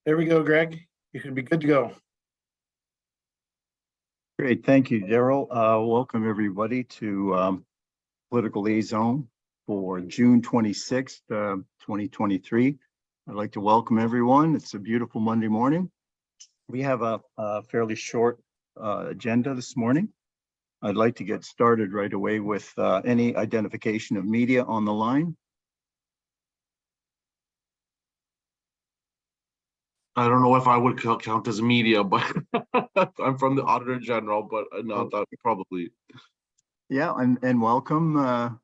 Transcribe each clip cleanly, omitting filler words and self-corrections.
There we go, Greg. You should be good to go. Great, thank you, Daryl. Welcome everybody to Political Liaison for June 26th, 2023. I'd like to welcome everyone. It's a beautiful Monday morning. We have a fairly short agenda this morning. I'd like to get started right away with any identification of media on the line. I don't know if I would count as media, but I'm from the Auditor General, but no, that probably. Yeah, and welcome,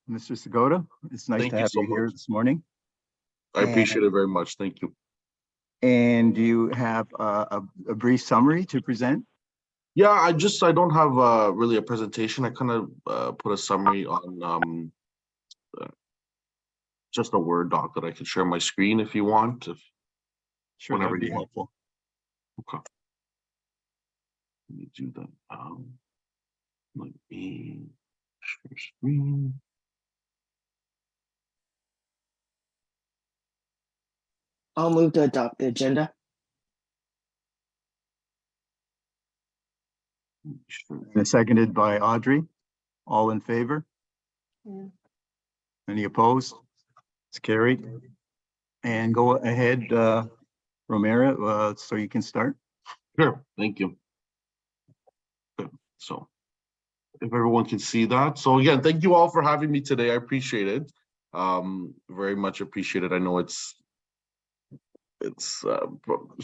Mr. Segota. It's nice to have you here this morning. I appreciate it very much. Thank you. And do you have a brief summary to present? Yeah, I don't have really a presentation. I kind of put a summary on just a Word doc that I can share my screen if you want. Sure, whenever that'd be you want. helpful. Okay. Let me do that. Let me share screen. I'll move to adopt the agenda. And seconded by Audrey. All in favor? Yeah. Any opposed? It's carried. And go ahead, Romero, so you can start. Sure, thank you. Good. So if everyone can see that. So again, thank you all for having me today. I appreciate it. Very much appreciated. I know it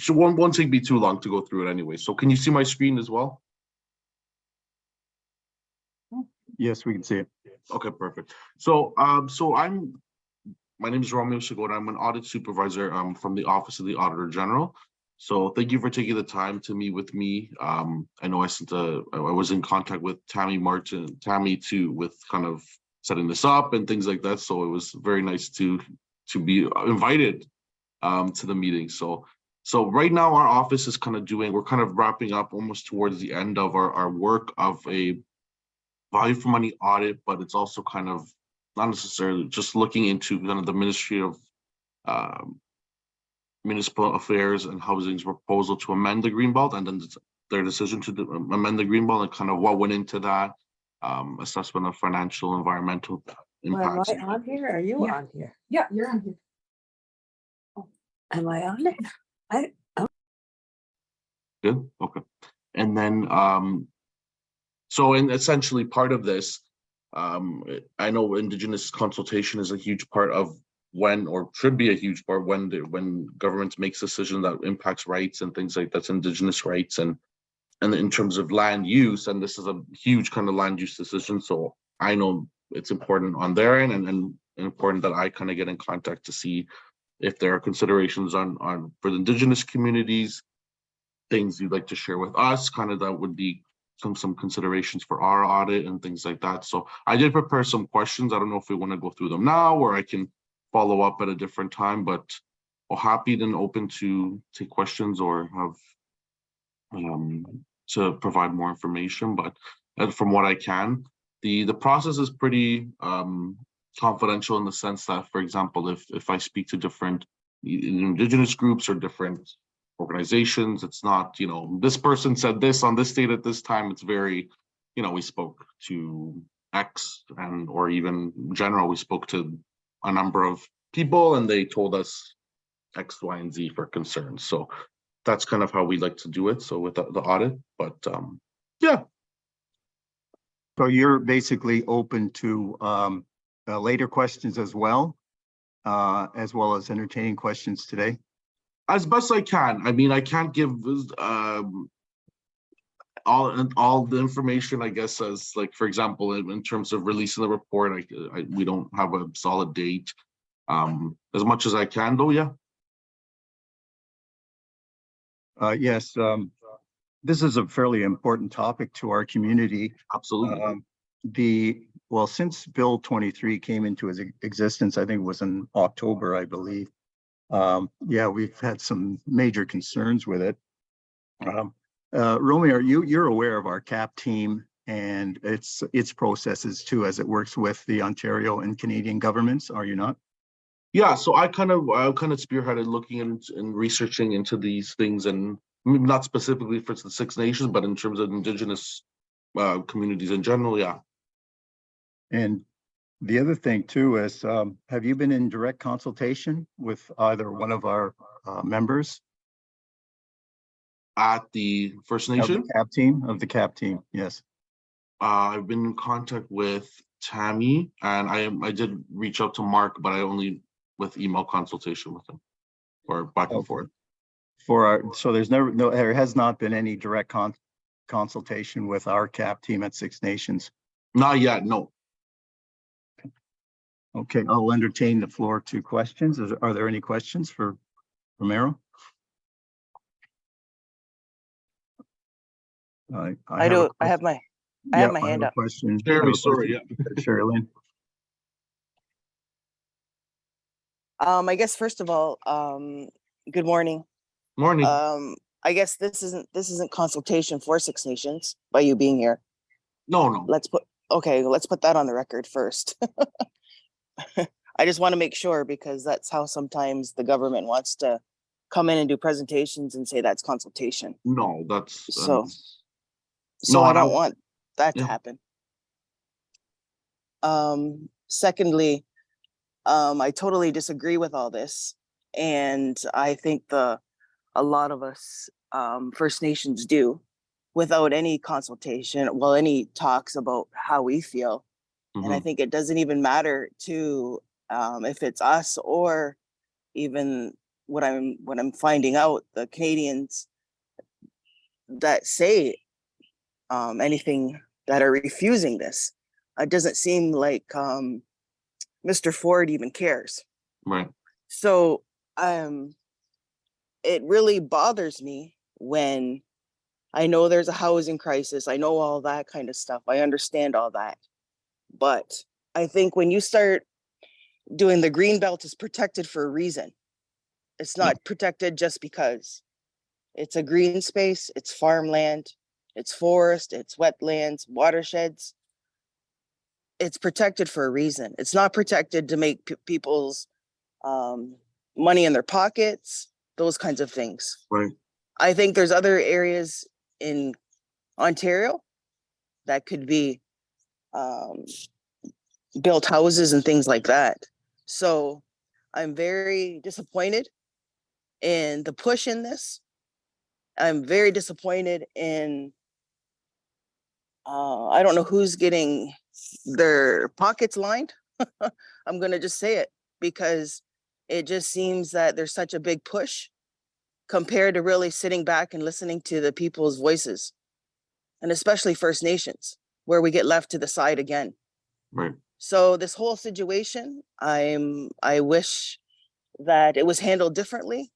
won't take me too long to go through it anyway. So can you see my screen as well? Yes, we can see it. Okay, perfect. So my name is Romeo Segota. I'm an audit supervisor from the Office of the Auditor General. So thank you for taking the time to meet with me. I know I was in contact with Tammy too, with kind of setting this up and things like that. So it was very nice to be invited to the meeting. So right now our office is we're kind of wrapping up almost towards the end of our work of a value for money audit, but it's also kind of not necessarily just looking into kind of the Ministry of Municipal Affairs and Housing's proposal to amend the Greenbelt, and then their decision to amend the Greenbelt and kind of what went into that, assessment of financial, environmental impacts. Am I on here? Are you on here? Yeah, you're on here. Am I on it? Good. Okay. And then, so in essentially part of this, I know Indigenous consultation is a huge part of should be a huge part when governments makes decisions that impacts rights and things like that's Indigenous rights and in terms of land use, and this is a huge kind of land use decision. So I know it's important on their end and important that I kind of get in contact to see if there are considerations on for the Indigenous communities, things you'd like to share with us, kind of that would be some considerations for our audit and things like that. So I did prepare some questions. I don't know if we want to go through them now or I can follow up at a different time, but I'm happy and open to take questions or have to provide more information. But from what I can, the process is pretty confidential in the sense that, for example, if I speak to different Indigenous groups or different organizations, it's not, this person said this on this date at this time. It's very, we spoke to X or even general, we spoke to a number of people and they told us X, Y, and Z for concerns. So that's kind of how we like to do it. So with the audit, but yeah. So you're basically open to later questions as well as entertaining questions today? As best I can. I mean, I can't give all the information, I guess, as like, for example, in terms of releasing the report, we don't have a solid date. As much as I can, though, yeah. Yes, this is a fairly important topic to our community. Absolutely. Since Bill 23 came into existence, I think it was in October, I believe. We've had some major concerns with it. Romeo, you're aware of our CAP team and its processes too, as it works with the Ontario and Canadian governments, are you not? Yeah, so I kind of spearheaded looking and researching into these things, and maybe not specifically for the Six Nations, but in terms of Indigenous communities in general. Yeah. And the other thing too is, have you been in direct consultation with either one of our members At the First of the Nation, CAP team? Yes. I've been in contact with Tammy, and I did reach out to Mark, but I only with email consultation with him, or back and Okay. forth. So there has not been any direct consultation with our CAP team at Six Nations. Not yet, no. Okay, I'll entertain the floor to questions. Are there any questions for Romero? I do, I have my hand up. Question. Sherry, sorry, yeah. Sherry Lynn. I guess first of all, good morning. Morning. I guess this isn't consultation for Six Nations by you being here. No. Let's put that on the record first. I just want to make sure, because that's how sometimes the government wants to come in and do presentations and say that's consultation. No, that's So no, I don't want that to yeah. happen. Secondly, I totally disagree with all this. And I think a lot of us First Nations do, without any consultation, well, any talks about how we feel. And I think it doesn't even matter to if it's us or even what I'm finding out, the Canadians that say anything that are refusing this. It doesn't seem like Mr. Ford even cares. right. So it really bothers me when I know there's a housing crisis. I know all that kind of stuff. I understand all that. But I think when you start doing the green belt is protected for a reason. It's not protected just because. It's a green space, it's farmland, it's forest, it's wetlands, watersheds. It's protected for a reason. It's not protected to make people's money in their pockets, those kinds of things. Right. I think there's other areas in Ontario that could be built houses and things like that. So I'm very disappointed in the push in this. I'm very disappointed in, I don't know who's getting their pockets lined. I'm going to just say it, because it just seems that there's such a big push compared to really sitting back and listening to the people's voices, and especially First Nations, where we get left to the side again. Right. So this whole situation, I wish that it was handled differently,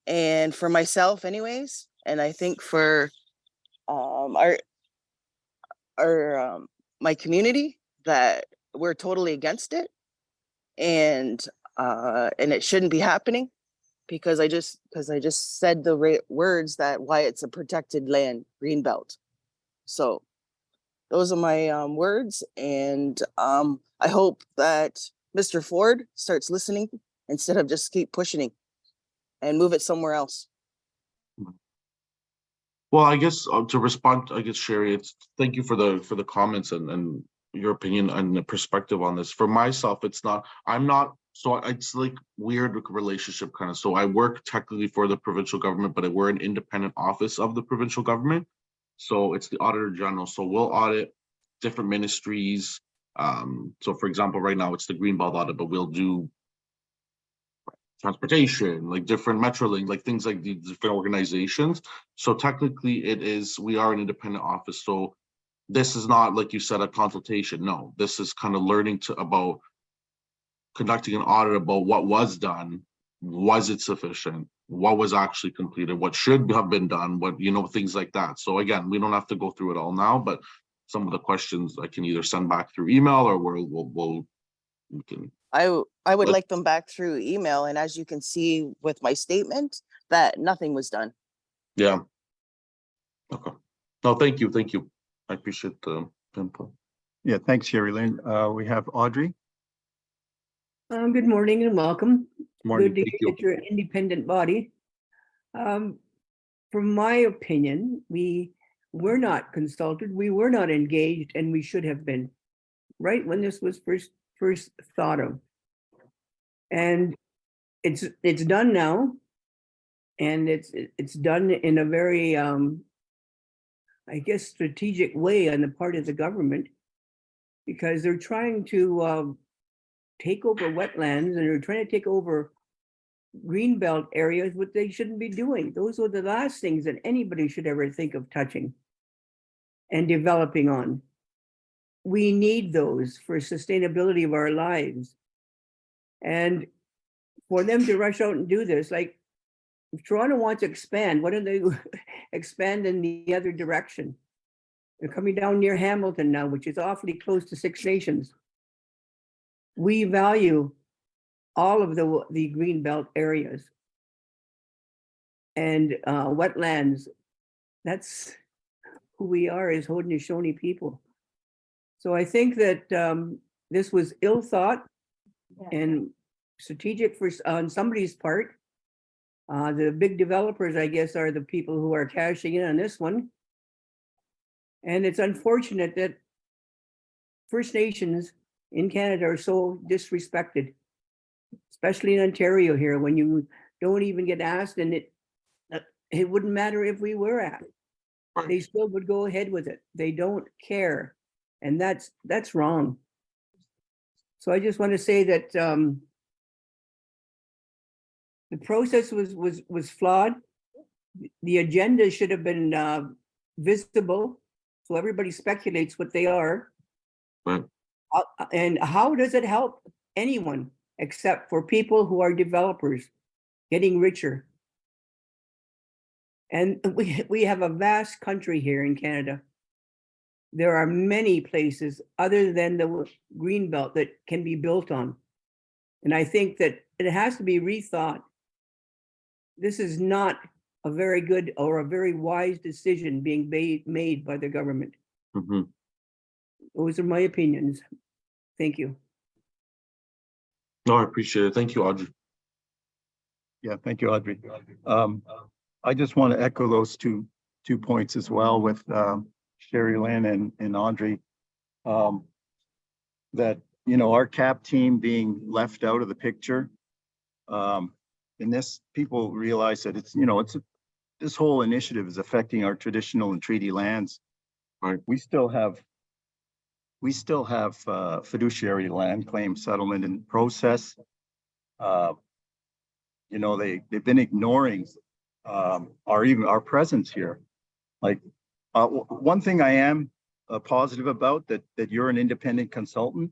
and for myself anyways, and I think for our my community, that we're totally against it, and it shouldn't be happening, because I just said the words that why it's a protected land, green belt. So those are my words, and I hope that Mr. Ford starts listening instead of just keep pushing it and move it somewhere else. Well, I guess to respond, I guess Sherry, thank you for the comments and your opinion and the perspective on this. For myself, it's like weird relationship kind of. So I work technically for the provincial government, but we're an independent office of the provincial government. So it's the Auditor General. So we'll audit different ministries. So for example, right now it's the Greenbelt audit, but we'll do transportation, like different Metrolink, like things like these different organizations. So technically we are an independent office. So this is not, like you said, a consultation. No, this is kind of learning about conducting an audit about what was done. Was it sufficient? What was actually completed? What should have been done? What, things like that. So again, we don't have to go through it all now, but some of the questions I can either send back through email, or we can. I would like them back through email, and as you can see with my statement, that nothing was done. Yeah. Okay. No, thank you. I appreciate the input. Yeah, thanks, Sherry Lynn. We have Audrey. Good morning and welcome. Morning, Good to thank hear you. that you're an independent body. From my opinion, we were not consulted, we were not engaged, and we should have been, right when this was first thought of. And it's done now. And it's done in a very I guess strategic way on the part of the government, because they're trying to take over wetlands and they're trying to take over greenbelt areas, what they shouldn't be doing. Those are the last things that anybody should ever think of touching and developing on. We need those for sustainability of our lives. And for them to rush out and do this, like if Toronto wants to expand, why don't they expand in the other direction? They're coming down near Hamilton now, which is awfully close to Six Nations. We value all of the green belt areas and wetlands. That's who we are as Haudenosaunee people. So I think that this was ill thought and strategic on somebody's part. The big developers, I guess, are the people who are cashing in on this one. And it's unfortunate that First Nations in Canada are so disrespected, especially in Ontario here, when you don't even get asked, and it wouldn't matter if we were asked. They still would go ahead with it. They don't care. And that's wrong. So I just want to say that the process was flawed. The agenda should have been visible, so everybody speculates what they are. Right. And how does it help anyone except for people who are developers getting richer? And we have a vast country here in Canada. There are many places other than the Greenbelt that can be built on. And I think that it has to be rethought. This is not a very good or a very wise decision being made by the government. Mhm. Those are my opinions. Thank you. No, I appreciate it. Thank you, Audrey. Yeah, thank you, Audrey. I just want to echo those two points as well with Sherry Lynn and Audrey. That, you know, our CAP team being left out of the picture. In this, people realize that it's, you know, this whole initiative is affecting our traditional and treaty lands. Right. We still have fiduciary land claim settlement in process. You know, they've been ignoring our presence here. Like one thing I am positive about that you're an independent consultant,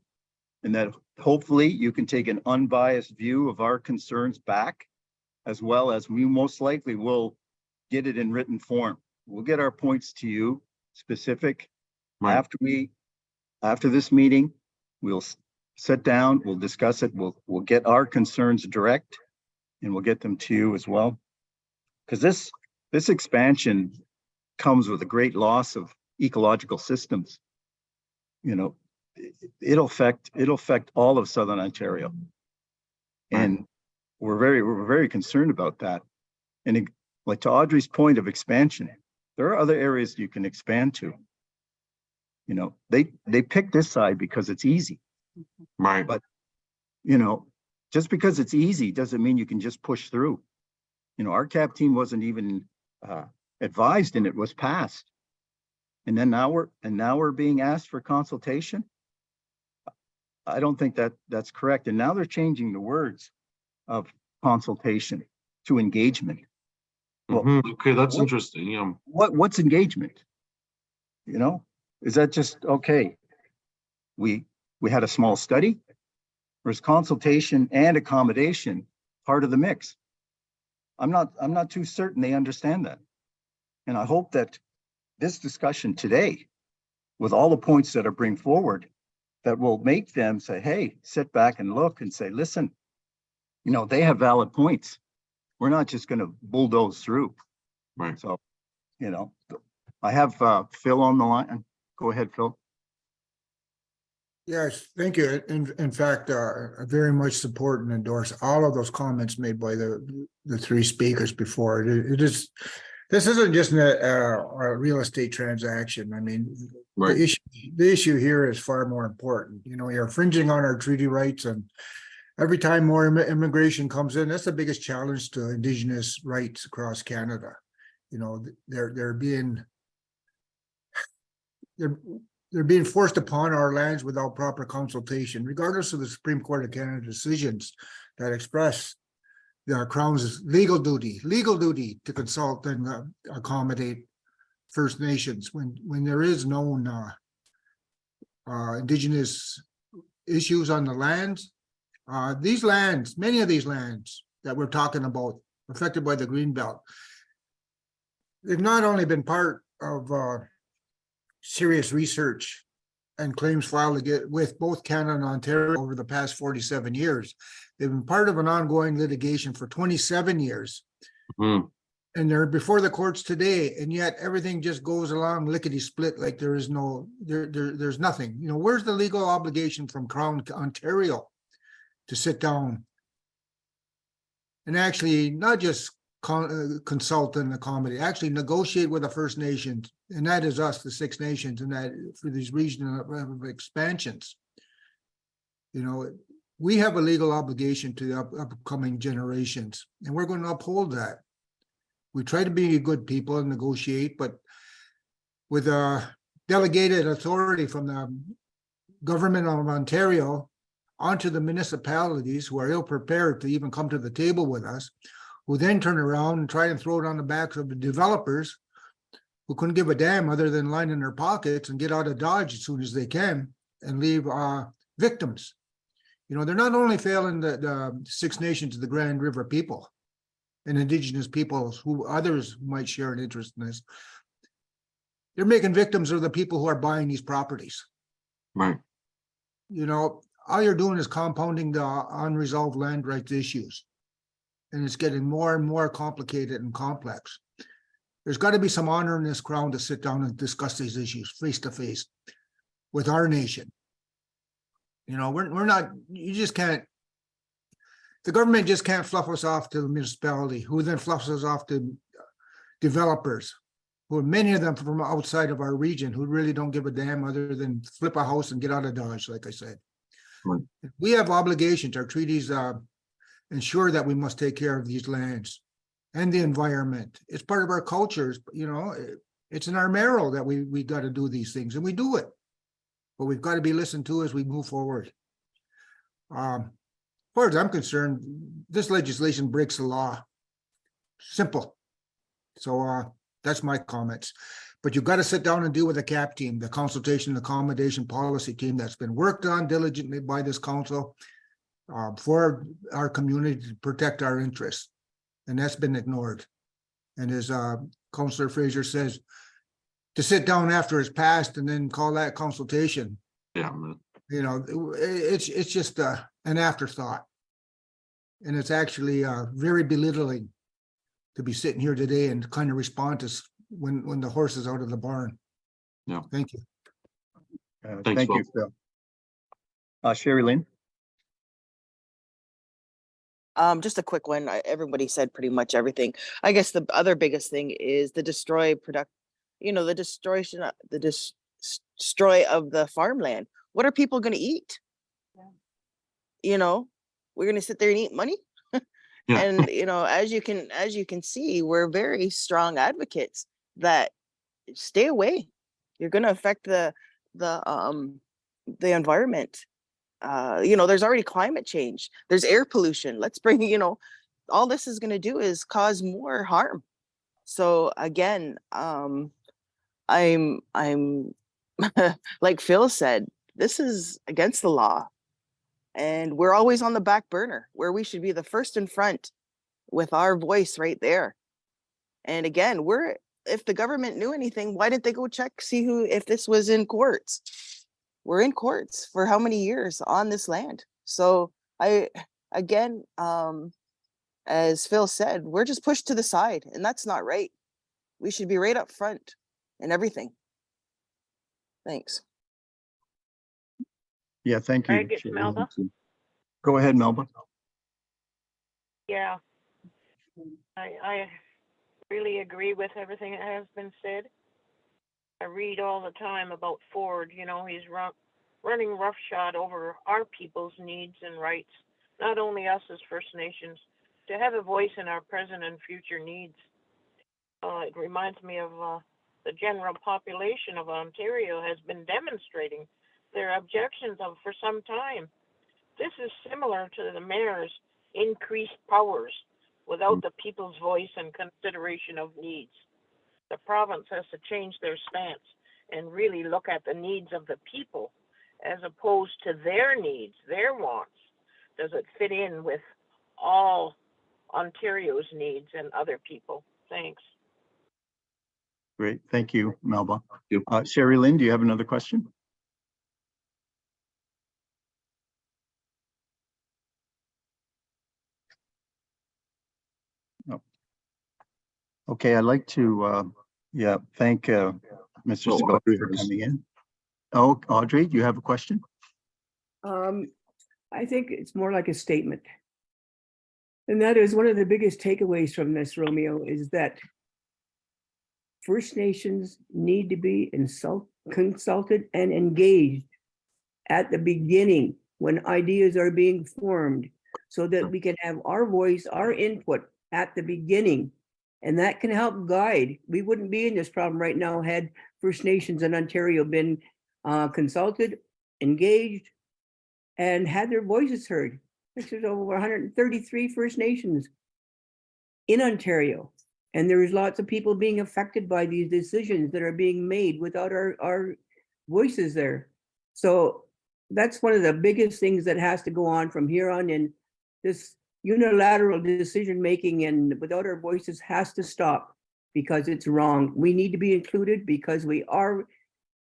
and that hopefully you can take an unbiased view of our concerns back, as well as we most likely will get it in written form. We'll get our points to you specific. Right. After this meeting, we'll sit down, we'll discuss it, we'll get our concerns direct, and we'll get them to you as well. Because this expansion comes with a great loss of ecological systems. You know, it'll affect all of Southern Ontario. And we're very concerned about that. And like to Audrey's point of expansion, there are other areas you can expand to. You know, they picked this side because it's easy. Right. But, you know, just because it's easy doesn't mean you can just push through. You know, our CAP team wasn't even advised, and it was passed. And then now we're being asked for consultation. I don't think that's correct. And now they're changing the words of consultation to engagement. Well, Mhm. Okay, that's what- interesting. Yeah. What's engagement? You know, is that just okay? We had a small study, or is consultation and accommodation part of the mix? I'm not too certain they understand that. And I hope that this discussion today, with all the points that are bring forward, that will make them say, hey, sit back and look and say, listen, you know, they have valid points. We're not just going to bulldoze through. Right. So, you know, I have Phil on the line. Go ahead, Phil. Yes, thank you. In fact, I very much support and endorse all of those comments made by the three speakers before. It is, this isn't just a real estate transaction. I mean, Right. the issue here is far more important. You know, you're infringing on our treaty rights, and every time more immigration comes in, that's the biggest challenge to Indigenous rights across Canada. You know, they're being forced upon our lands without proper consultation, regardless of the Supreme Court of Canada decisions that express the Crown's legal duty to consult and accommodate First Nations when there is known Indigenous issues on the lands. These lands, many of these lands that we're talking about, affected by the Greenbelt, they've not only been part of serious research and claims filed with both Canada and Ontario over the past 47 years. They've been part of an ongoing litigation for 27 years. Mhm. And they're before the courts today, and yet everything just goes along lickety-split like there is there's nothing. You know, where's the legal obligation from Crown Ontario to sit down and actually not just consult and accommodate, actually negotiate with the First Nations, and that is us, the Six Nations, and that for these regional expansions. You know, we have a legal obligation to the upcoming generations, and we're going to uphold that. We try to be good people and negotiate, but with a delegated authority from the government of Ontario onto the municipalities who are ill prepared to even come to the table with us, who then turn around and try and throw it on the backs of the developers who couldn't give a damn other than line in their pockets and get out of Dodge as soon as they can and leave victims. You know, they're not only failing the Six Nations of the Grand River people and Indigenous peoples who others might share an interest in this. They're making victims of the people who are buying these properties. Right. You know, all you're doing is compounding the unresolved land rights issues. And it's getting more and more complicated and complex. There's got to be some honor in this Crown to sit down and discuss these issues face to face with our nation. You know, we're not, you just can't, the government just can't fluff us off to the municipality, who then fluffs us off to developers, who are many of them from outside of our region, who really don't give a damn other than flip a house and get out of Dodge, like I said. Right. We have obligations, our treaties ensure that we must take care of these lands and the environment. It's part of our cultures, you know, it's in our marrow that we got to do these things, and we do it. But we've got to be listened to as we move forward. As far as I'm concerned, this legislation breaks the law. Simple. So that's my comments. But you've got to sit down and deal with the CAP team, the consultation and accommodation policy team that's been worked on diligently by this council for our community to protect our interests. And that's been ignored. And as Councillor Fraser says, to sit down after it's passed and then call that consultation, Yeah. you know, it's just an afterthought. And it's actually very belittling to be sitting here today and kind of respond to when the horse is out of the barn. Yeah. Thank you. Thanks, Thank you, Phil. Sherry Lynn? Just a quick one. Everybody said pretty much everything. I guess the other biggest thing is the destroy the destroy of the farmland. What are people going to eat? Yeah. You know, we're going to sit there and eat money. Yeah. And you know, as you can see, we're very strong advocates that stay away. You're going to affect the environment. You know, there's already climate change. There's air pollution. Let's bring, you know, all this is going to do is cause more harm. So again, I'm like Phil said, this is against the law. And we're always on the back burner where we should be the first in front with our voice right there. And again, if the government knew anything, why didn't they go check, see if this was in courts? We're in courts for how many years on this land? So again, as Phil said, we're just pushed to the side, and that's not right. We should be right up front and everything. Thanks. Yeah, thank you. Greg, it's Sherry. Melba. Go ahead, Melba. Yeah, I really agree with everything that has been said. I read all the time about Ford, you know, he's running roughshod over our people's needs and rights, not only us as First Nations, to have a voice in our present and future needs. It reminds me of the general population of Ontario has been demonstrating their objections of for some time. This is similar to the mayor's increased powers without the people's voice and consideration of needs. The province has to change their stance and really look at the needs of the people as opposed to their needs, their wants. Does it fit in with all Ontario's needs and other people? Thanks. Great. Thank you, Melba. you. Sherry Lynn, do you have another question? No. Okay, I'd like to, thank Mr. Oh, Segovia Audrey for has- coming in. Oh, Audrey, do you have a question? I think it's more like a statement. And that is one of the biggest takeaways from this, Romeo, is that First Nations need to be consulted and engaged at the beginning when ideas are being formed so that we can have our voice, our input at the beginning. And that can help guide. We wouldn't be in this problem right now had First Nations in Ontario been consulted, engaged, and had their voices heard. There's over 133 First Nations in Ontario. And there's lots of people being affected by these decisions that are being made without our voices there. So that's one of the biggest things that has to go on from here on in. This unilateral decision making and without our voices has to stop because it's wrong. We need to be included because we are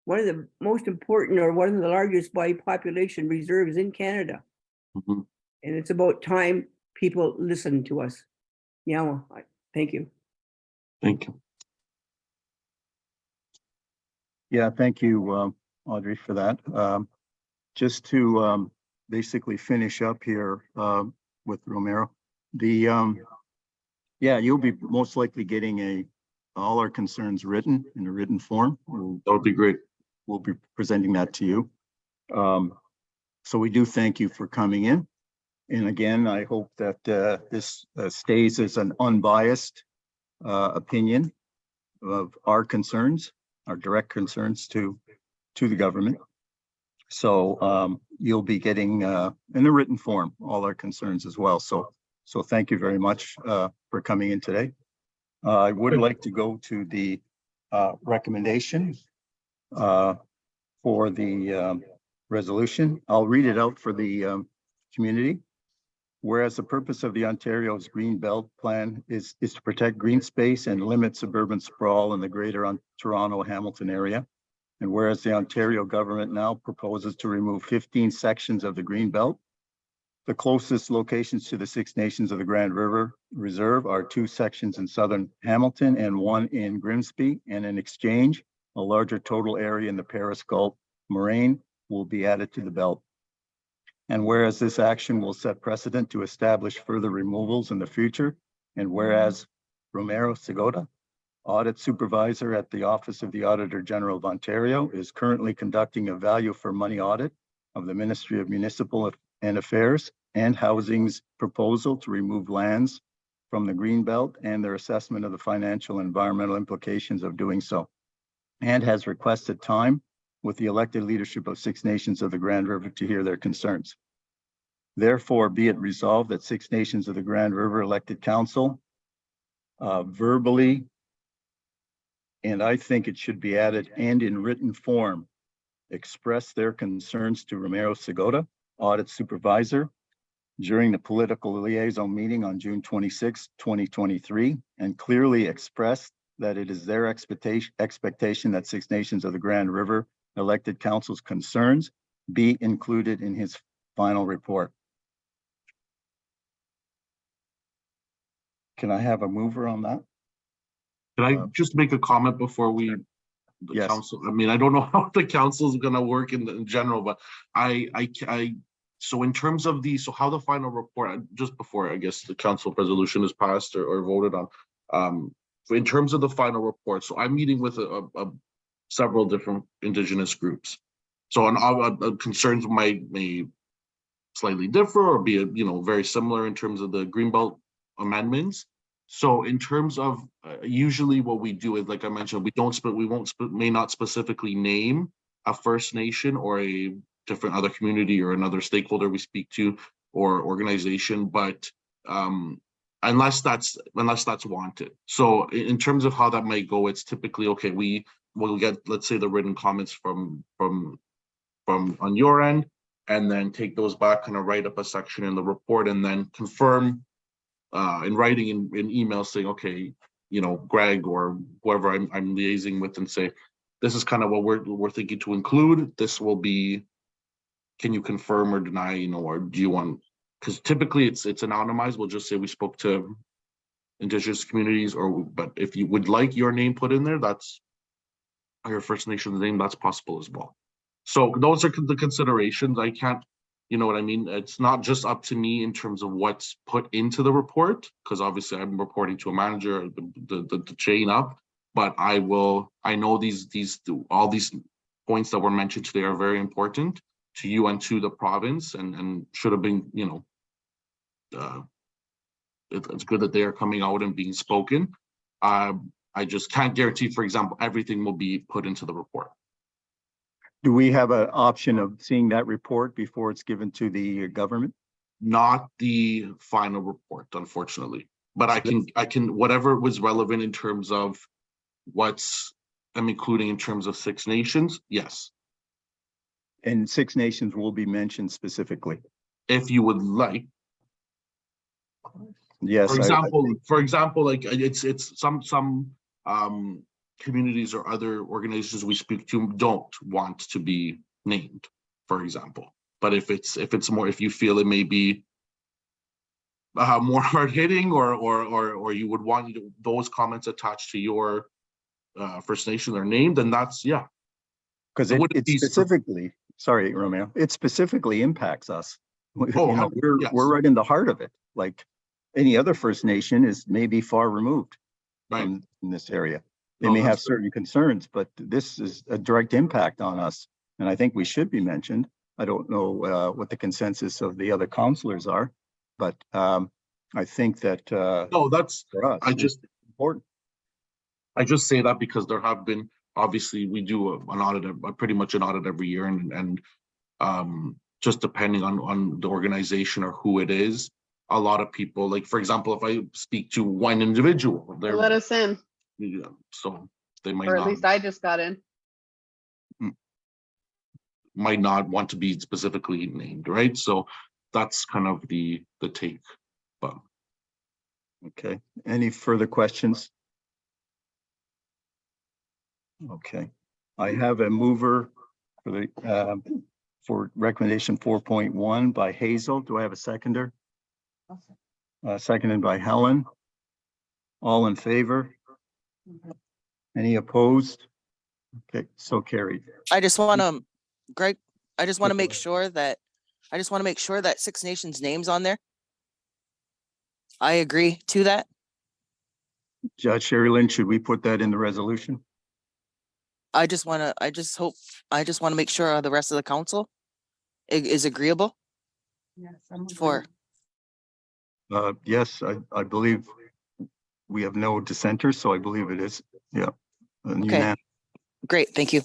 one of the most important or one of the largest by population reserves in Canada. Mhm. And it's about time people listen to us. Yeah, thank you. Thank you. Yeah, thank you, Audrey, for that. Just to basically finish up here with Romero, you'll be most likely getting all our concerns written in a written form. That would be great. We'll be presenting that to you. So we do thank you for coming in. And again, I hope that this stays as an unbiased opinion of our concerns, our direct concerns to the government. So you'll be getting in a written form all our concerns as well. So thank you very much for coming in today. I would like to go to the recommendation for the resolution. I'll read it out for the community. Whereas the purpose of the Ontario's Green Belt Plan is to protect green space and limit suburban sprawl in the greater Toronto Hamilton area. And whereas the Ontario government now proposes to remove 15 sections of the Green Belt, the closest locations to the Six Nations of the Grand River Reserve are 2 sections in southern Hamilton and 1 in Grimsby. And in exchange, a larger total area in the Paris Gulf Moraine will be added to the belt. And whereas this action will set precedent to establish further removals in the future, and whereas Romero Segovia, Audit Supervisor at the Office of the Auditor General of Ontario, is currently conducting a value for money audit of the Ministry of Municipal and Affairs and Housing's proposal to remove lands from the Greenbelt and their assessment of the financial and environmental implications of doing so, and has requested time with the elected leadership of Six Nations of the Grand River to hear their concerns. Therefore, be it resolved that Six Nations of the Grand River elected council verbally, and I think it should be added, and in written form, express their concerns to Romero Segovia, Audit Supervisor, during the political liaison meeting on June 26, 2023, and clearly expressed that it is their expectation that Six Nations of the Grand River elected council's concerns be included in his final report. Can I have a mover on that? Can I just make a comment before we the Yes. council, I mean, I don't know how the council is gonna work in general, but so in terms of so how the final report, just before, I guess, the council resolution is passed or voted on, in terms of the final report, so I'm meeting with several different Indigenous groups. So concerns may slightly differ or be, very similar in terms of the Greenbelt amendments. So in terms of usually what we do is, like I mentioned, may not specifically name a First Nation or a different other community or another stakeholder we speak to or organization, but unless that's wanted. So in terms of how that might go, it's typically, okay, we will get, let's say, the written comments from on your end, and then take those back, kind of write up a section in the report, and then confirm in writing in email saying, okay, Greg or whoever I'm liaising with, and say, this is kind of what we're thinking to include. This will be, can you confirm or deny, or do you want, because typically it's anonymized. We'll just say we spoke to Indigenous communities, but if you would like your name put in there, that's your First Nation's name, that's possible as well. So those are the considerations. I can't, you know what I mean? It's not just up to me in terms of what's put into the report, because obviously I'm reporting to a manager, the chain up, but I know all these points that were mentioned today are very important to you and to the province, and should have been, it's good that they are coming out and being spoken. I just can't guarantee, for example, everything will be put into the report. Do we have an option of seeing that report before it's given to the government? Not the final report, unfortunately, but I can whatever was relevant in terms of what's I'm including in terms of Six Nations. Yes. And Six Nations will be mentioned specifically. If you would like. Yes. For example, like it's some communities or other organizations we speak to don't want to be named, for example. But if it's more, if you feel it may be more hard hitting, or you would want those comments attached to your First Nation or name, then that's, yeah. Because it specifically, sorry, Romeo, it specifically impacts us. Oh, yes. We're right in the heart of it. Like any other First Nation is maybe far removed from this area. They may have certain concerns, but this is a direct impact on us. And I think we should be mentioned. I don't know what the consensus of the other counselors are, but I think that no, that's for us, important. I just say that because there have been, obviously we do an audit, pretty much an audit every year, and just depending on the organization or who it is, a lot of people, like, for example, if I speak to one individual, They let us in, so they might or at not, least I just got in. might not want to be specifically named, right? So that's kind of the take. But Okay, any further questions? Okay, I have a mover for the for recommendation 4.1 by Hazel. Do I have a seconder? Seconded by Helen. All in favor? Any opposed? Okay, so carried. I just want to, Greg, I just want to make sure that Six Nations names on there. I agree to that. Judge Sherry Lynn, should we put that in the resolution? I just want to make sure the rest of the council is agreeable for. Yes, I believe we have no dissenters, so I believe it is. Yeah. Okay. Great, thank you.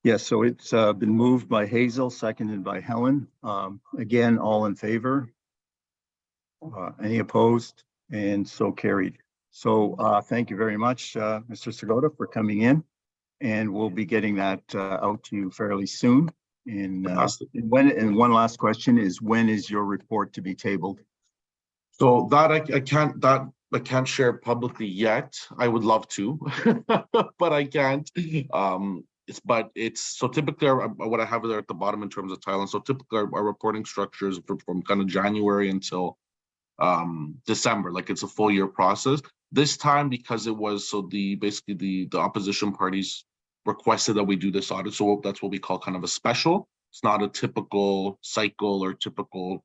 Yes, so it's been moved by Hazel, seconded by Helen. Again, all in favor? Any opposed? And so carried. So thank you very much, Mr. Segota, for coming in. And we'll be getting that out to you fairly soon. And one last question is, when is your report to be tabled? So that I can't share publicly yet. I would love to, but I can't. It's so typically what I have there at the bottom in terms of Thailand. So typically our reporting structures from kind of January until December, like it's a full year process. This time, because it was, so basically the opposition parties requested that we do this audit, so that's what we call kind of a special. It's not a typical cycle or typical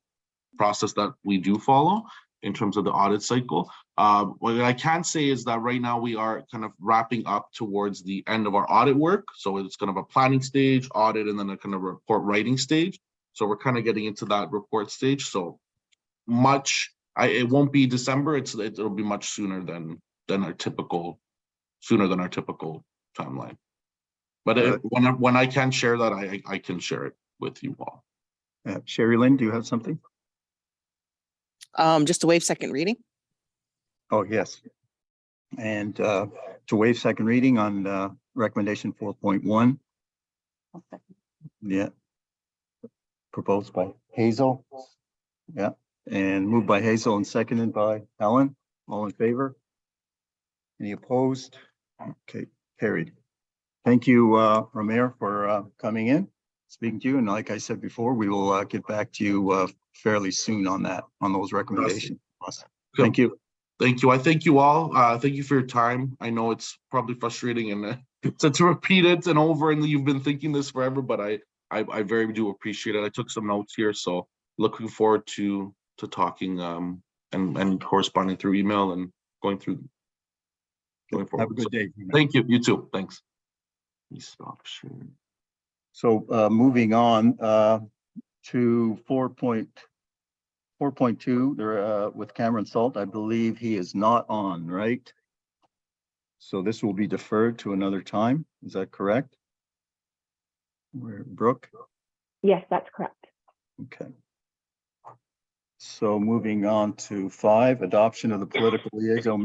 process that we do follow in terms of the audit cycle. What I can say is that right now we are kind of wrapping up towards the end of our audit work. So it's kind of a planning stage, audit, and then a kind of report writing stage. So we're kind of getting into that report stage. So it won't be December. It'll be much sooner than our typical timeline. But when I can share that, I can share it with you all. Sherry Lynn, do you have something? Just to waive second reading. Oh, yes. And to waive second reading on recommendation 4.1. Yeah. Proposed by Hazel. Yeah. And moved by Hazel and seconded by Helen. All in favor? Any opposed? Okay, carried. Thank you, Ramir, for coming in, speaking to you. And like I said before, we will get back to you fairly soon on those recommendations. Awesome. Thank you. Thank you. I thank you all. Thank you for your time. I know it's probably frustrating and to repeat it and over, and you've been thinking this forever, but I very do appreciate it. I took some notes here, so looking forward to talking and corresponding through email and going forward. Have a good day. Thank you. You too. Thanks. Stop sharing. So moving on to 4.2 there with Cameron Salt. I believe he is not on, right? So this will be deferred to another time. Is that correct? Brooke? Yes, that's correct. Okay. So moving on to 5, adoption of the political liaison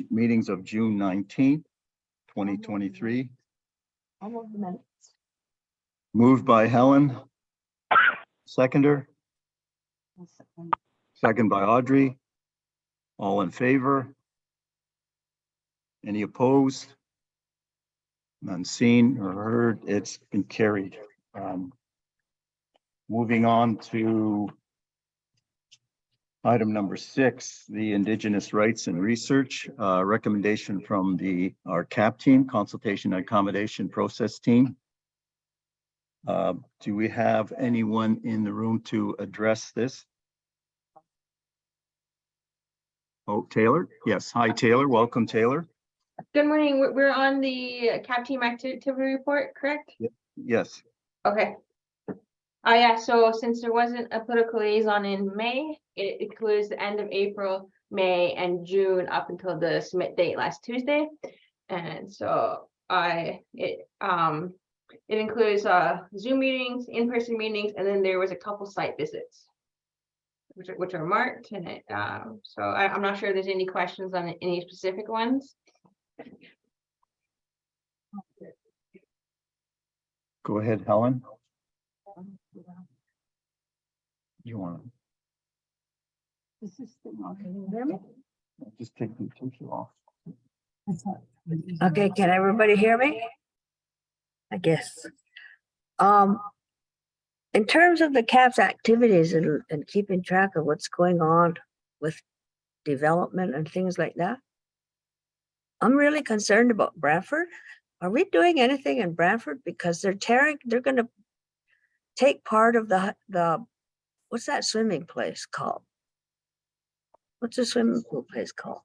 meetings of June 19th, 2023. Moved by Helen. Seconder. Second by Audrey. All in favor? Any opposed? None seen or heard. It's been carried. Moving on to item number 6, the Indigenous Rights and Research recommendation from our CAP team, Consultation and Accommodation Process team. Do we have anyone in the room to address this? Oh, Taylor? Yes. Hi, Taylor. Welcome, Taylor. Good morning. We're on the CAP team activity report, correct? Yes. Okay. Yeah, so since there wasn't a political liaison in May, it includes the end of April, May, and June up until the submit date last Tuesday. And so it includes Zoom meetings, in-person meetings, and then there was a couple site visits, which are marked. And so I'm not sure if there's any questions on any specific ones. Go ahead, Helen. You want to? Just take the tissue off. Okay, can everybody hear me? I guess. In terms of the CAP's activities and keeping track of what's going on with development and things like that, I'm really concerned about Brantford. Are we doing anything in Brantford? Because they're going to take part of the what's that swimming place called? What's the swimming pool place called?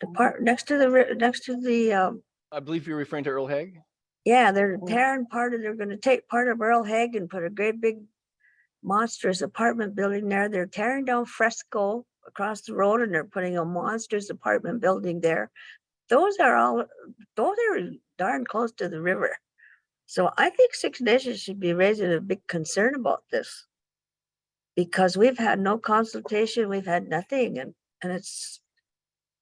The part next to the I believe you're referring to Earl Haig. yeah, they're going to take part of Earl Haig and put a great big monstrous apartment building there. They're tearing down Fresco across the road and they're putting a monstrous apartment building there. Those are darn close to the river. So I think Six Nations should be raising a big concern about this, because we've had no consultation, we've had nothing, and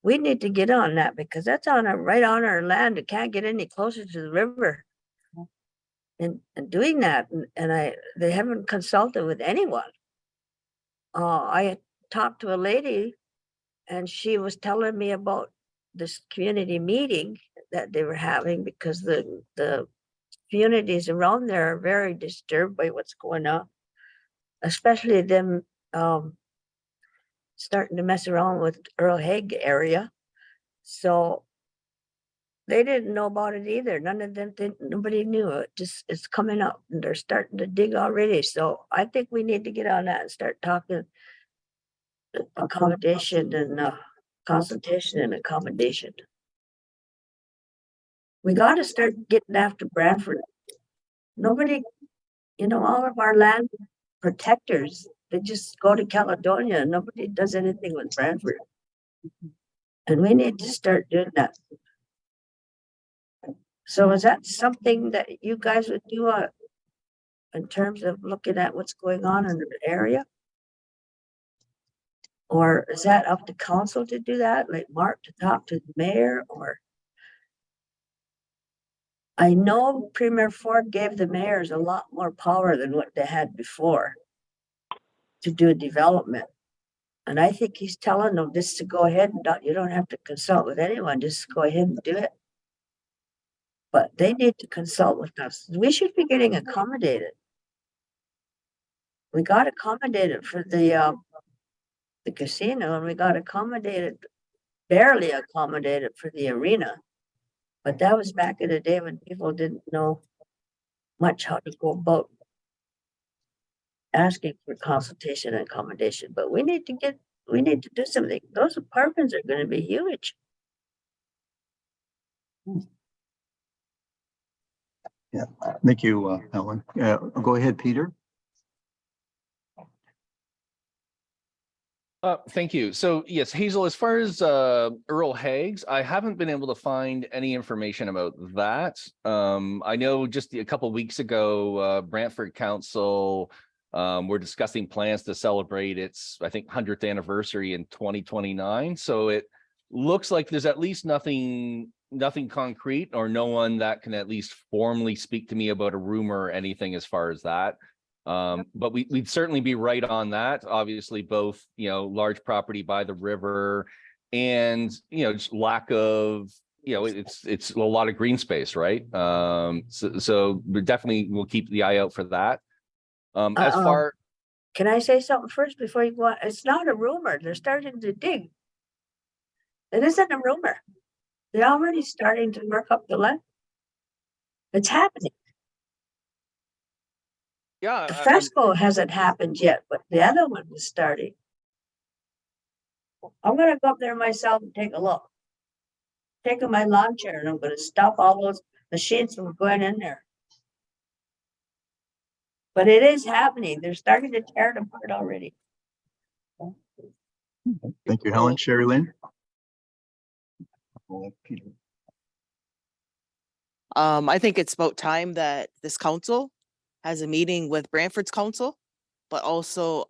we need to get on that, because that's right on our land. It can't get any closer to the river. And doing that, they haven't consulted with anyone. I talked to a lady, and she was telling me about this community meeting that they were having, because the communities around there are very disturbed by what's going on, especially them starting to mess around with Earl Hague area. So they didn't know about it either. None of them, nobody knew it. Just, it's coming up and they're starting to dig already. So I think we need to get on that and start talking accommodation and consultation and accommodation. We got to start getting after Bradford. Nobody, you know, all of our land protectors, they just go to Caledonia and nobody does anything with Bradford. And we need to start doing that. So is that something that you guys would do in terms of looking at what's going on in the area? Or is that up to council to do that, like Mark to talk to the mayor? Or I know Premier Ford gave the mayors a lot more power than what they had before to do development. And I think he's telling them just to go ahead and you don't have to consult with anyone, just go ahead and do it. But they need to consult with us. We should be getting accommodated. We got accommodated for the casino, and we got accommodated, barely accommodated for the arena. But that was back in the day when people didn't know much how to go about asking for consultation and accommodation. But we need to do something. Those apartments are going to be huge. Yeah, thank you, Helen. Go ahead, Peter. Thank you. So yes, Hazel, as far as Earl Hague's, I haven't been able to find any information about that. I know just a couple of weeks ago, Brantford Council were discussing plans to celebrate its, I think, 100th anniversary in 2029. So it looks like there's at least nothing concrete, or no one that can at least formally speak to me about a rumor or anything as far as that. But we'd certainly be right on that. Obviously, both, you know, large property by the river and, you know, just lack of, you know, it's a lot of green space, right? So we definitely will keep the eye out for that. As far, Can I say something first before you go on? It's not a rumor. They're starting to dig. It isn't a rumor. They're already starting to work up the land. It's happening. yeah, The fresco hasn't happened yet, but the other one is starting. I'm gonna go up there myself and take a look. Taking my lawn chair and I'm gonna stop all those machines from going in there. But it is happening. They're starting to tear it apart already. Thank you, Helen. Sherry Lynn. Peter. I think it's about time that this council has a meeting with Brantford's council, but also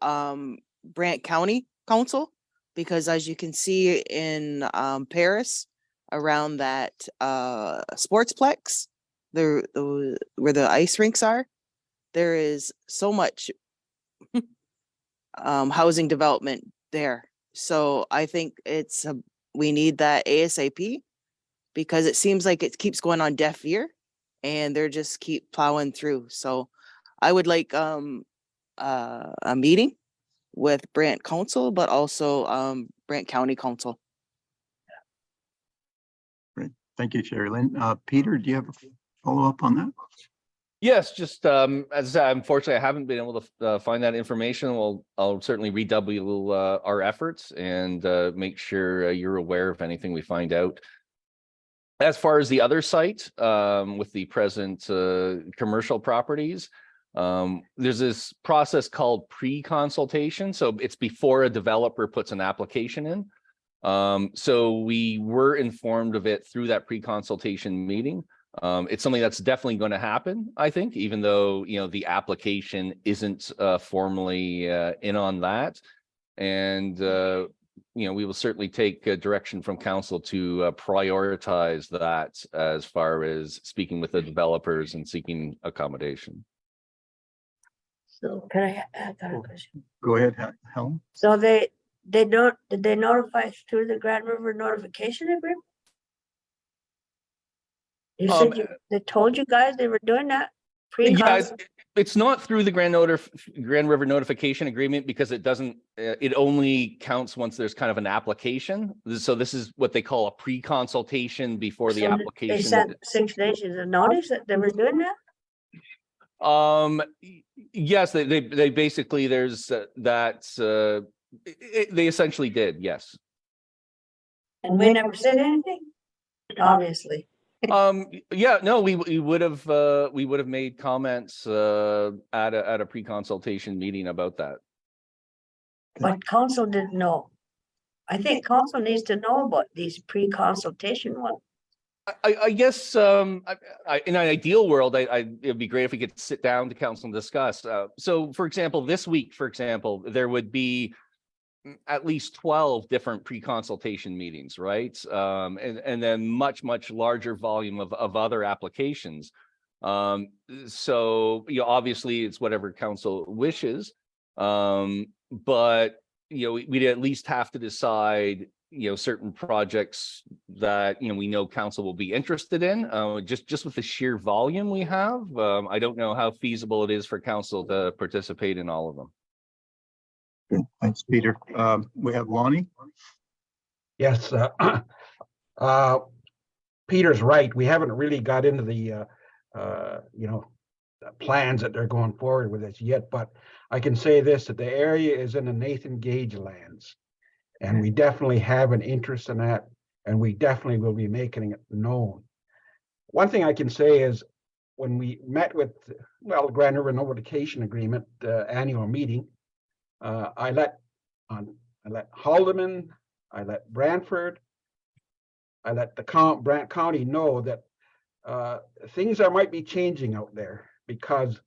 Brant County Council, because as you can see in Paris, around that sportsplex, where the ice rinks are, there is so much housing development there. So I think we need that ASAP, because it seems like it keeps going on deaf ear and they're just keep plowing through. So I would like a meeting with Brant Council, but also Brant County Council. Great. Thank you, Sherry Lynn. Peter, do you have a follow-up on that? yes, just as I said, unfortunately, I haven't been able to find that information. I'll certainly redouble our efforts and make sure you're aware of anything we find out. As far as the other site, with the present commercial properties, there's this process called pre-consultation. So it's before a developer puts an application in. So we were informed of it through that pre-consultation meeting. It's something that's definitely going to happen, I think, even though, you know, the application isn't formally in on that. And you know, we will certainly take direction from council to prioritize that as far as speaking with the developers and seeking accommodation. So can I add that question? Go ahead, Helen. So did they notify through the Grand River notification agreement? You said they told you guys they were doing that Yeah, pre-consultation? It's not through the Grand River notification agreement because it doesn't, it only counts once there's kind of an application. So this is what they call a pre-consultation before the So They application. sent 6 Nations a notice that they were doing that? Yes, they basically, there's they essentially did, yes. And we never said anything? Obviously. Yeah, no, we would have made comments at a pre-consultation meeting about that. But council didn't know. I think council needs to know about these pre-consultation ones. I guess in an ideal world, it'd be great if we could sit down to council and discuss. So for example, this week, for example, there would be at least 12 different pre-consultation meetings, right? And then much larger volume of other applications. So, you know, obviously it's whatever council wishes. But, you know, we'd at least have to decide, you know, certain projects that, you know, we know council will be interested in, just with the sheer volume we have. I don't know how feasible it is for council to participate in all of them. Good. Thanks, Peter. We have Lonnie. Yes, Peter's right. We haven't really got into the, you know, plans that they're going forward with this yet, but I can say this, that the area is in the Nathan Gage lands. And we definitely have an interest in that, and we definitely will be making it known. One thing I can say is when we met with, well, the Grand River Notification Agreement annual meeting, I let Haldeman, I let Brantford, I let the Brant County know that things might be changing out there because,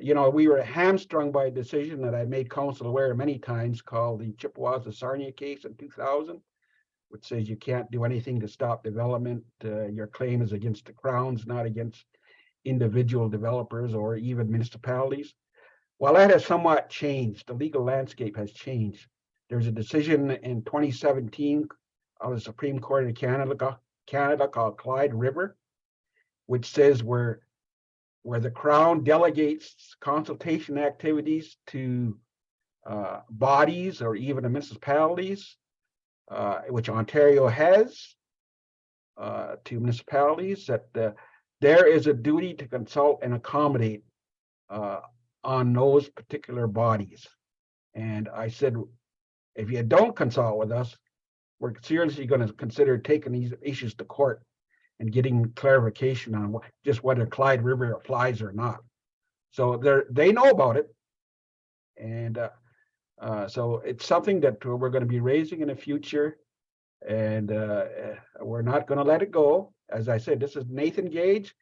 you know, we were hamstrung by a decision that I made council aware many times called the Chippewas of Sarnia case in 2000, which says you can't do anything to stop development. Your claim is against the Crowns, not against individual developers or even municipalities. Well, that has somewhat changed. The legal landscape has changed. There's a decision in 2017 of the Supreme Court of Canada called Clyde River, which says where the Crown delegates consultation activities to bodies or even municipalities, which Ontario has to municipalities, that there is a duty to consult and accommodate on those particular bodies. And I said, if you don't consult with us, we're seriously going to consider taking these issues to court and getting clarification on just whether Clyde River applies or not. So they know about it. And so it's something that we're going to be raising in the future. And we're not going to let it go. As I said, this is Nathan Gage.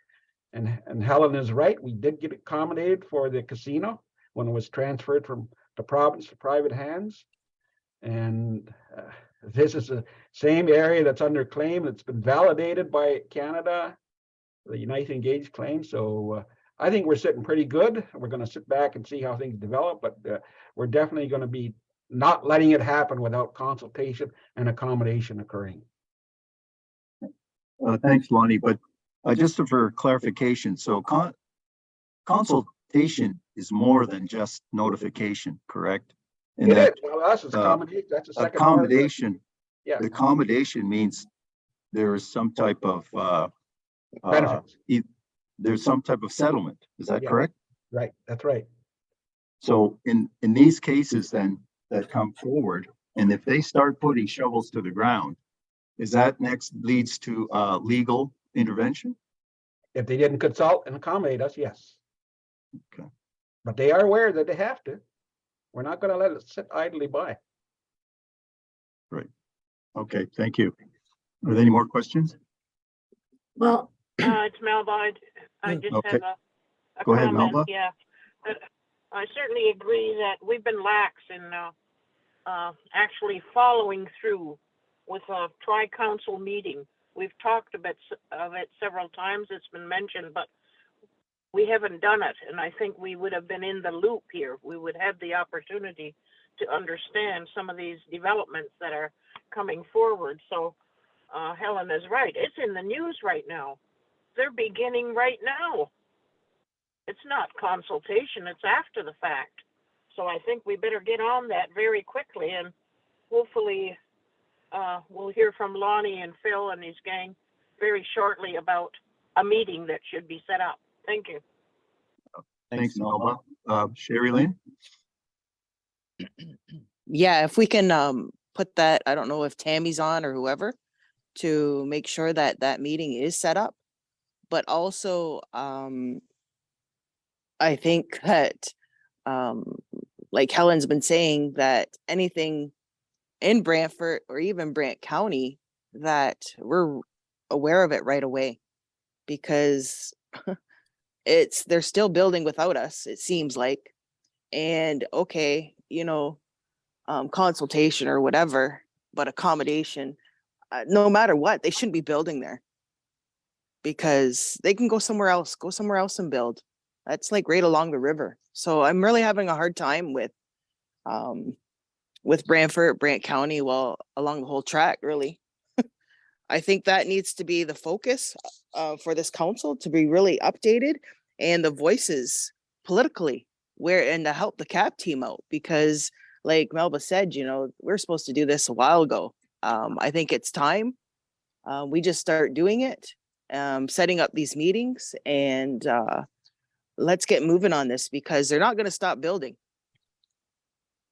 And Helen is right. We did get accommodated for the casino when it was transferred from the province to private hands. And this is the same area that's under claim. It's been validated by Canada, the United Gage claim. So I think we're sitting pretty good. We're going to sit back and see how things develop, but we're definitely going to be not letting it happen without consultation and accommodation occurring. Thanks, Lonnie. But just for clarification, so consultation is more than just notification, correct? And it that, is. Well, us is accommodation. That's a second accommodation. Yeah. The accommodation means there is some type of benefits. There's some type of settlement. Is that correct? Right. That's right. So in these cases then that come forward, and if they start putting shovels to the ground, is that next leads to legal intervention? If they didn't consult and accommodate us, yes. Okay. But they are aware that they have to. We're not going to let it sit idly by. Right. Okay, thank you. Are there any more questions? Well, It's Melba. I just Okay. have a Go ahead, comment. Melba. Yeah. I certainly agree that we've been lax in actually following through with a tri-council meeting. We've talked of it several times. It's been mentioned, but we haven't done it. And I think we would have been in the loop here. We would have the opportunity to understand some of these developments that are coming forward. So Helen is right. It's in the news right now. They're beginning right now. It's not consultation, it's after the fact. So I think we better get on that very quickly, and hopefully we'll hear from Lonnie and Phil and his gang very shortly about a meeting that should be set up. Thank you. Thanks, Melba. Sherry Lynn? Yeah, if we can put that, I don't know if Tammy's on or whoever, to make sure that that meeting is set up. But also, I think that, like Helen's been saying, that anything in Brantford or even Brant County, that we're aware of it right away, because they're still building without us, it seems like. And okay, consultation or whatever, but accommodation, no matter what, they shouldn't be building there, because they can go somewhere else and build. That's like right along the river. So I'm really having a hard time with Brantford, Brant County, well, along the whole track, really. I think that needs to be the focus for this council, to be really updated, and the voices politically, and to help the CAP team out, because like Melba said, we're supposed to do this a while ago. I think it's time we just start doing it, setting up these meetings, and let's get moving on this, because they're not going to stop building.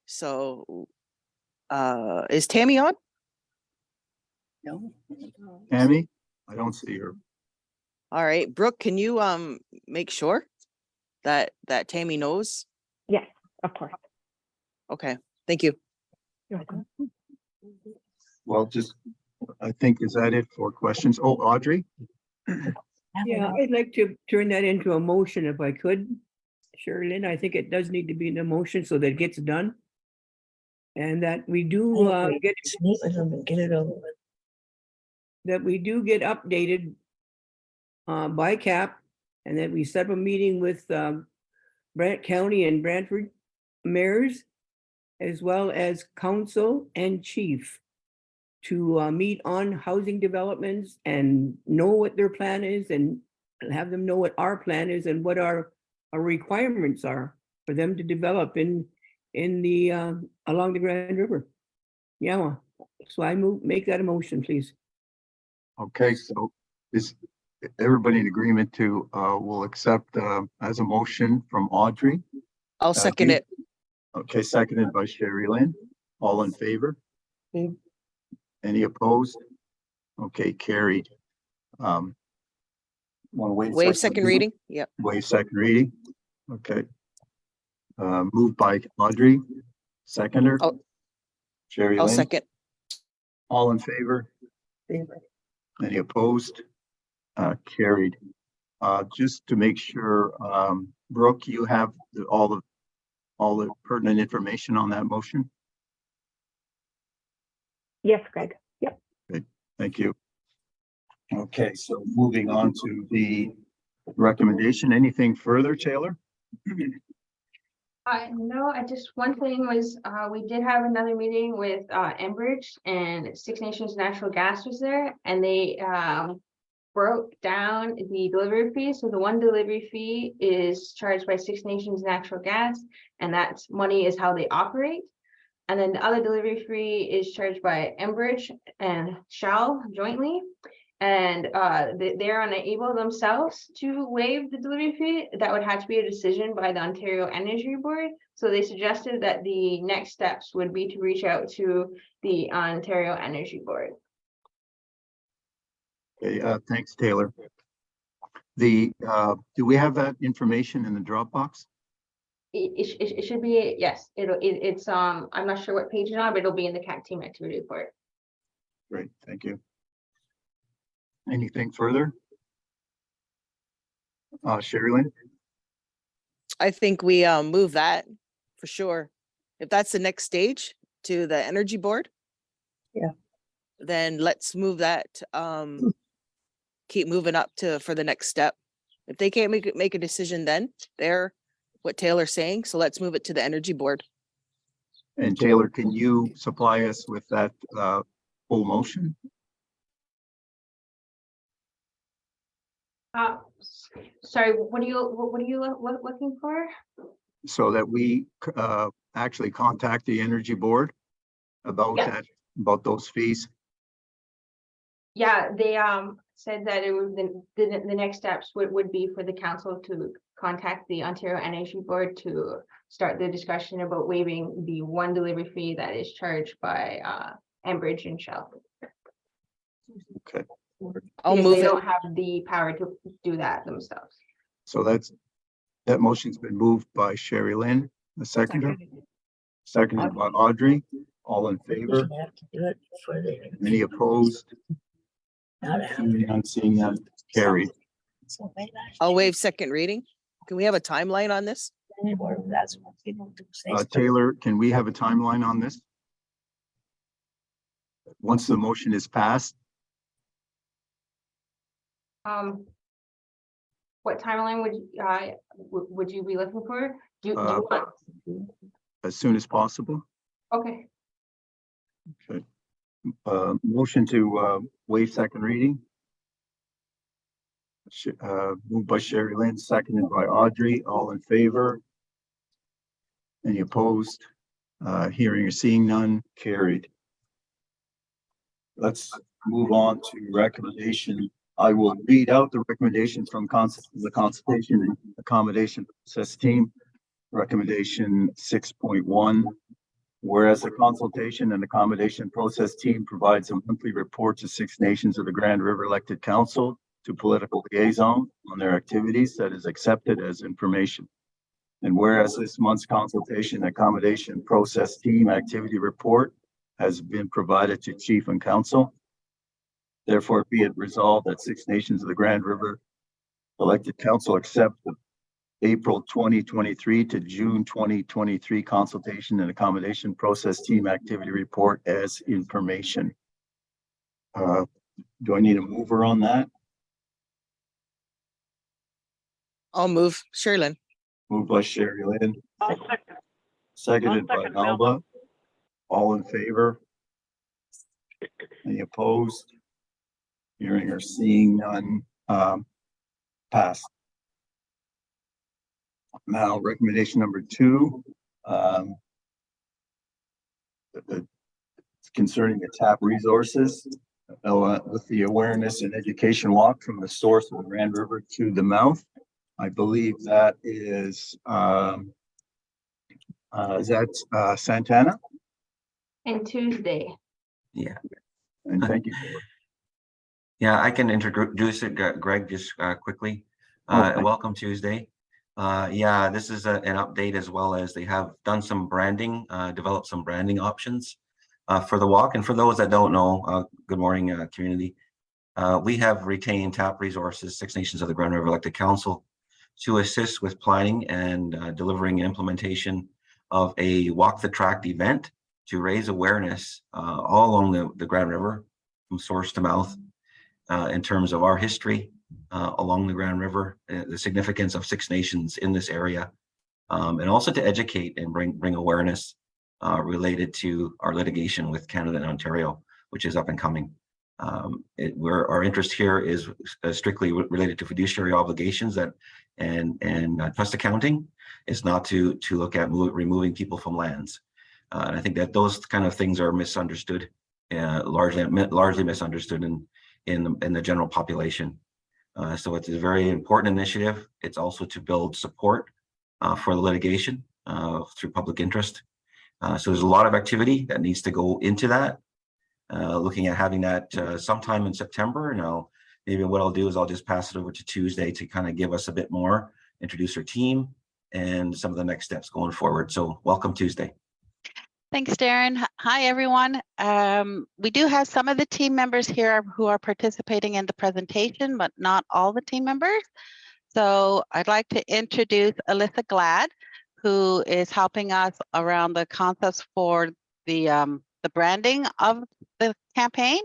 So is Tammy on? No. Tammy? I don't see her. All right, Brooke, can you make sure that Tammy knows? Yes, of course. Okay, thank you. You're welcome. Well, I think, is that it for questions? Oh, Audrey? Yeah, I'd like to turn that into a motion if I could. Sherilyn, I think it does need to be in a motion so that it gets done. And that we do get it over with. That we do get updated by CAP, and that we set up a meeting with Brant County and Brantford mayors, as well as council and chief, to meet on housing developments and know what their plan is, and have them know what our plan is and what our requirements are for them to develop in the along the Grand River. Yeah, so I make that a motion, please. Okay, so is everybody in agreement to, will accept as a motion from Audrey? I'll second it. Okay, seconded by Sherry Lynn. All in favor? Any opposed? Okay, carried. Want to Waive second reading? Yep. Waive second reading. Okay. Moved by Audrey, seconder. Sherry I'll Lynn. second. All in favor? Any opposed? Carried. Just to make sure, Brooke, you have all the pertinent information on that motion? Yes, Greg. Yep. Good, thank you. Okay, so moving on to the recommendation. Anything further, Taylor? No, one thing was, we did have another meeting with Enbridge, and Six Nations Natural Gas was there, and they broke down the delivery fee. So the one delivery fee is charged by Six Nations Natural Gas, and that money is how they operate. And then the other delivery fee is charged by Enbridge and Shell jointly. And they're unable themselves to waive the delivery fee. That would have to be a decision by the Ontario Energy Board. So they suggested that the next steps would be to reach out to the Ontario Energy Board. Okay, thanks, Taylor. Do we have that information in the Dropbox? It should be, yes, it's I'm not sure what page it's on, but it'll be in the CAC team activity report. Great, thank you. Anything further? Sherry Lynn? I think we move that for sure. If that's the next stage to the energy board. Yeah. Then let's move that, keep moving up for the next step. If they can't make a decision, then they're what Taylor's saying. So let's move it to the energy board. And Taylor, can you supply us with that full motion? Sorry, what are you looking for? So that we actually contact the Energy Board about Yeah. that, about those fees. Yeah, they said that it would, the next steps would be for the council to contact the Ontario Energy Board to start the discussion about waiving the one delivery fee that is charged by Enbridge and Shell. Okay, I'll Because move they it. don't have the power to do that themselves. so that motion's been moved by Sherry Lynn, the seconder, seconded by Audrey. All in favor? They have to do it before they. Any opposed? Not after. None, seeing none, carried. So they last I'll year, waive second reading. Can we have a timeline on this? anymore, that's what people do say. Taylor, can we have a timeline on this? Once the motion is passed, What timeline would you be looking for? Do you want? as soon as possible. Okay, Okay. Motion to waive second reading. Moved by Sherry Lynn, seconded by Audrey. All in favor? Any opposed? Hearing or seeing none, carried. Let's move on to recommendation. I will read out the recommendation from the consultation and accommodation process team. Recommendation 6.1. Whereas the consultation and accommodation process team provides a monthly report to Six Nations of the Grand River elected council to political liaison on their activities that is accepted as information. And whereas this month's consultation and accommodation process team activity report has been provided to chief and council. Therefore, be it resolved that Six Nations of the Grand River elected council accept the April 2023 to June 2023 consultation and accommodation process team activity report as information. Do I need a mover on that? I'll move. Sherlyn. Moved by Sherry Lynn, I'll second. seconded by second, Alba. All in favor? Any opposed? Hearing or seeing none, passed. Now, recommendation number 2, concerning the tap resources, with the awareness and education walk from the source of the Grand River to the mouth. I believe that is that Santana? and Tuesday. Yeah, And thank you. yeah, I can introduce it, Greg, just quickly. Okay. Welcome Tuesday. Yeah, this is an update, as well as they have done some branding, developed some branding options for the walk. And for those that don't know, good morning, community. We have retained TAP Resources, Six Nations of the Grand River Elected Council, to assist with planning and delivering implementation of a walk the track event to raise awareness all along the Grand River from source to mouth in terms of our history along the Grand River, the significance of Six Nations in this area, and also to educate and bring awareness related to our litigation with Canada and Ontario, which is up and coming. Our interest here is strictly related to fiduciary obligations and trust accounting. Is not to look at removing people from lands. And I think that those kind of things are misunderstood, largely misunderstood in the general population. So it's a very important initiative. It's also to build support for the litigation through public interest. So there's a lot of activity that needs to go into that. Looking at having that sometime in September. Now, maybe what I'll do is I'll just pass it over to Tuesday to kind of give us a bit more, introduce our team and some of the next steps going forward. So welcome Tuesday. Thanks, Darren. Hi, everyone. We do have some of the team members here who are participating in the presentation, but not all the team members. So I'd like to introduce Alyssa Glad, who is helping us around the concepts for the branding of the campaign.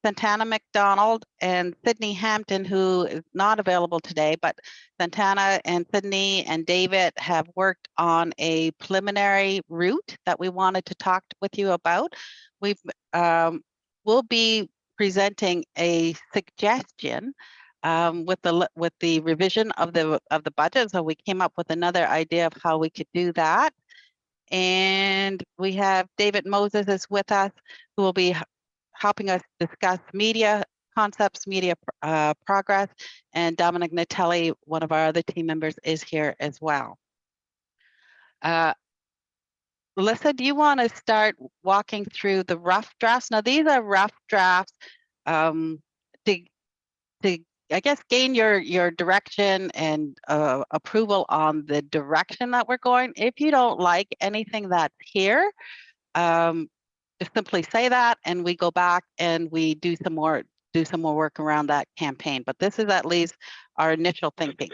Santana McDonald and Sydney Hampton, who is not available today, but Santana and Sydney and David have worked on a preliminary route that we wanted to talk with you about. We'll be presenting a suggestion with the revision of the budget. So we came up with another idea of how we could do that. And we have David Moses is with us, who will be helping us discuss media concepts, media progress, and Dominic Natelli, one of our other team members, is here as well. Melissa, do you want to start walking through the rough drafts? Now, these are rough drafts to I guess gain your direction and approval on the direction that we're going. If you don't like anything that's here, just simply say that, and we go back and we do some more work around that campaign. But this is at least our initial thinking.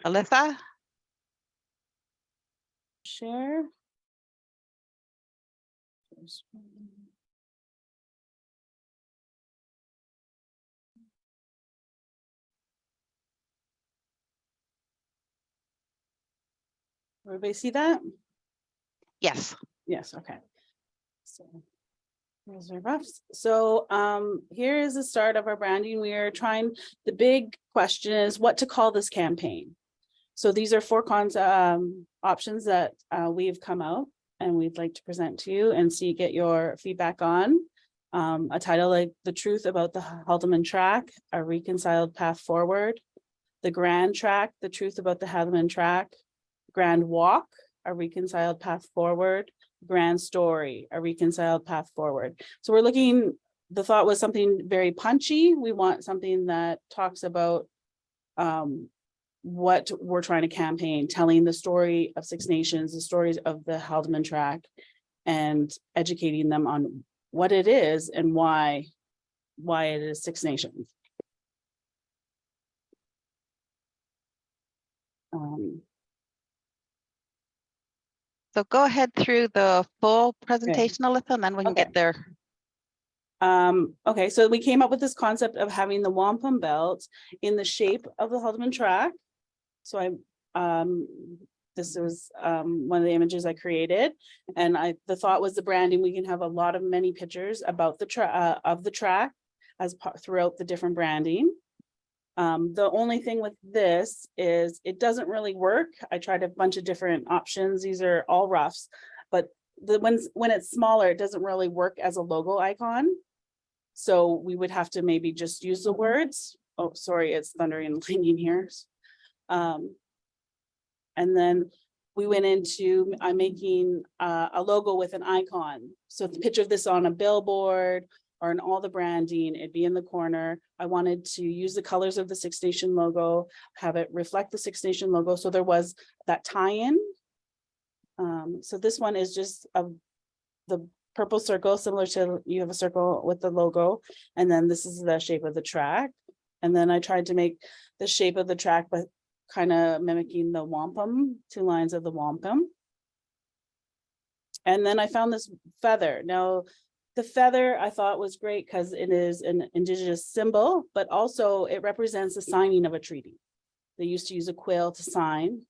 Alyssa? Share. Everybody see that? Yes. Yes, okay. So those are roughs. So here is the start of our branding. We are trying, the big question is what to call this campaign. So these are 4 options that we've come out and we'd like to present to you and get your feedback on. A title like The Truth About the Haldeman Track, A Reconciled Path Forward, The Grand Track, The Truth About the Haldeman Track, Grand Walk, A Reconciled Path Forward, Grand Story, A Reconciled Path Forward. So we're looking, the thought was something very punchy. We want something that talks about what we're trying to campaign, telling the story of Six Nations, the stories of the Haldeman Track, and educating them on what it is and why it is Six Nations. So go ahead through the full presentation, Alyssa, and then we can get there. Okay, so we came up with this concept of having the wampum belt in the shape of the Haldeman Track. So this was one of the images I created, and the thought was the branding. We can have a lot of many pictures about the track as throughout the different branding. The only thing with this is it doesn't really work. I tried a bunch of different options. These are all roughs, but when it's smaller, it doesn't really work as a logo icon. So we would have to maybe just use the words. Oh, sorry, it's thundering and lightning here. And then we went into making a logo with an icon. So the picture of this on a billboard or in all the branding, it'd be in the corner. I wanted to use the colors of the Six Nation logo, have it reflect the Six Nation logo. So there was that tie-in. So this one is just the purple circle, similar to you have a circle with the logo. And then this is the shape of the track. And then I tried to make the shape of the track, but kind of mimicking the wampum, 2 lines of the wampum. And then I found this feather. Now, the feather I thought was great because it is an Indigenous symbol, but also it represents the signing of a treaty. They used to use a quill to sign.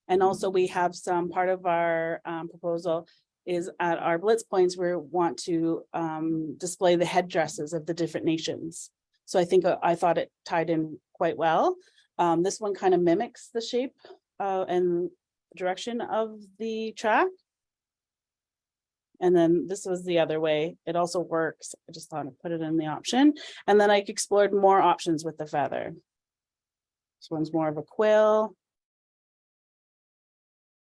And also we have some part of our proposal is at our blitz points, we want to display the headdresses of the different nations. So I thought it tied in quite well. This one kind of mimics the shape and direction of the track. And then this was the other way. It also works. I just thought I'd put it in the option. And then I explored more options with the feather. This one's more of a quill.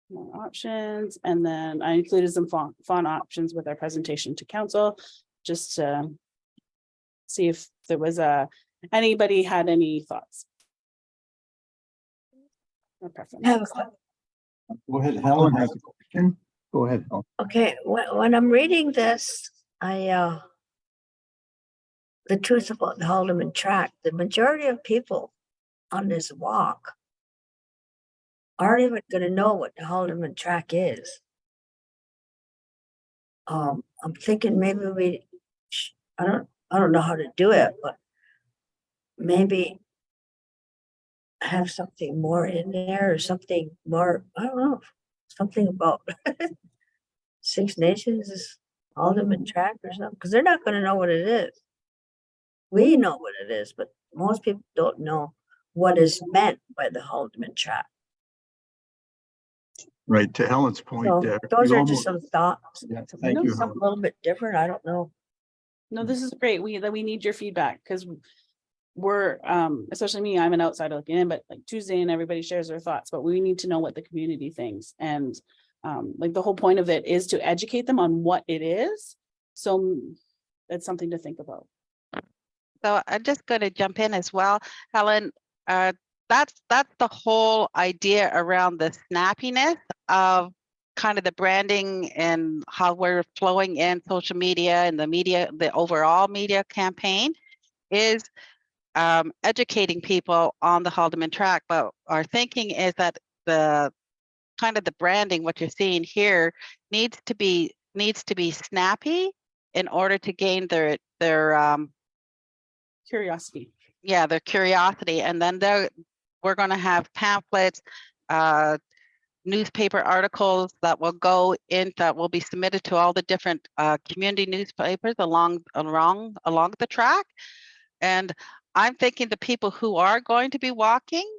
More options. And then I included some font options with our presentation to council, just to see if there was anybody had any thoughts. Or preference. Go ahead, Helen has a question. Go ahead, Helen. Okay, when I'm reading this, the truth about the Haldeman Track, the majority of people on this walk aren't even going to know what the Haldeman Track is. I'm thinking maybe I don't know how to do it, but maybe have something more in there or something more, I don't know, something about Six Nations is Haldeman Track or something, because they're not going to know what it is. We know what it is, but most people don't know what is meant by the Haldeman track. Right, to Helen's point So there. those you are almost- just some thoughts. Yeah, So thank maybe you, something Helen. a little bit different. I don't know. No, this is great. We need your feedback because we're, especially me, I'm an outsider looking in, but like Tuesday and everybody shares their thoughts, but we need to know what the community thinks. And like the whole point of it is to educate them on what it is. So that's something to think about. So I'm just going to jump in as well, Helen. That's the whole idea around the snappiness of kind of the branding and how we're flowing in social media and the media, the overall media campaign is educating people on the Haldeman track. But our thinking is that the kind of the branding, what you're seeing here, needs to be snappy in order to gain their Curiosity. yeah, their curiosity. And then we're going to have pamphlets, newspaper articles that will go in, that will be submitted to all the different community newspapers along the track. And I'm thinking the people who are going to be walking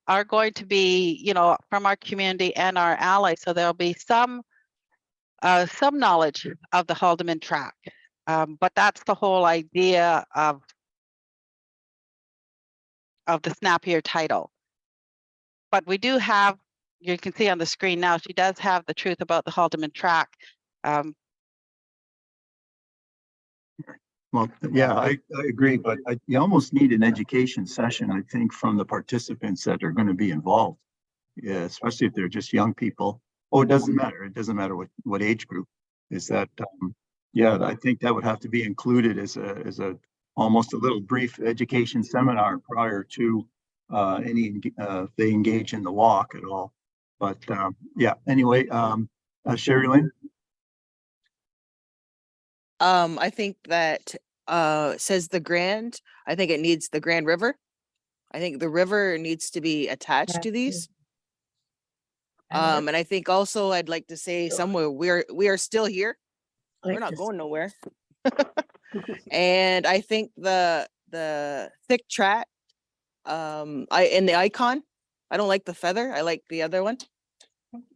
are going to be, you know, from our community and our allies. So there'll be some knowledge of the Haldeman track. But that's the whole idea of the snappier title. But we do have, you can see on the screen now, she does have the truth about the Haldeman track. Well, yeah, I agree, but you almost need an education session, I think, from the participants that are going to be involved. Yeah, especially if they're just young people. Oh, it doesn't matter. It doesn't matter what age group. Is that, yeah, I think that would have to be included as a almost a little brief education seminar prior to they engage in the walk at all. But yeah, anyway, Sherry Lynn. I think that says the Grand. I think it needs the Grand River. I think the river needs to be attached to these. And I think also I'd like to say somewhere we are still here. We're not going nowhere. And I think the thick track, in the icon, I don't like the feather. I like the other one.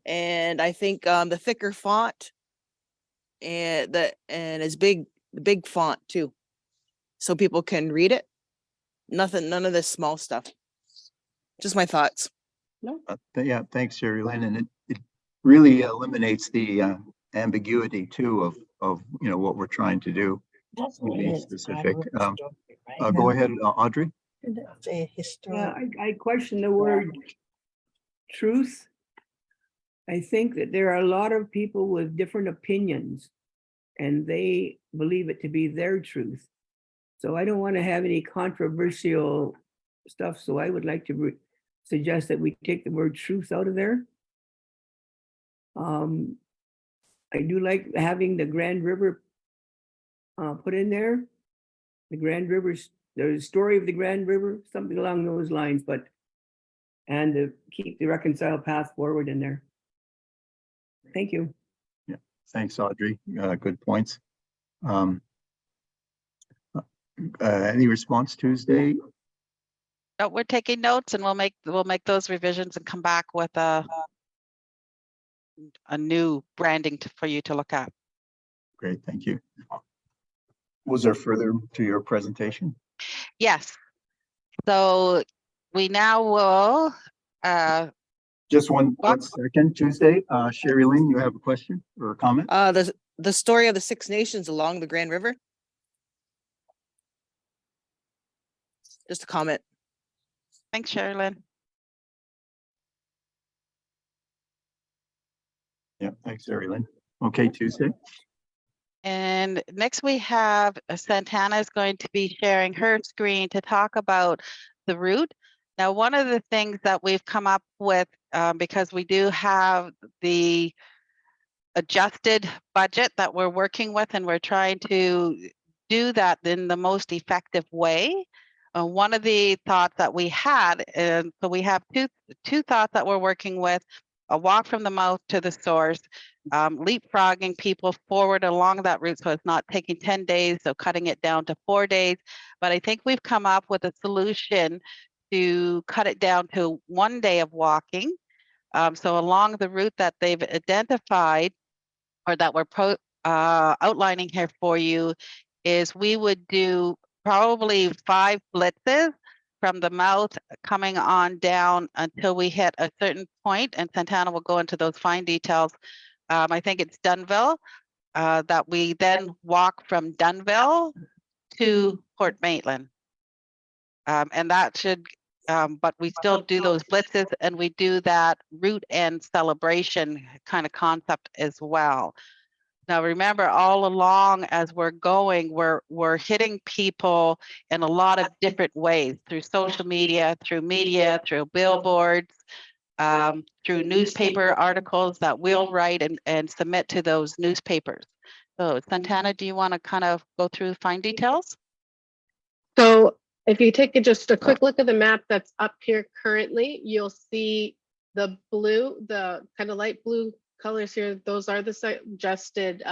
And I think the thicker font and it's big font too, so people can read it. None of this small stuff. Just my thoughts. Yeah, thanks, Sherry Lynn. And it really eliminates the ambiguity too of what we're trying to do. To be specific. Go ahead, Audrey. Yeah, I question the word truth. I think that there are a lot of people with different opinions and they believe it to be their truth. So I don't want to have any controversial stuff. So I would like to suggest that we take the word truth out of there. I do like having the Grand River put in there. The Grand River, the story of the Grand River, something along those lines, and to keep the reconciled path forward in there. Thank you. Yeah, thanks, Audrey. Good points. Any response Tuesday? No, we're taking notes and we'll make those revisions and come back with a new branding for you to look at. Great, thank you. Was there further to your presentation? Yes. So we now will just one second, Tuesday. Sherry Lynn, you have a question or a comment? The story of the Six Nations along the Grand River. Just a comment. Thanks, Sherilyn. Yeah, thanks, Sherry Lynn. Okay, Tuesday. And next we have Santana is going to be sharing her screen to talk about the route. Now, one of the things that we've come up with, because we do have the adjusted budget that we're working with, and we're trying to do that in the most effective way. One of the thoughts that we had, and so we have two thoughts that we're working with: a walk from the mouth to the source, leapfrogging people forward along that route, so it's not taking 10 days, so cutting it down to 4 days. But I think we've come up with a solution to cut it down to 1 day of walking. So along the route that they've identified or that we're outlining here for you is we would do probably 5 blitzes from the mouth coming on down until we hit a certain point, and Santana will go into those fine details. I think it's Dunville, that we then walk from Dunville to Port Maitland. And that should, but we still do those blitzes, and we do that route and celebration kind of concept as well. Now, remember, all along as we're going, we're hitting people in a lot of different ways, through social media, through billboards, through newspaper articles that we'll write and submit to those newspapers. So Santana, do you want to kind of go through fine details? So if you take just a quick look at the map that's up here currently, you'll see the blue, the kind of light blue colors here. Those are the suggested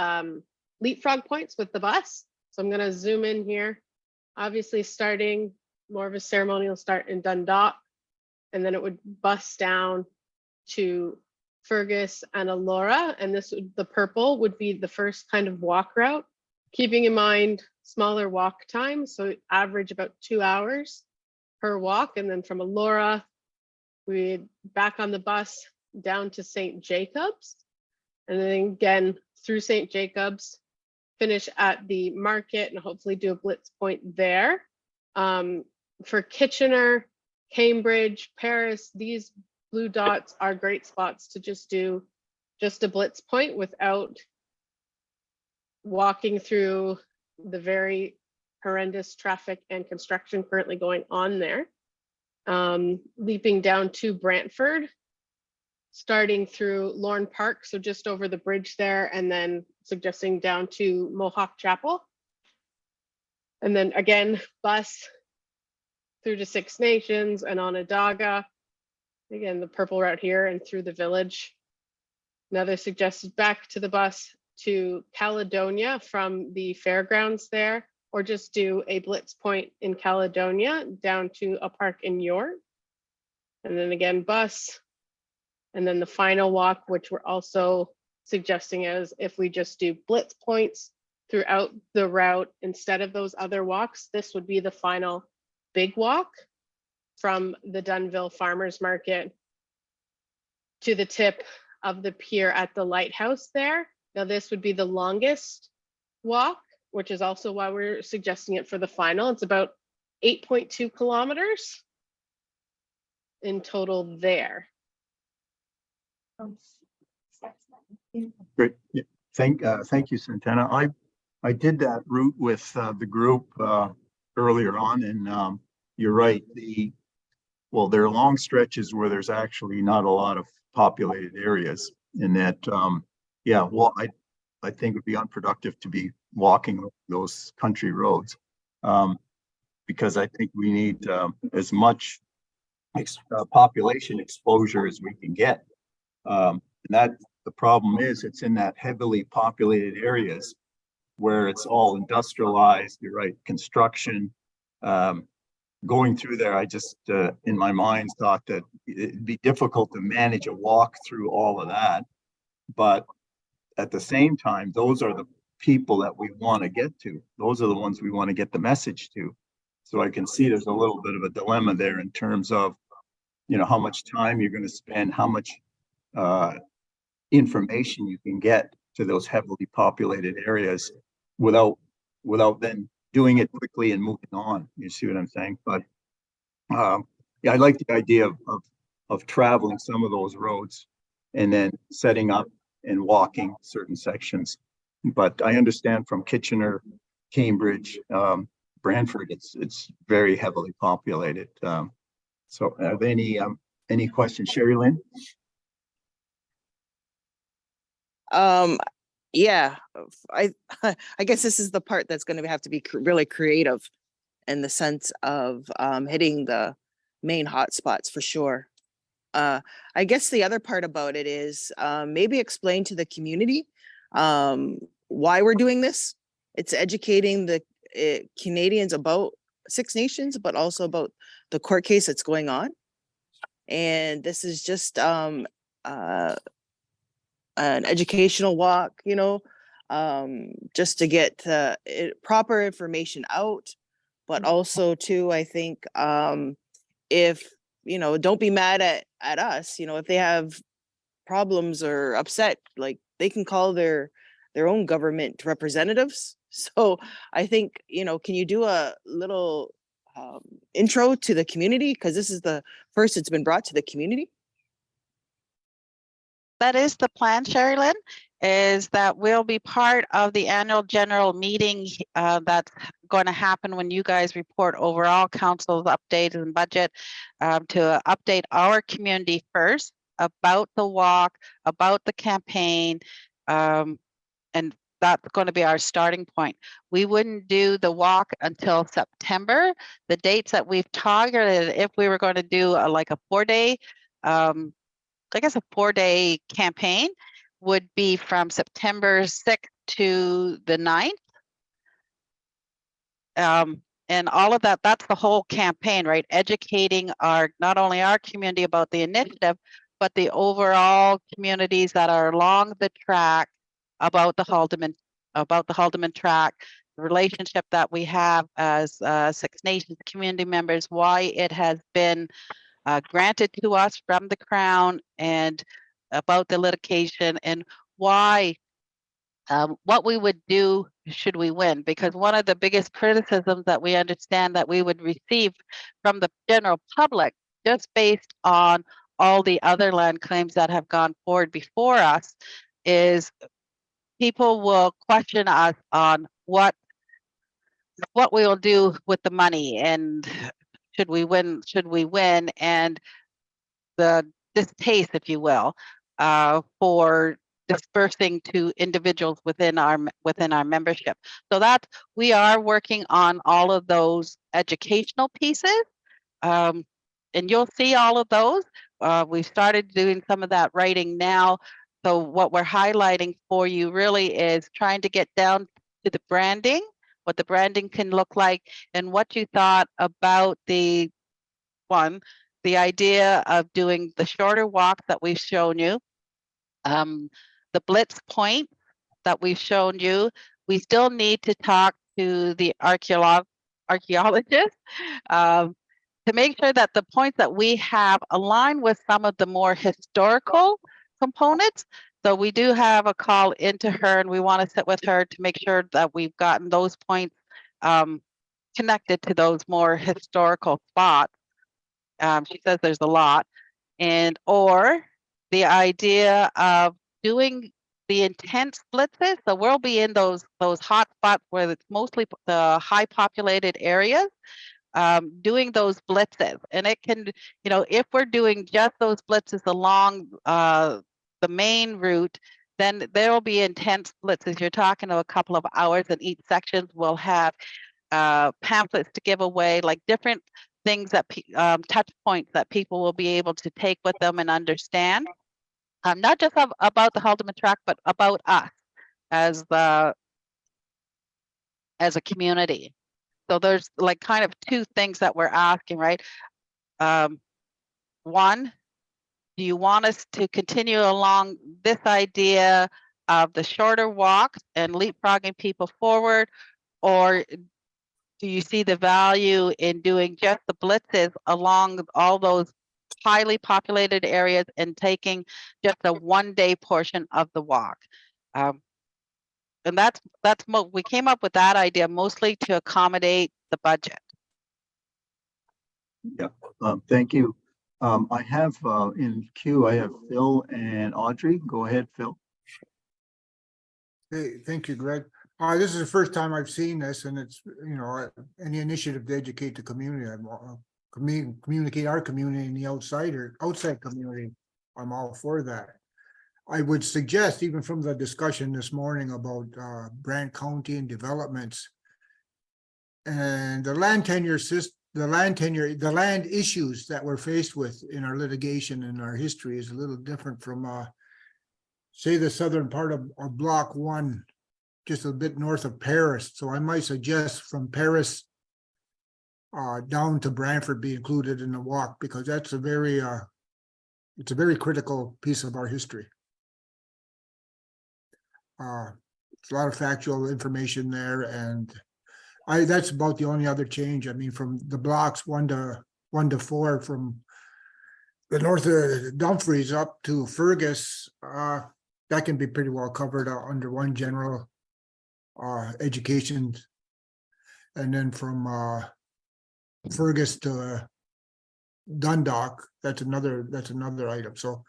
leapfrog points with the bus. So I'm going to zoom in here. Obviously, starting more of a ceremonial start in Dundalk, and then it would bus down to Fergus and Elora, and the purple would be the first kind of walk route, keeping in mind smaller walk time, so average about 2 hours per walk. And then from Elora, we'd back on the bus down to St. Jacobs, and then again through St. Jacobs, finish at the market and hopefully do a blitz point there. For Kitchener, Cambridge, Paris, these blue dots are great spots to just do just a blitz point without walking through the very horrendous traffic and construction currently going on there. Leaping down to Brantford, starting through Lorne Park, so just over the bridge there, and then suggesting down to Mohawk Chapel. And then again, bus through to Six Nations and Onondaga. Again, the purple route here and through the village. Another suggested back to the bus to Caledonia from the fairgrounds there, or just do a blitz point in Caledonia down to a park in York. And then again, bus. And then the final walk, which we're also suggesting as if we just do blitz points throughout the route instead of those other walks, this would be the final big walk from the Dunville Farmers Market to the tip of the pier at the lighthouse there. Now this would be the longest walk, which is also why we're suggesting it for the final. It's about 8.2 kilometers in total there. Great. Yeah. Thank you, Santana. I did that route with the group earlier on, and you're right. There are long stretches where there's actually not a lot of populated areas, in that I think it would be unproductive to be walking those country roads, because I think we need as much population exposure as we can get. And that the problem is, it's in that heavily populated areas where it's all industrialized. You're right, construction. Going through there, I just in my mind thought that it'd be difficult to manage a walk through all of that. But at the same time, those are the people that we want to get to. Those are the ones we want to get the message to. So I can see there's a little bit of a dilemma there in terms of, how much time you're going to spend, how much information you can get to those heavily populated areas without then doing it quickly and moving on. You see what I'm saying? But I like the idea of traveling some of those roads and then setting up and walking certain sections. But I understand from Kitchener, Cambridge, Brantford, it's very heavily populated. So are there any questions, Sherry Lynn? Yeah, I guess this is the part that's going to have to be really creative in the sense of hitting the main hotspots for sure. I guess the other part about it is maybe explain to the community why we're doing this. It's educating the Canadians about Six Nations, but also about the court case that's going on. And this is just an educational walk, you know, just to get proper information out. But also too, I think if, you know, don't be mad at us, you know, if they have problems or upset, like they can call their own government representatives. So I think, you know, can you do a little intro to the community? Because this is the first it's been brought to the community. That is the plan, Sherry Lynn, is that we'll be part of the annual general meeting that's going to happen when you guys report overall council's update and budget to update our community first about the walk, about the campaign, and that's going to be our starting point. We wouldn't do the walk until September. The dates that we've targeted, if we were going to do like a 4-day, I guess a 4-day campaign, would be from September 6th to the 9th. And all of that, that's the whole campaign, right? Educating not only our community about the initiative, but the overall communities that are along the track about the Haldeman track, the relationship that we have as Six Nations community members, why it has been granted to us from the Crown, and about the litigation, and why what we would do should we win. Because one of the biggest criticisms that we understand that we would receive from the general public, just based on all the other land claims that have gone forward before us, is people will question us on what we will do with the money, and should we win, and the distaste, if you will, for dispersing to individuals within our membership. So that we are working on all of those educational pieces, and you'll see all of those. We've started doing some of that writing now. So what we're highlighting for you really is trying to get down to the branding, what the branding can look like, and what you thought about the idea of doing the shorter walk that we've shown you, the blitz point that we've shown you. We still need to talk to the archaeologists to make sure that the points that we have align with some of the more historical components. So we do have a call into her, and we want to sit with her to make sure that we've gotten those points connected to those more historical spots. She says there's a lot, or the idea of doing the intense blitzes. So we'll be in those hot spots where it's mostly the high populated areas, doing those blitzes. And it can, you know, if we're doing just those blitzes along the main route, then there will be intense blitzes. You're talking a couple of hours, and each section will have pamphlets to give away, like different things that touch points that people will be able to take with them and understand, not just about the Haldeman track, but about us as a community. So there's like kind of two things that we're asking, right? One, do you want us to continue along this idea of the shorter walks and leapfrogging people forward, or do you see the value in doing just the blitzes along all those highly populated areas and taking just a 1-day portion of the walk? And we came up with that idea mostly to accommodate the budget. Yeah, thank you. I have in queue, I have Phil and Audrey. Go ahead, Phil. Hey, thank you, Greg. This is the first time I've seen this, and it's, you know, any initiative to educate the community, communicate our community and the outside community. I'm all for that. I would suggest, even from the discussion this morning about Brant County and developments and the land tenure system, the land issues that we're faced with in our litigation and our history is a little different from say the southern part of Block 1, just a bit north of Paris. So I might suggest from Paris down to Brantford be included in the walk, because that's it's a very critical piece of our history. It's a lot of factual information there, and that's about the only other change. I mean, from the blocks 1 to 4, from the north of Dumfries up to Fergus, that can be pretty well covered under one general education. And then from Fergus to Dundalk, that's another item. So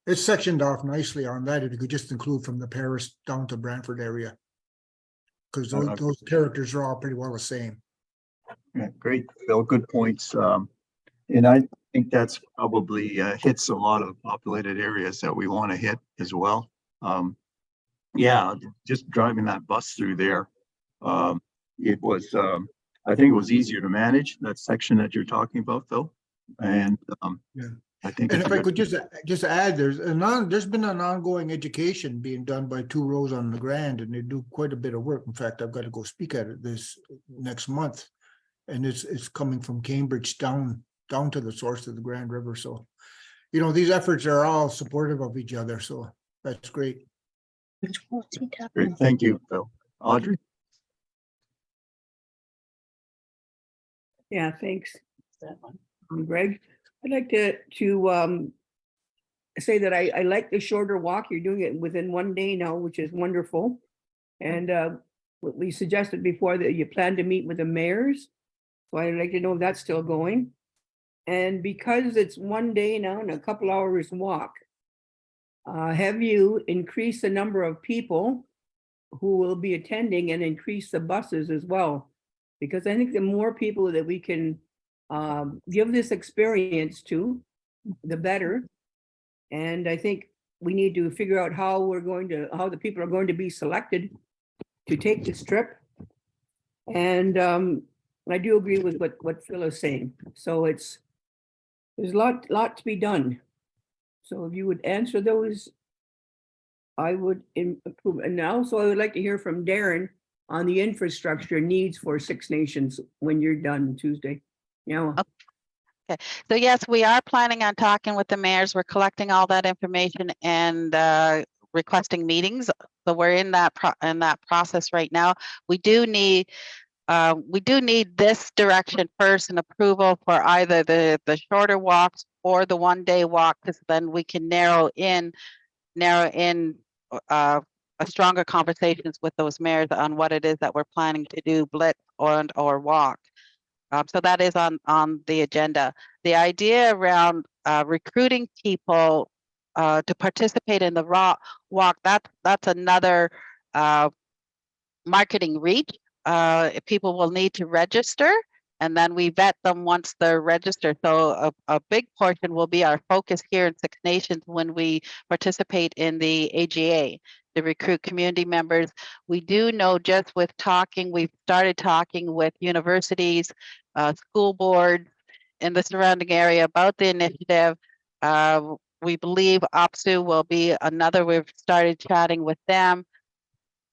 it's sectioned off nicely on that. If you could just include from the Paris down to Brantford area, because those characters are all pretty well the same. Yeah, great, Phil, good points. And I think that's probably hits a lot of populated areas that we want to hit as well. Yeah, just driving that bus through there. It was, I think it was easier to manage that section that you're talking about, Phil. And Yeah. I think. And if I could just add, there's been an ongoing education being done by Two Rows on the Grand, and they do quite a bit of work. In fact, I've got to go speak at it this next month, and it's coming from Cambridge down to the source of the Grand River. So, these efforts are all supportive of each other. So that's great. Great, thank you, Phil. Audrey. Yeah, thanks. Greg, I'd like to say that I like the shorter walk. You're doing it within 1 day now, which is wonderful. And what we suggested before, that you plan to meet with the mayors. So I'd like to know if that's still going. And because it's 1 day now and a couple hours walk, have you increased the number of people who will be attending and increase the buses as well? Because I think the more people that we can give this experience to, the better. And I think we need to figure out how the people are going to be selected to take this trip. And I do agree with what Phil is saying. So there's a lot to be done. So if you would answer those, I would improve. And also I would like to hear from Darren on the infrastructure needs for Six Nations when you're done Tuesday. Yeah. Okay, so yes, we are planning on talking with the mayors. We're collecting all that information and requesting meetings. So we're in that process right now. We do need this direction first, and approval for either the shorter walks or the 1 day walk, because then we can narrow in a stronger conversations with those mayors on what it is that we're planning to do, blitz or walk. So that is on the agenda. The idea around recruiting people to participate in the walk, that's another marketing reach. People will need to register, and then we vet them once they're registered. So a big portion will be our focus here in Six Nations when we participate in the AGA, to recruit community members. We do know, just with talking, we've started talking with universities, school boards in the surrounding area about the initiative. We believe OPSU will be another. We've started chatting with them,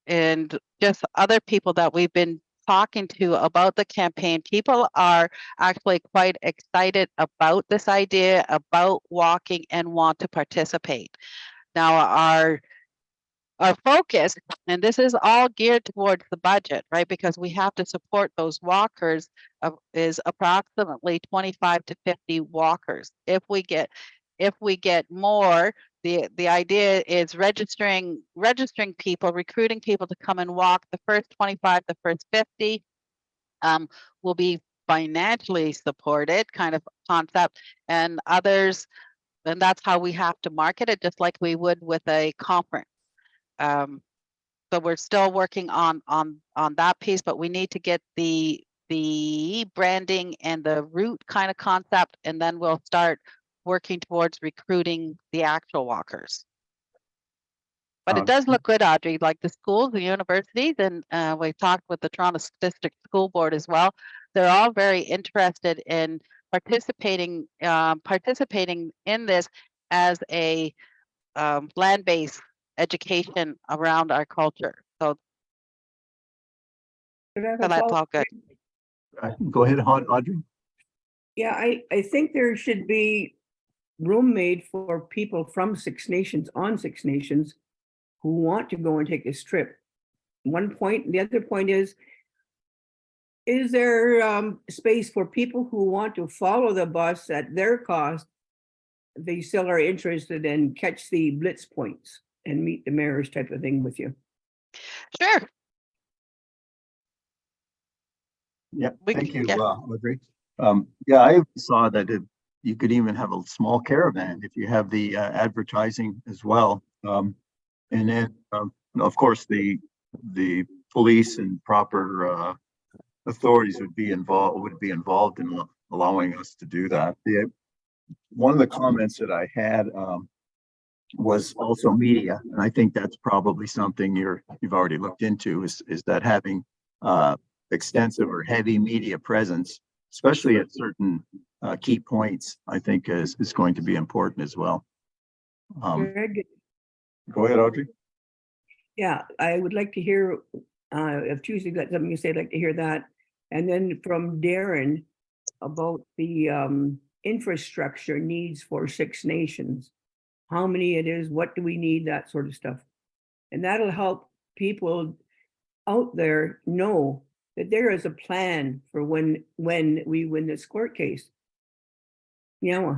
and just other people that we've been talking to about the campaign. People are actually quite excited about this idea, about walking, and want to participate. Now our focus, and this is all geared towards the budget, right? Because we have to support those walkers, is approximately 25 to 50 walkers. If we get more, the idea is registering people, recruiting people to come and walk. The first 25, the first 50 will be financially supported, kind of concept, and others, and that's how we have to market it, just like we would with a conference. So we're still working on that piece, but we need to get the branding and the route kind of concept, and then we'll start working towards recruiting the actual walkers. But it does look good, Audrey, like the schools, the universities, and we've talked with the Toronto District School Board as well. They're all very interested in participating in this as a land-based education around our culture. So that's all good. Go ahead, Audrey. Yeah, I think there should be room made for people from Six Nations on Six Nations who want to go and take this trip. One point, the other point is there space for people who want to follow the bus at their cost? They still are interested in catch the blitz points and meet the mayors type of thing with you. Sure. Yeah, thank you, yeah. Audrey. Yeah, I saw that you could even have a small caravan if you have the advertising as well. And then, of course, the police and proper authorities would be involved in allowing us to do that. One of the comments that I had was also media, and I think that's probably something you've already looked into is that having extensive or heavy media presence, especially at certain key points, I think is going to be important as well. Greg? Go ahead, Audrey. Yeah, I would like to hear if Tuesday got something to say, I'd like to hear that. And then from Darren about the infrastructure needs for Six Nations, how many it is, what do we need, that sort of stuff. And that'll help people out there know that there is a plan for when we win this court case. Yeah.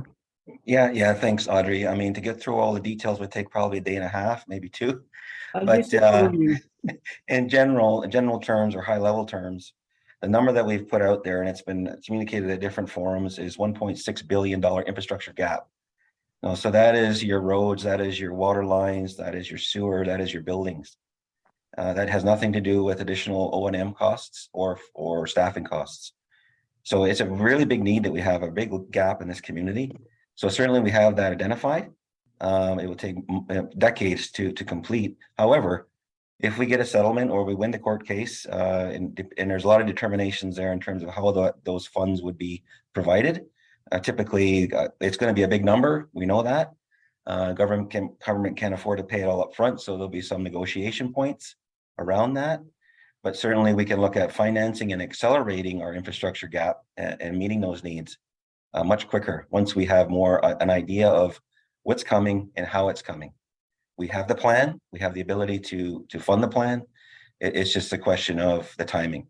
Yeah, thanks, Audrey. I mean, to get through all the details would take probably a day and a half, maybe two. I'll But just inform you. in general terms or high level terms, the number that we've put out there, and it's been communicated at different forums, is $1.6 billion infrastructure gap. So that is your roads, that is your water lines, that is your sewer, that is your buildings. That has nothing to do with additional O&M costs or staffing costs. So it's a really big need that we have, a big gap in this community. So certainly we have that identified. It will take decades to complete. However, if we get a settlement or we win the court case, and there's a lot of determinations there in terms of how those funds would be provided. Typically, it's going to be a big number. We know that. Government can't afford to pay it all up front, so there'll be some negotiation points around that. But certainly we can look at financing and accelerating our infrastructure gap and meeting those needs much quicker once we have more an idea of what's coming and how it's coming. We have the plan, we have the ability to fund the plan. It's just a question of the timing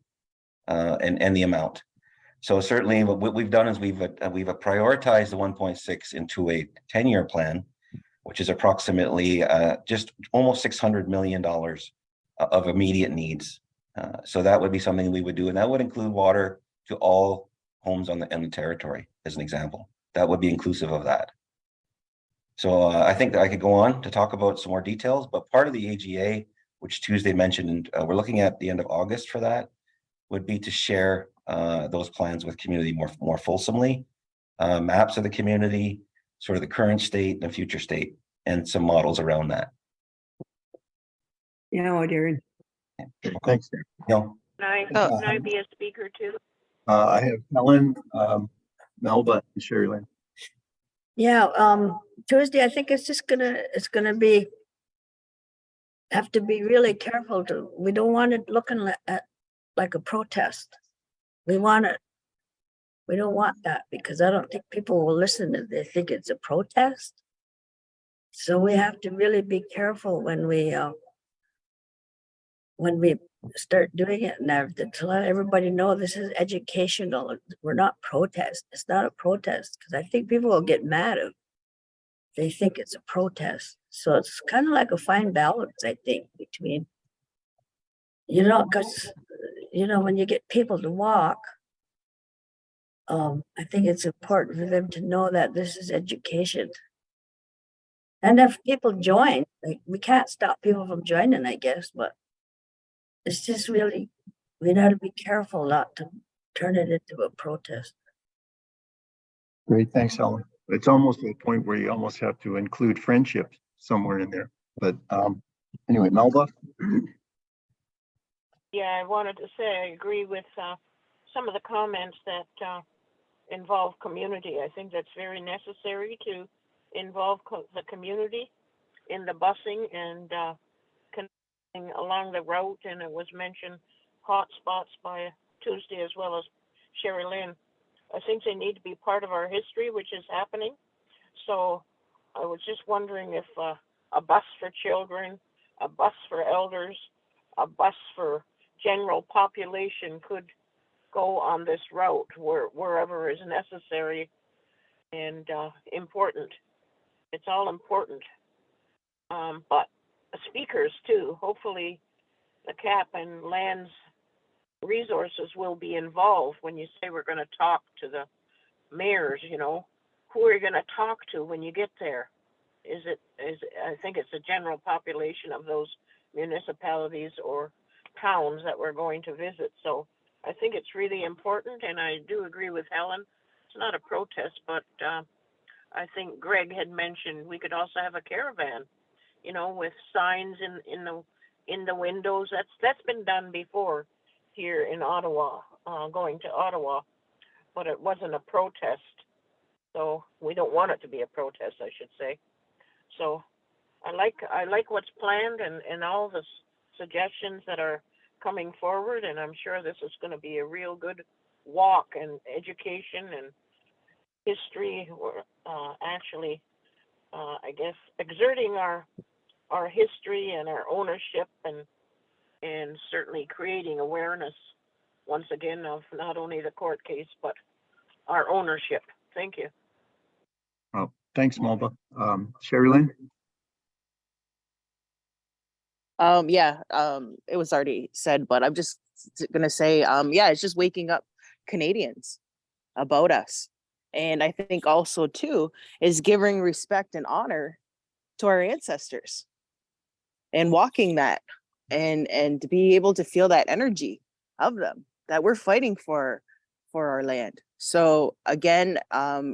and the amount. So certainly what we've done is we've prioritized the 1.6 into a 10-year plan, which is approximately just almost $600 million of immediate needs. So that would be something we would do, and that would include water to all homes in the territory, as an example. That would be inclusive of that. So I think that I could go on to talk about some more details, but part of the AGA, which Tuesday mentioned, and we're looking at the end of August for that, would be to share those plans with community more fulsomely, maps of the community, sort of the current state and the future state, and some models around that. Yeah, Darren. Thanks, Darren. Can I be a speaker too? I have Helen, Melba, and Sherry Lynn. Yeah, Tuesday, I think it's gonna be, have to be really careful we don't want it looking like a protest. We don't want that, because I don't think people will listen if they think it's a protest. So we have to really be careful when we start doing it, and to let everybody know this is educational. We're not protest. It's not a protest, because I think people will get mad if they think it's a protest. So it's kind of like a fine balance, I think, between, because, when you get people to walk, I think it's important for them to know that this is education. And if people join, we can't stop people from joining, I guess, but it's just really, we got to be careful not to turn it into a protest. Great, thanks, Helen. It's almost to the point where you almost have to include friendship somewhere in there. But anyway, Melba. Yeah, I wanted to say I agree with some of the comments that involve community. I think that's very necessary to involve the community in the busing and connecting along the route. And it was mentioned hot spots by Tuesday as well as Sherry Lynn. I think they need to be part of our history, which is happening. So I was just wondering if a bus for children, a bus for elders, a bus for general population could go on this route wherever is necessary and important. It's all important. But speakers too, hopefully the CAP and lands resources will be involved when you say we're going to talk to the mayors, you know, who are you going to talk to when you get there? I think it's the general population of those municipalities or towns that we're going to visit. So I think it's really important, and I do agree with Helen. It's not a protest, but I think Greg had mentioned we could also have a caravan, you know, with signs in the windows. That's been done before here in Ottawa, going to Ottawa, but it wasn't a protest. So we don't want it to be a protest, I should say. So I like what's planned and all the suggestions that are coming forward, and I'm sure this is going to be a real good walk and education and history, or actually, I guess, exerting our history and our ownership, and certainly creating awareness once again of not only the court case but our ownership. Thank you. Oh, thanks, Melba. Sherry Lynn? It was already said, but I'm just gonna say, yeah, it's just waking up Canadians about us. And I think also too is giving respect and honor to our ancestors and walking that and to be able to feel that energy of them, that we're fighting for our land. So again,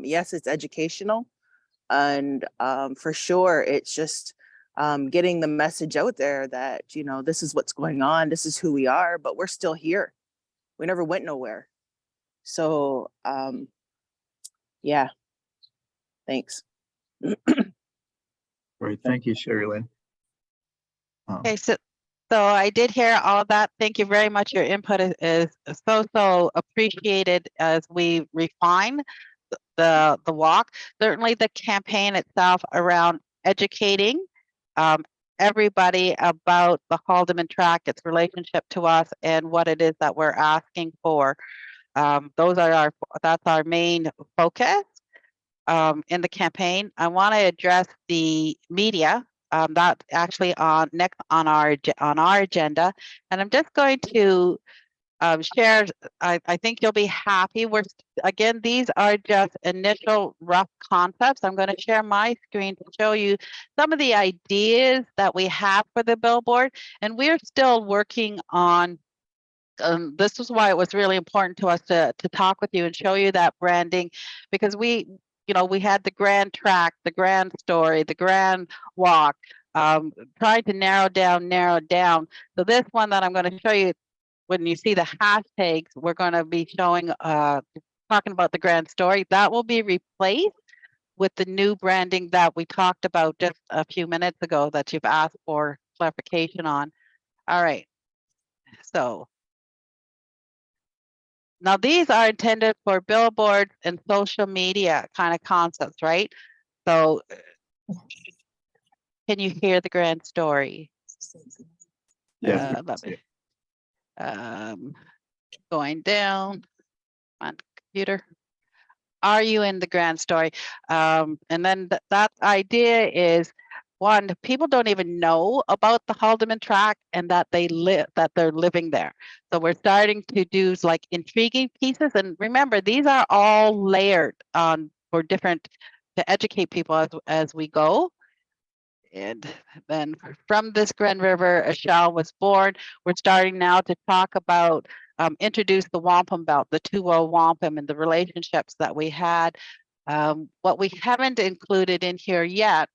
yes, it's educational, and for sure it's just getting the message out there that, you know, this is what's going on, this is who we are, but we're still here. We never went nowhere. So yeah, thanks. Great, thank you, Sherry Lynn. Okay, so I did hear all of that. Thank you very much. Your input is so appreciated as we refine the walk. Certainly the campaign itself around educating everybody about the Haldeman tract, its relationship to us, and what it is that we're asking for. That's our main focus in the campaign. I want to address the media. That's actually next on our agenda, and I'm just going to share. I think you'll be happy. Again, these are just initial rough concepts. I'm going to share my screen to show you some of the ideas that we have for the billboard, and we're still working on. This is why it was really important to us to talk with you and show you that branding, because we had the grand track, the grand story, the grand walk, trying to narrow down. So this one that I'm going to show you, when you see the hashtags, we're going to be showing, talking about the grand story. That will be replaced with the new branding that we talked about just a few minutes ago that you've asked for clarification on. All right. So now these are intended for billboards and social media kind of concepts, right? So can you hear the grand story? Yes. Going down on computer. Are you in the grand story? And then that idea is, one, people don't even know about the Haldeman tract and that they're living there. So we're starting to do like intriguing pieces. And remember, these are all layered for different, to educate people as we go. And then from this Grand River, a shell was born. We're starting now to talk about, introduce the wampum belt, the 2-0 wampum, and the relationships that we had. What we haven't included in here yet,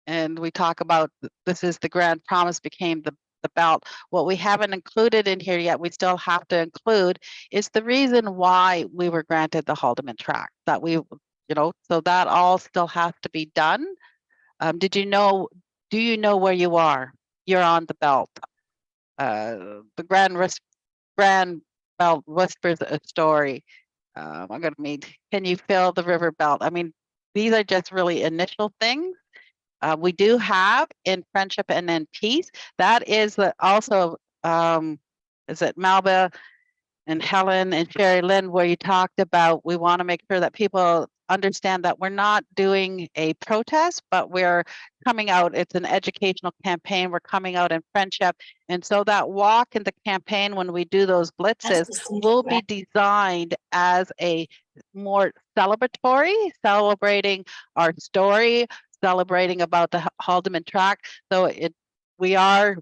and we talk about, this is the grand promise became the belt. What we haven't included in here yet, we still have to include, is the reason why we were granted the Haldeman tract, that so that all still has to be done. Do you know where you are? You're on the belt. The grand belt whispers a story. I'm gonna mean, can you feel the river belt? I mean, these are just really initial things. We do have in Friendship and in Peace, that is also, is it Malba and Helen and Sherry Lynn, where you talked about, we want to make sure that people understand that we're not doing a protest, but we're coming out, it's an educational campaign, we're coming out in friendship. And so that walk in the campaign, when we do those blitzes, will be designed as a more celebratory, celebrating our story, celebrating about the Haldeman track. So we are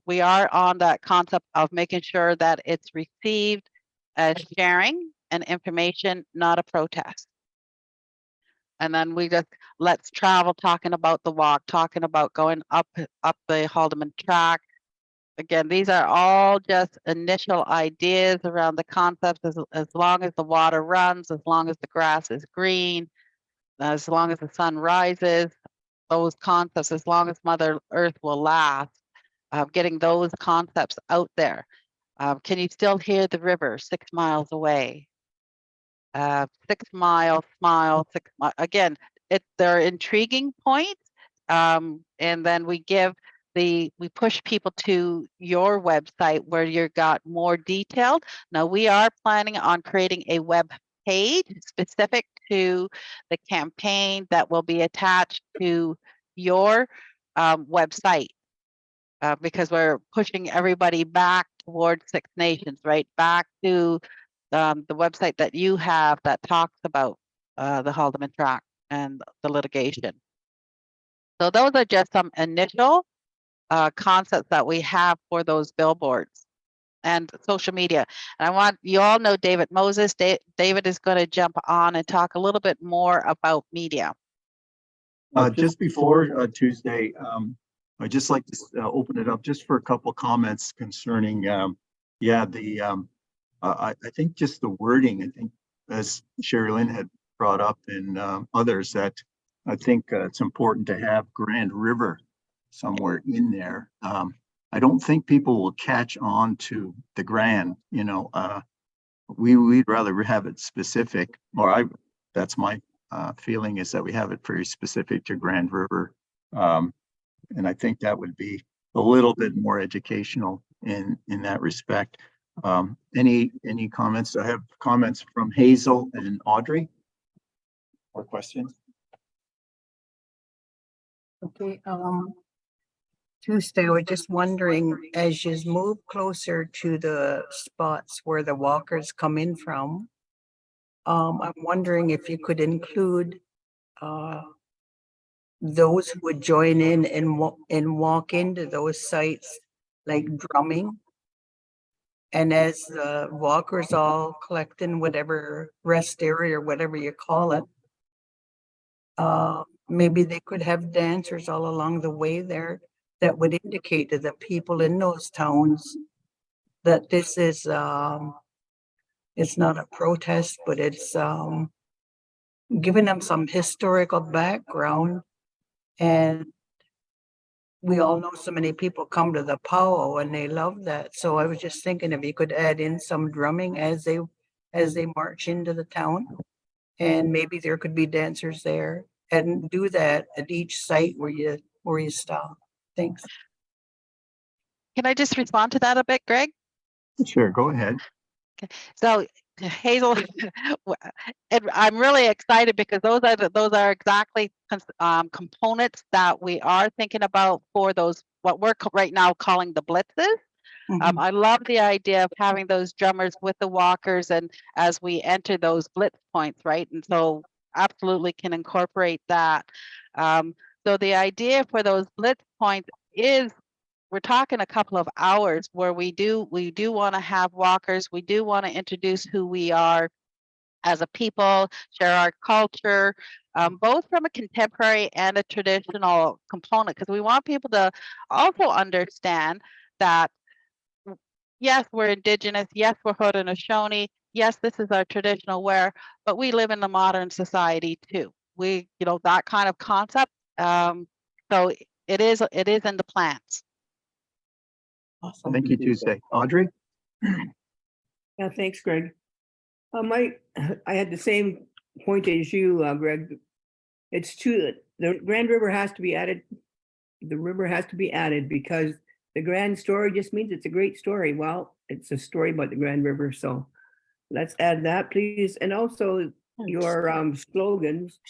on that concept of making sure that it's received as sharing and information, not a protest. And then we just, let's travel, talking about the walk, talking about going up the Haldeman track. Again, these are all just initial ideas around the concepts, as long as the water runs, as long as the grass is green, as long as the sun rises, those concepts, as long as Mother Earth will last, getting those concepts out there. Can you still hear the river 6 miles away? 6 miles, smile, 6 miles. Again, they're intriguing points. And then we push people to your website where you got more detailed. Now we are planning on creating a web page specific to the campaign that will be attached to your website. Because we're pushing everybody back towards Six Nations, right? Back to the website that you have that talks about the Haldeman track and the litigation. So those are just some initial concepts that we have for those billboards and social media. And I want you all know David Moses. David is going to jump on and talk a little bit more about media. Just before Tuesday, I'd just like to open it up just for a couple comments concerning, I think just the wording, I think as Sherry Lynn had brought up and others, that I think it's important to have Grand River somewhere in there. I don't think people will catch on to the Grand, we'd rather have it specific, that's my feeling, is that we have it very specific to Grand River. And I think that would be a little bit more educational in that respect. Any comments? I have comments from Hazel and Audrey or questions. Okay, Tuesday, we're just wondering, as you move closer to the spots where the walkers come in from, I'm wondering if you could include those who would join in and walk into those sites, like drumming. And as the walkers all collect in whatever rest area or whatever you call it, maybe they could have dancers all along the way there that would indicate to the people in those towns that this is, it's not a protest, but it's giving them some historical background. And we all know so many people come to the powwow and they love that. So I was just thinking if you could add in some drumming as they march into the town, and maybe there could be dancers there, and do that at each site where you stop. Thanks. Can I just respond to that a bit, Greg? Sure, go ahead. So Hazel, I'm really excited because those are exactly components that we are thinking about for those, what we're right now calling the blitzes. I love the idea of having those drummers with the walkers, and as we enter those blitz points, right? And so absolutely can incorporate that. So the idea for those blitz points is, we're talking a couple of hours where we do want to have walkers. We do want to introduce who we are as a people, share our culture, both from a contemporary and a traditional component, because we want people to also understand that, yes, we're Indigenous, yes, we're Haudenosaunee, yes, this is our traditional wear, but we live in the modern society too. We, that kind of concept. So it is in the plans. Awesome. Thank you, Tuesday. Audrey? Yeah, thanks, Greg. I had the same point as you, Greg. It's true, the Grand River has to be added. The river has to be added because the grand story just means it's a great story. Well, it's a story about the Grand River, so let's add that, please. And also your slogans,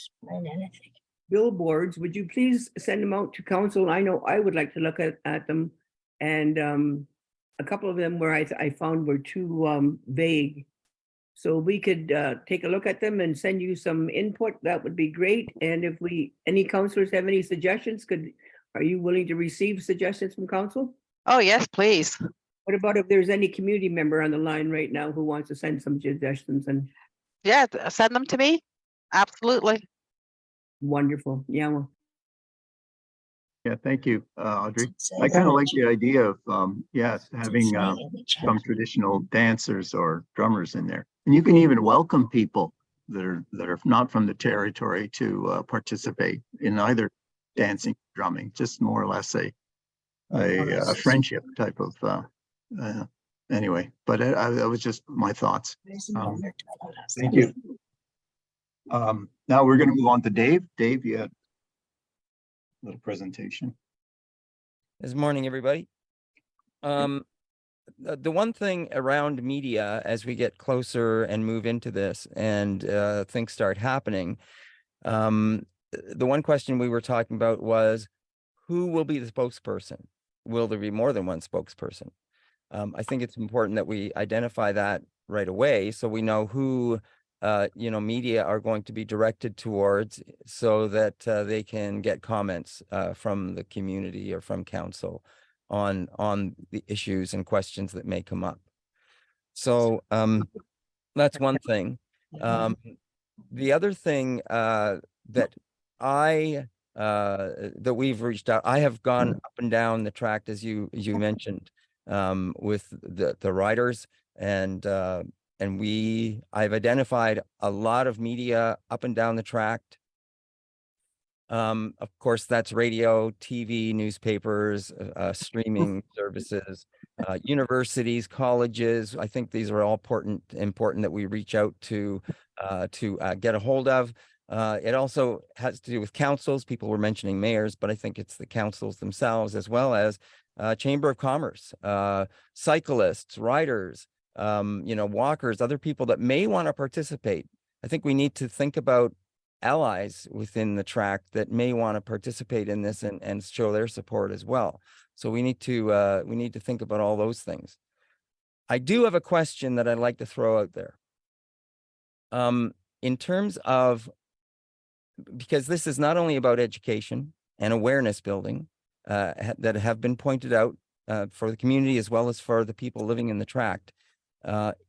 billboards, would you please send them out to council? I know I would like to look at them. And a couple of them where I found were too vague. So we could take a look at them and send you some input. That would be great. And if any councilors have any suggestions, are you willing to receive suggestions from council? Oh, yes, please. What about if there's any community member on the line right now who wants to send some suggestions? And Yeah, send them to me. Absolutely. wonderful. Yeah. Well, Yeah, thank you, Audrey. I kind of like the idea of, yes, having some traditional dancers or drummers in there. And you can even welcome people that are not from the territory to participate in either dancing, drumming, just more or less a friendship type of, anyway, but that was just my thoughts. Thank you. Now we're going to move on to Dave. Dave, you had a little presentation. Good morning, everybody. The one thing around media as we get closer and move into this and things start happening, the one question we were talking about was, who will be the spokesperson? Will there be more than one spokesperson? I think it's important that we identify that right away so we know who media are going to be directed towards so that they can get comments from the community or from council on the issues and questions that may come up. So that's one thing. The other thing that that we've reached out, I have gone up and down the tract, as you mentioned, with the riders, and I've identified a lot of media up and down the tract. Of course, that's radio, TV, newspapers, streaming services, universities, colleges. I think these are all important that we reach out to get a hold of. It also has to do with councils. People were mentioning mayors, but I think it's the councils themselves, as well as Chamber of Commerce, cyclists, riders, walkers, other people that may want to participate. I think we need to think about allies within the tract that may want to participate in this and show their support as well. So we need to think about all those things. I do have a question that I'd like to throw out there. In terms of, because this is not only about education and awareness building that have been pointed out for the community as well as for the people living in the tract.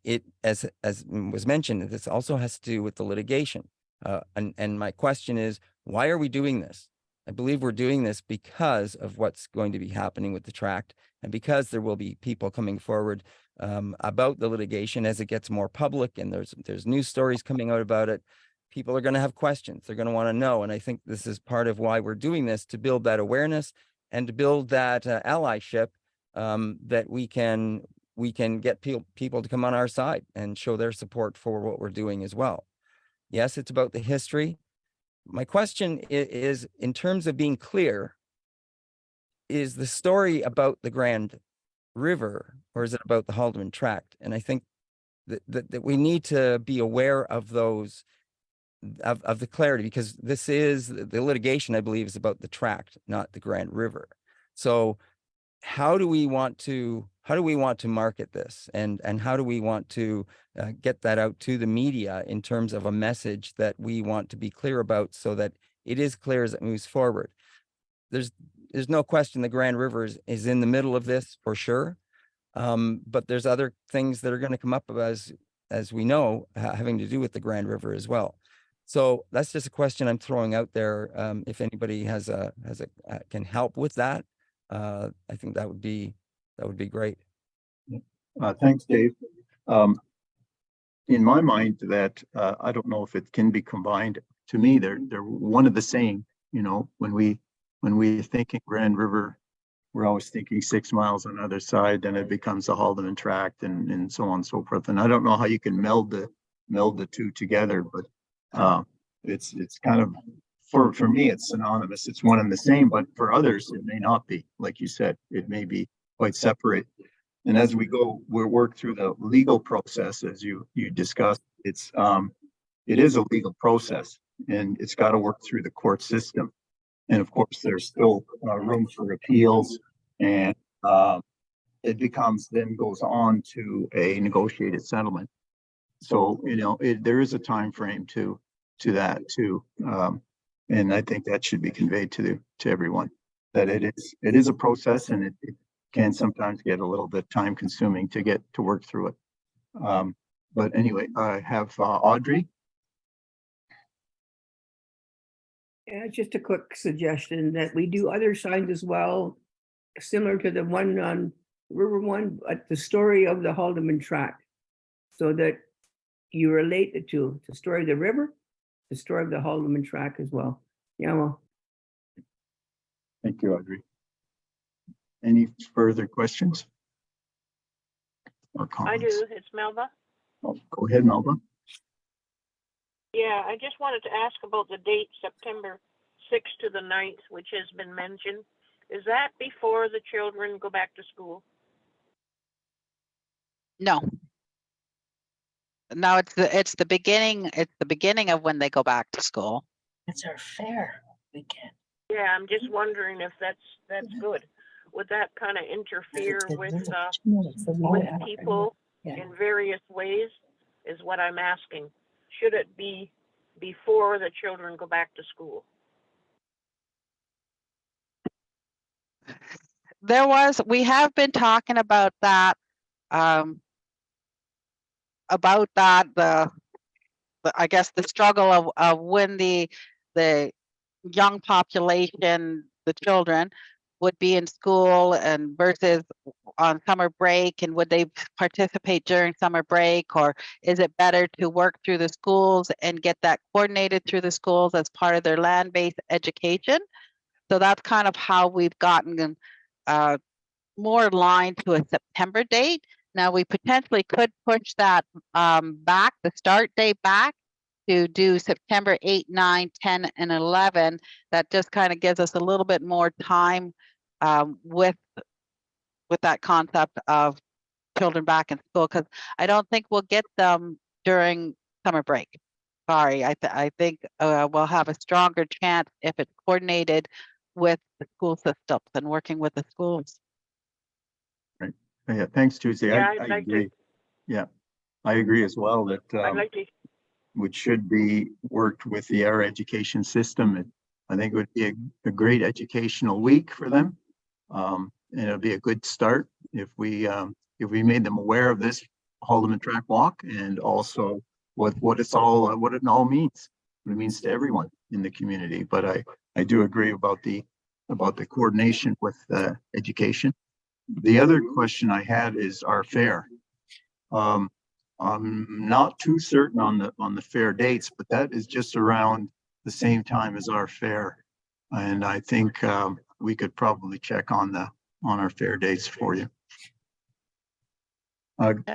It, as was mentioned, this also has to do with the litigation. And my question is, why are we doing this? I believe we're doing this because of what's going to be happening with the tract, and because there will be people coming forward about the litigation as it gets more public, and there's news stories coming out about it. People are going to have questions. They're going to want to know. And I think this is part of why we're doing this, to build that awareness and to build that allyship that we can get people to come on our side and show their support for what we're doing as well. Yes, it's about the history. My question is, in terms of being clear, is the story about the Grand River, or is it about the Haldeman Tract? And I think that we need to be aware of those, of the clarity, because this is the litigation, I believe, is about the tract, not the Grand River. So how do we want to market this, and how do we want to get that out to the media in terms of a message that we want to be clear about, so that it is clear as it moves forward? There's no question the Grand River is in the middle of this for sure, but there's other things that are going to come up as we know, having to do with the Grand River as well. So that's just a question I'm throwing out there. If anybody can help with that, I think that would be great. Thanks, Dave. In my mind, that I don't know if it can be combined. To me, they're one of the same. When we think in Grand River we're always thinking 6 miles on the other side, then it becomes a Haldeman tract and so on and so forth. And I don't know how you can meld the two together, but it's kind of, for me, it's synonymous. It's one and the same, but for others, it may not be. Like you said, it may be quite separate. And as we'll work through the legal process, as you discussed, it is a legal process and it's got to work through the court system. And of course, there's still room for appeals, and it then goes on to a negotiated settlement. So, there is a time frame to that too. And I think that should be conveyed to everyone, that it is a process, and it can sometimes get a little bit time consuming to work through it. But anyway, I have Audrey. Yeah, just a quick suggestion that we do other signs as well, similar to the one on River One, but the story of the Haldeman tract, so that you relate the two, the story of the river, the story of the Haldeman tract as well. Yeah, well. Thank you, Audrey. Any further questions or I comments? do. It's Melba. Oh, go ahead, Melba. Yeah, I just wanted to ask about the date, September 6th to the 9th, which has been mentioned. Is that before the children go back to school? No. No, it's the beginning of when they go back to school. It's our fair weekend. Yeah, I'm just wondering if that's good. Would that kind of interfere with people in various ways, is what I'm asking. Should it be before the children go back to school? We have been talking about that, the I guess the struggle of when the young population, the children, would be in school and versus on summer break, and would they participate during summer break, or is it better to work through the schools and get that coordinated through the schools as part of their land-based education? So that's kind of how we've gotten more aligned to a September date. Now we potentially could push that back, the start date back, to do September 8, 9, 10, and 11. That just kind of gives us a little bit more time with that concept of children back in school, because I don't think we'll get them during summer break. Sorry, I think we'll have a stronger chance if it's coordinated with the school systems and working with the schools. Right. Yeah. Thanks, Tuesday. Yeah, I agree. Yeah, I agree as well that I'd like to. which should be worked with our education system. I think it would be a great educational week for them. And it'll be a good start if we made them aware of this Haldeman Track Walk, and also what it all means. What it means to everyone in the community. But I do agree about the coordination with education. The other question I had is our fair. I'm not too certain on the fair dates, but that is just around the same time as our fair. And I think we could probably check on our fair dates for you.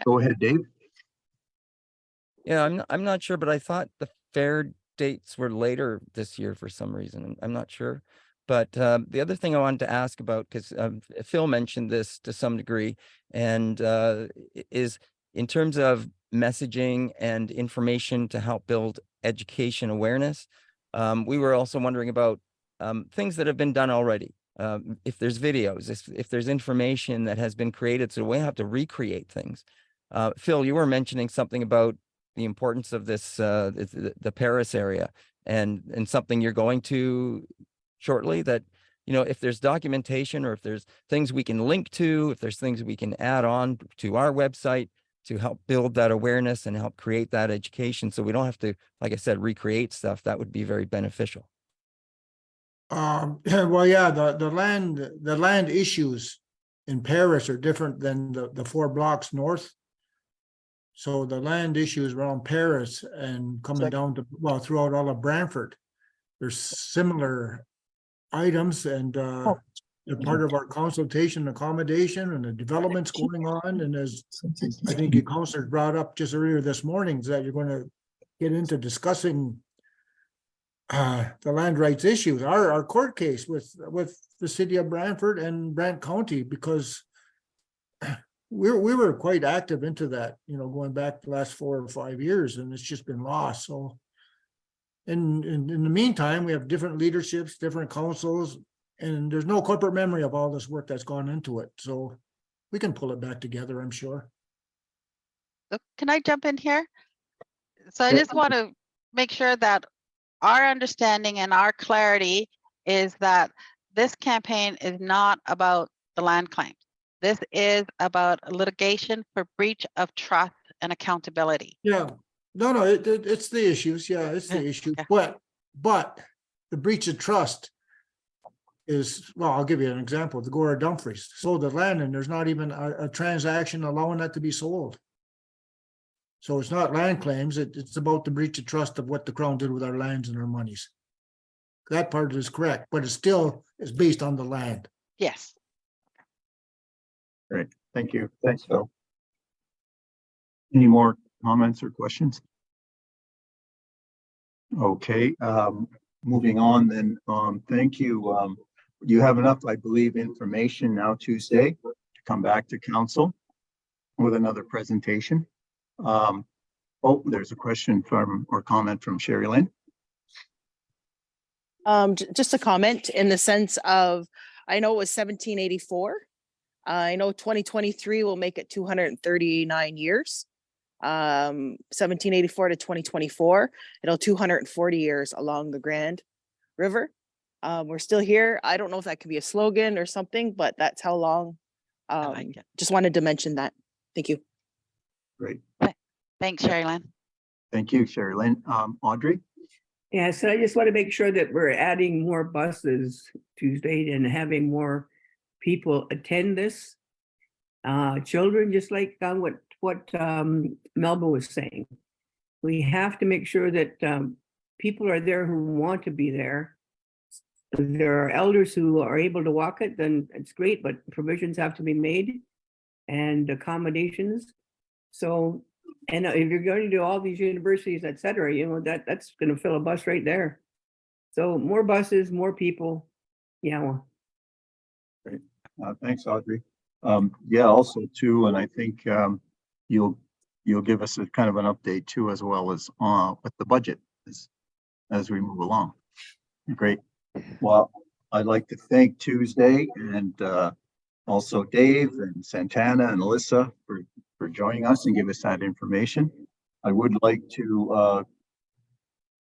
Go ahead, Dave. Yeah, I'm not sure, but I thought the fair dates were later this year for some reason. I'm not sure. But the other thing I wanted to ask about, because Phil mentioned this to some degree, and is in terms of messaging and information to help build education awareness. We were also wondering about things that have been done already. If there's videos, if there's information that has been created, so we have to recreate things. Phil, you were mentioning something about the importance of this, the Paris area, and something you're going to shortly, that, if there's documentation, or if there's things we can link to, if there's things we can add on to our website to help build that awareness and help create that education, so we don't have to, like I said, recreate stuff, that would be very beneficial. Well, yeah, the land issues in Paris are different than the 4 blocks north. So the land issues around Paris and coming down to, throughout all of Brantford, there's similar items, and as part of our consultation, accommodation and the developments going on. And as I think your counselor brought up just earlier this morning, is that you're going to get into discussing the land rights issues, our court case with the city of Brantford and Brant County, because we were quite active into that, you know, going back the last 4 or 5 years, and it's just been lost. So in the meantime, we have different leaderships, different councils, and there's no corporate memory of all this work that's gone into it. So we can pull it back together, I'm sure. Can I jump in here? So I just want to make sure that our understanding and our clarity is that this campaign is not about the land claims. This is about litigation for breach of trust and accountability. Yeah, no, it's the issues. Yeah, it's the issue. But the breach of trust is, well, I'll give you an example. The Gora Dumfries sold the land and there's not even a transaction allowing that to be sold. So it's not land claims. It's about the breach of trust of what the Crown did with our lands and our monies. That part is correct, but it still is based on the land. Yes. Great, thank you. Thanks, Phil. Any more comments or questions? Okay, moving on then, thank you. You have enough, I believe, information now Tuesday to come back to council with another presentation. Oh, there's a question from or comment from Sherry Lynn. Just a comment in the sense of, I know it was 1784. I know 2023 will make it 239 years. 1784 to 2024, it'll 240 years along the Grand River. We're still here. I don't know if that could be a slogan or something, but that's how long. Just wanted to mention that. Thank you. Great. Thanks, Sherry Lynn. Thank you, Sherry Lynn. Audrey? Yeah, so I just want to make sure that we're adding more buses Tuesday and having more people attend this. Children, just like what Melba was saying. We have to make sure that people are there who want to be there. If there are elders who are able to walk it, then it's great, but provisions have to be made and accommodations. So, and if you're going to do all these universities, et cetera, you know, that's going to fill a bus right there. So more buses, more people. Yeah. Well. Great. Thanks, Audrey. Yeah, also too, and I think you'll give us a kind of an update too, as well as with the budget as we move along. Great. Well, I'd like to thank Tuesday and also Dave and Santana and Alyssa for joining us and give us that information. I would like to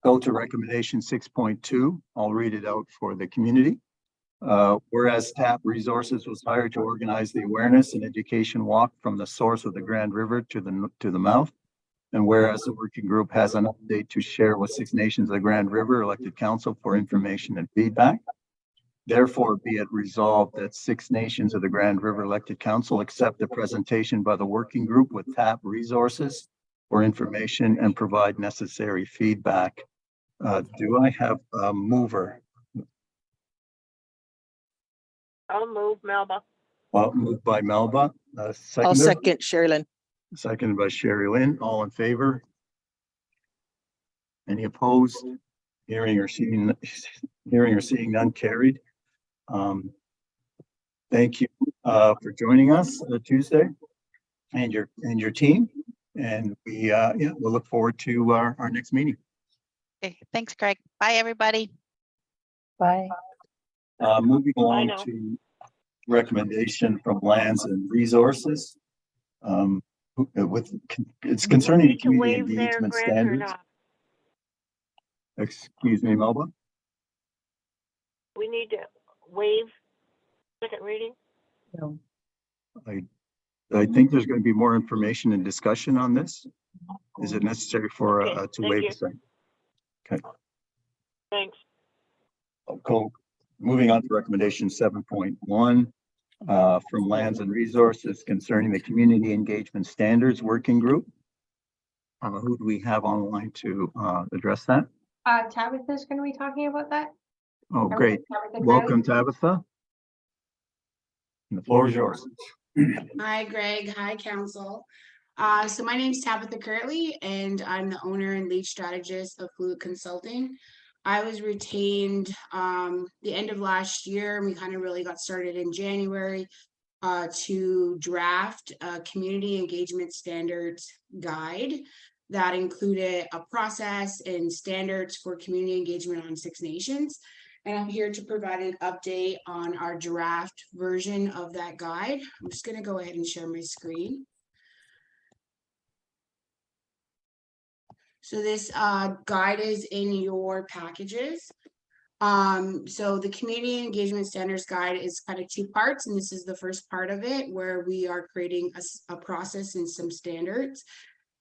go to recommendation 6.2. I'll read it out for the community. Whereas TAP Resources was hired to organize the awareness and education walk from the source of the Grand River to the mouth. And whereas the working group has an update to share with Six Nations of the Grand River elected council for information and feedback. Therefore, be it resolved that Six Nations of the Grand River elected council accept the presentation by the working group with TAP Resources for information and provide necessary feedback. Do I have a mover? I'll move, Melba. Well, moved by Melba. I'll second Sherry Lynn. Seconded by Sherry Lynn. All in favor? Any opposed? Hearing or seeing none, carried. Thank you for joining us Tuesday and your team. And we'll look forward to our next meeting. Okay, thanks, Greg. Bye, everybody. Bye. Moving on to recommendation from Lands and Resources. It's concerning Need to community waive their engagement grant or standards. not? Excuse me, Melba. We need to waive second reading. No. I think there's going to be more information and discussion on this. Is it necessary for to thank waive you. the second? Okay. Thanks. Cool. Moving on to recommendation 7.1 from Lands and Resources concerning the Community Engagement Standards Working Group. Who do we have online to address that? Tabitha's going to be talking about that. Oh, Are we great. Tabitha Crowley? Welcome, Tabitha. The floor is yours. Hi, Greg. Hi, Council. So my name's Tabitha Curtley, and I'm the owner and lead strategist of Fluid Consulting. I was retained the end of last year, and we kind of really got started in January to draft a community engagement standards guide that included a process and standards for community engagement on Six Nations. And I'm here to provide an update on our draft version of that guide. I'm just going to go ahead and share my screen. So this guide is in your packages. So the community engagement standards guide is kind of two parts, and this is the first part of it where we are creating a process and some standards.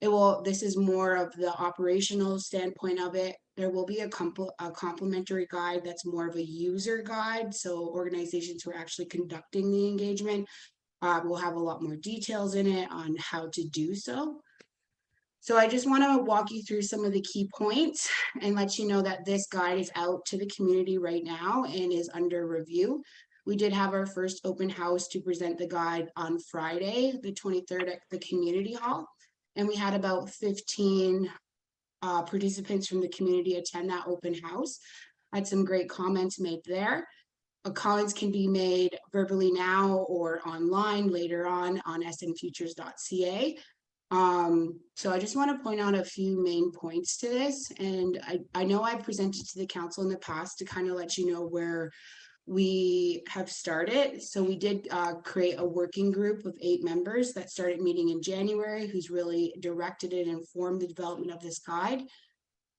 This is more of the operational standpoint of it. There will be a complementary guide that's more of a user guide. So organizations who are actually conducting the engagement will have a lot more details in it on how to do so. So I just want to walk you through some of the key points and let you know that this guide is out to the community right now and is under review. We did have our first open house to present the guide on Friday, the 23rd at the community hall. And we had about 15 participants from the community attend that open house. I had some great comments made there. Comments can be made verbally now or online later on snfutures.ca. So I just want to point out a few main points to this. And I know I presented to the council in the past to kind of let you know where we have started. So we did create a working group of 8 members that started meeting in January, who's really directed and informed the development of this guide.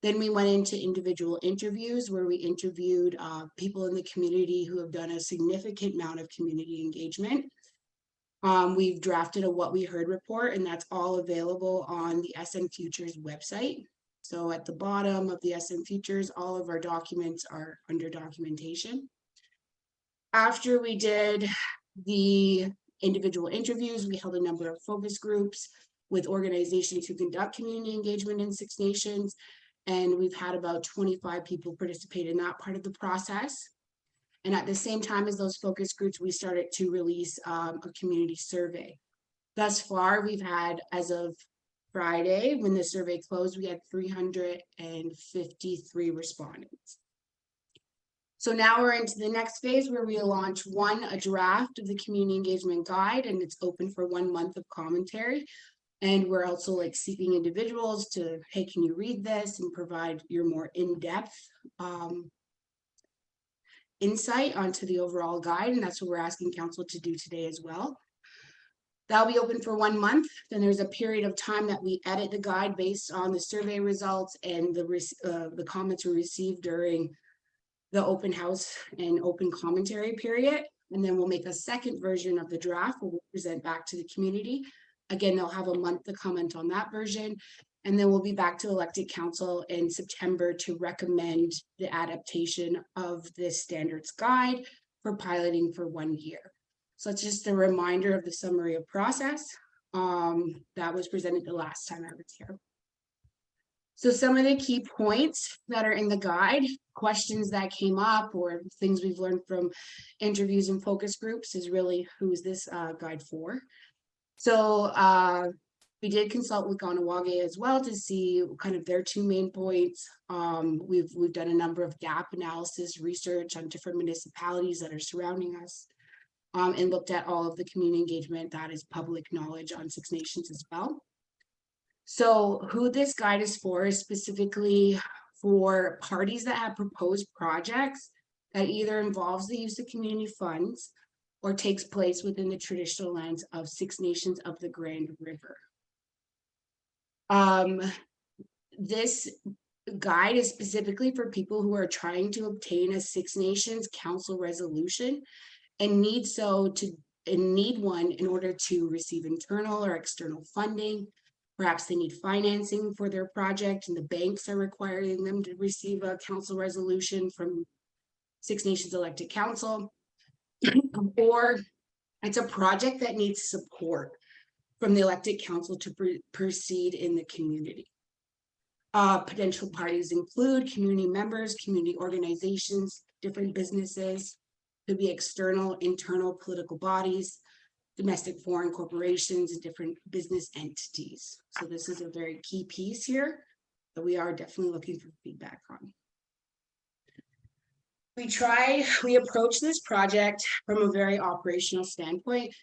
Then we went into individual interviews where we interviewed people in the community who have done a significant amount of community engagement. We've drafted a What We Heard report, and that's all available on the SN Futures website. So at the bottom of the SN Futures, all of our documents are under documentation. After we did the individual interviews, we held a number of focus groups with organizations who conduct community engagement in Six Nations. And we've had about 25 people participate in that part of the process. And at the same time as those focus groups, we started to release a community survey. Thus far, we've had, as of Friday, when the survey closed, we had 353 respondents. So now we're into the next phase where we launch a draft of the community engagement guide, and it's open for 1 month of commentary. And we're also seeking individuals to, hey, can you read this and provide your more in-depth insight onto the overall guide. And that's what we're asking council to do today as well. That'll be open for 1 month. Then there's a period of time that we edit the guide based on the survey results and the comments we received during the open house and open commentary period. And then we'll make a second version of the draft we'll present back to the community. Again, they'll have a month to comment on that version. And then we'll be back to elected council in September to recommend the adaptation of this standards guide for piloting for 1 year. So it's just a reminder of the summary of process that was presented the last time I was here. So some of the key points that are in the guide, questions that came up or things we've learned from interviews and focus groups is really who's this guide for. So we did consult with Ganawage as well to see kind of their 2 main points. We've done a number of gap analysis research on different municipalities that are surrounding us and looked at all of the community engagement that is public knowledge on Six Nations as well. So who this guide is for is specifically for parties that have proposed projects that either involves the use of community funds or takes place within the traditional lands of Six Nations of the Grand River. This guide is specifically for people who are trying to obtain a Six Nations council resolution and need one in order to receive internal or external funding. Perhaps they need financing for their project and the banks are requiring them to receive a council resolution from Six Nations elected council. Or it's a project that needs support from the elected council to proceed in the community. Potential parties include community members, community organizations, different businesses, Could be external, internal political bodies, domestic foreign corporations, and different business entities. So this is a very key piece here that we are definitely looking for feedback on. We approach this project from a very operational standpoint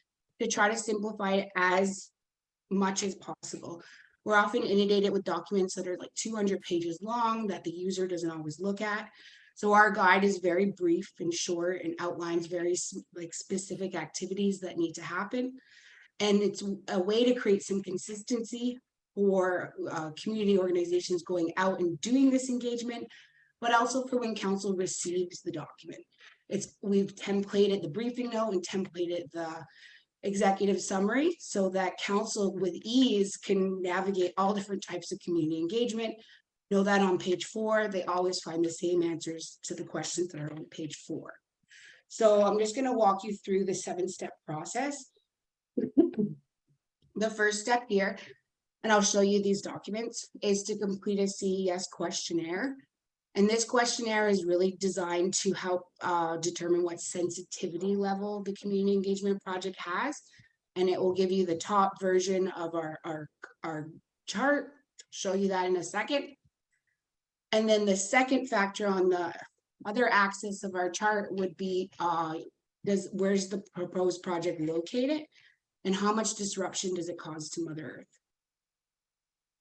to try to simplify it as much as possible. We're often inundated with documents that are like 200 pages long that the user doesn't always look at. So our guide is very brief and short and outlines very specific activities that need to happen. And it's a way to create some consistency for community organizations going out and doing this engagement, but also for when council receives the document. We've templated the briefing note and templated the executive summary so that council with ease can navigate all different types of community engagement. Know that on page 4, they always find the same answers to the questions that are on page 4. So I'm just going to walk you through the 7-step process. The first step here, and I'll show you these documents, is to complete a CES questionnaire. And this questionnaire is really designed to help determine what sensitivity level the community engagement project has. And it will give you the top version of our chart. Show you that in a second. And then the second factor on the other axis of our chart would be where's the proposed project located and how much disruption does it cause to Mother Earth?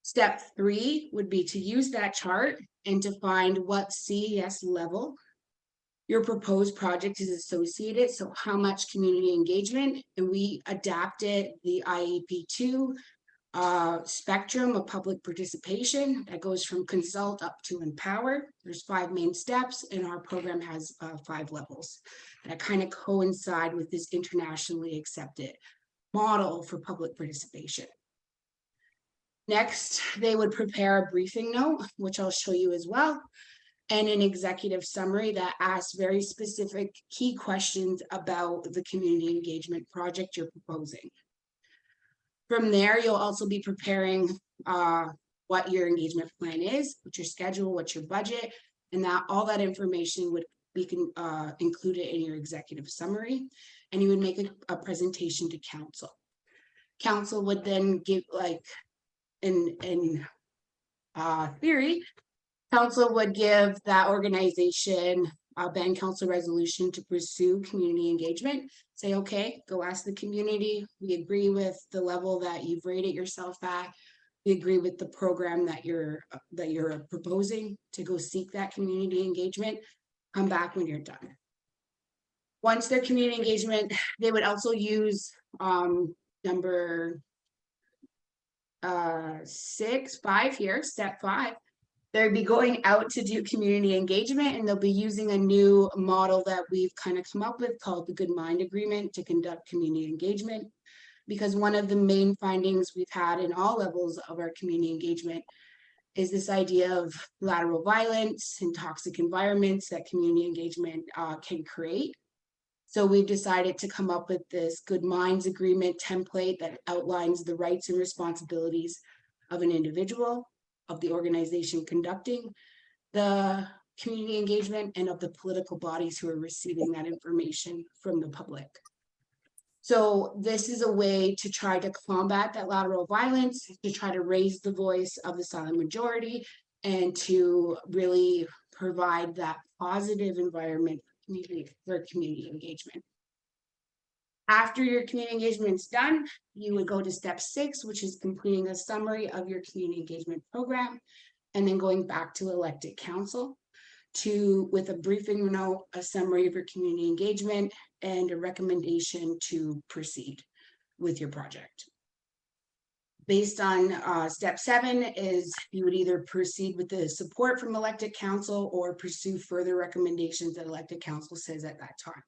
Step 3 would be to use that chart and to find what CES level your proposed project is associated. So how much community engagement, and we adapted the IEP2 spectrum of public participation that goes from consult up to empower. There's 5 main steps, and our program has 5 levels that kind of coincide with this internationally accepted model for public participation. Next, they would prepare a briefing note, which I'll show you as well, and an executive summary that asks very specific key questions about the community engagement project you're proposing. From there, you'll also be preparing what your engagement plan is, what your schedule, what's your budget, and that all that information would be included in your executive summary, and you would make a presentation to council. Council would then give, like, in theory, council would give that organization a band council resolution to pursue community engagement. Say, okay, go ask the community. We agree with the level that you've rated yourself at. We agree with the program that you're proposing to go seek that community engagement. Come back when you're done. Once their community engagement, they would also use number 5 here, step 5. They'll be going out to do community engagement, and they'll be using a new model that we've kind of come up with called the Good Mind Agreement to conduct community engagement. Because one of the main findings we've had in all levels of our community engagement is this idea of lateral violence and toxic environments that community engagement can create. So we've decided to come up with this Good Minds Agreement template that outlines the rights and responsibilities of an individual, of the organization conducting the community engagement, and of the political bodies who are receiving that information from the public. So this is a way to try to combat that lateral violence, to try to raise the voice of the silent majority, and to really provide that positive environment for community engagement. After your community engagement is done, you would go to step 6, which is completing a summary of your community engagement program, and then going back to elected council with a briefing note, a summary of your community engagement, and a recommendation to proceed with your project. Based on step 7 is you would either proceed with the support from elected council or pursue further recommendations that elected council says at that time.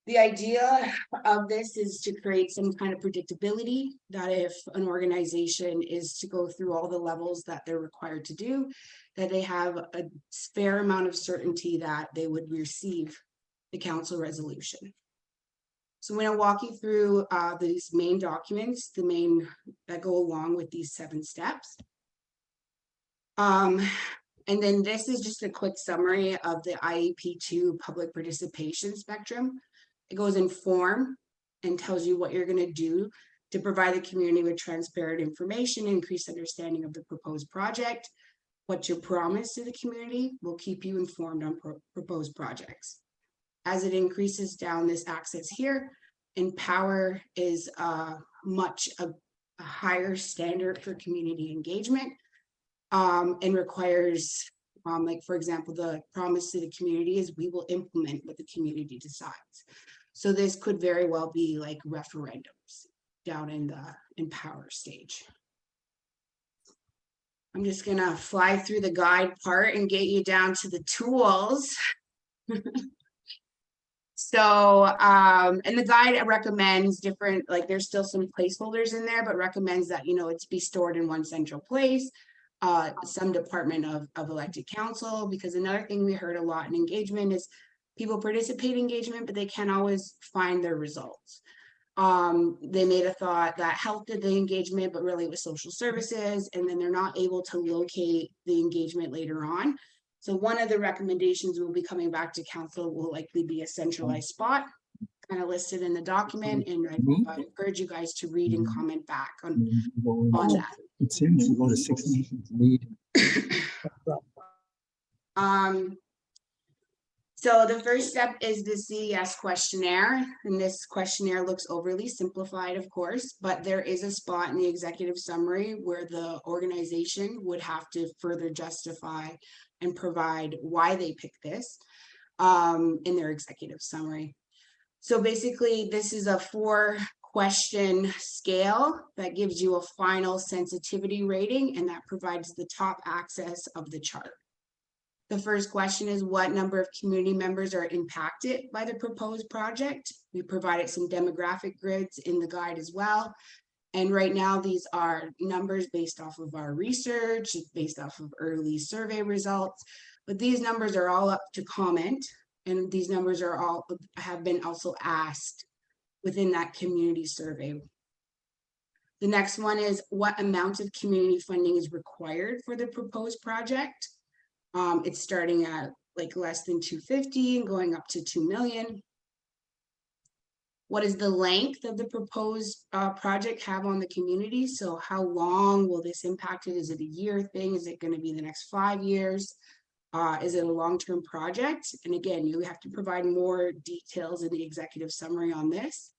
The idea of this is to create some kind of predictability that if an organization is to go through all the levels that they're required to do, that they have a fair amount of certainty that they would receive the council resolution. So I'm going to walk you through these main documents, that go along with these 7 steps. And then this is just a quick summary of the IEP2 public participation spectrum. It goes in form and tells you what you're going to do to provide the community with transparent information, increase understanding of the proposed project. What you promise to the community will keep you informed on proposed projects. As it increases down this axis here, Empower is much a higher standard for community engagement, and requires, like for example, the promise to the community is we will implement what the community decides. So this could very well be like referendums down in the Empower stage. I'm just gonna fly through the guide part and get you down to the tools. So, and the guide recommends different, like there's still some placeholders in there, but recommends that, you know, it's be stored in one central place, some department of elected council, because another thing we heard a lot in engagement is people participate in engagement, but they can't always find their results. They made a thought that health did the engagement, but really it was social services, and then they're not able to locate the engagement later on. So one of the recommendations will be coming back to council will likely be a centralized spot, kind of listed in the document, and I encourage you guys to read and comment back on that. It seems to go to Six Nations lead. So the first step is the CES questionnaire, and this questionnaire looks overly simplified, of course, but there is a spot in the executive summary where the organization would have to further justify and provide why they picked this in their executive summary. So basically, this is a 4-question scale that gives you a final sensitivity rating, and that provides the top axis of the chart. The first question is what number of community members are impacted by the proposed project. We provided some demographic grids in the guide as well. And right now, these are numbers based off of our research, based off of early survey results, but these numbers are all up to comment. And these numbers are all have been also asked within that community survey. The next one is what amount of community funding is required for the proposed project. It's starting at like less than 250 and going up to 2 million. What is the length of the proposed project have on the community? So how long will this impact it? Is it a year thing? Is it going to be the next 5 years? Is it a long-term project? And again, you have to provide more details in the executive summary on this.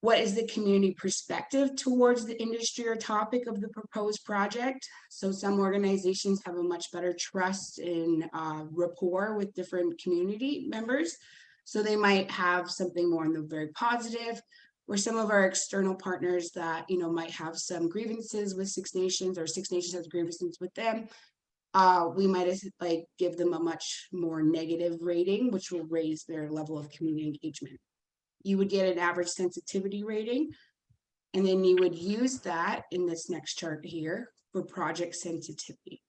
What is the community perspective towards the industry or topic of the proposed project? So some organizations have a much better trust in rapport with different community members. So they might have something more in the very positive, or some of our external partners that, you know, might have some grievances with Six Nations, or Six Nations has grievances with them. We might like give them a much more negative rating, which will raise their level of community engagement. You would get an average sensitivity rating, and then you would use that in this next chart here for project sensitivity.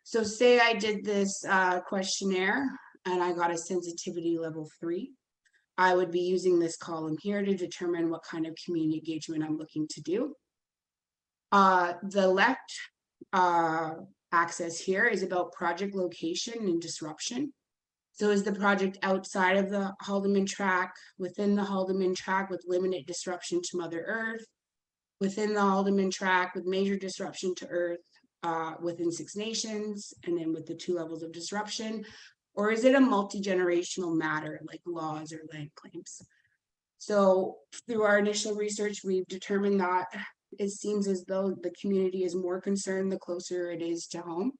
So say I did this questionnaire and I got a sensitivity level 3. I would be using this column here to determine what kind of community engagement I'm looking to do. The left axis here is about project location and disruption. So is the project outside of the Haldeman tract, within the Haldeman tract with limited disruption to Mother Earth, within the Haldeman tract with major disruption to Earth, within Six Nations, and then with the 2 levels of disruption? Or is it a multi-generational matter like laws or land claims? So through our initial research, we've determined that it seems as though the community is more concerned the closer it is to home.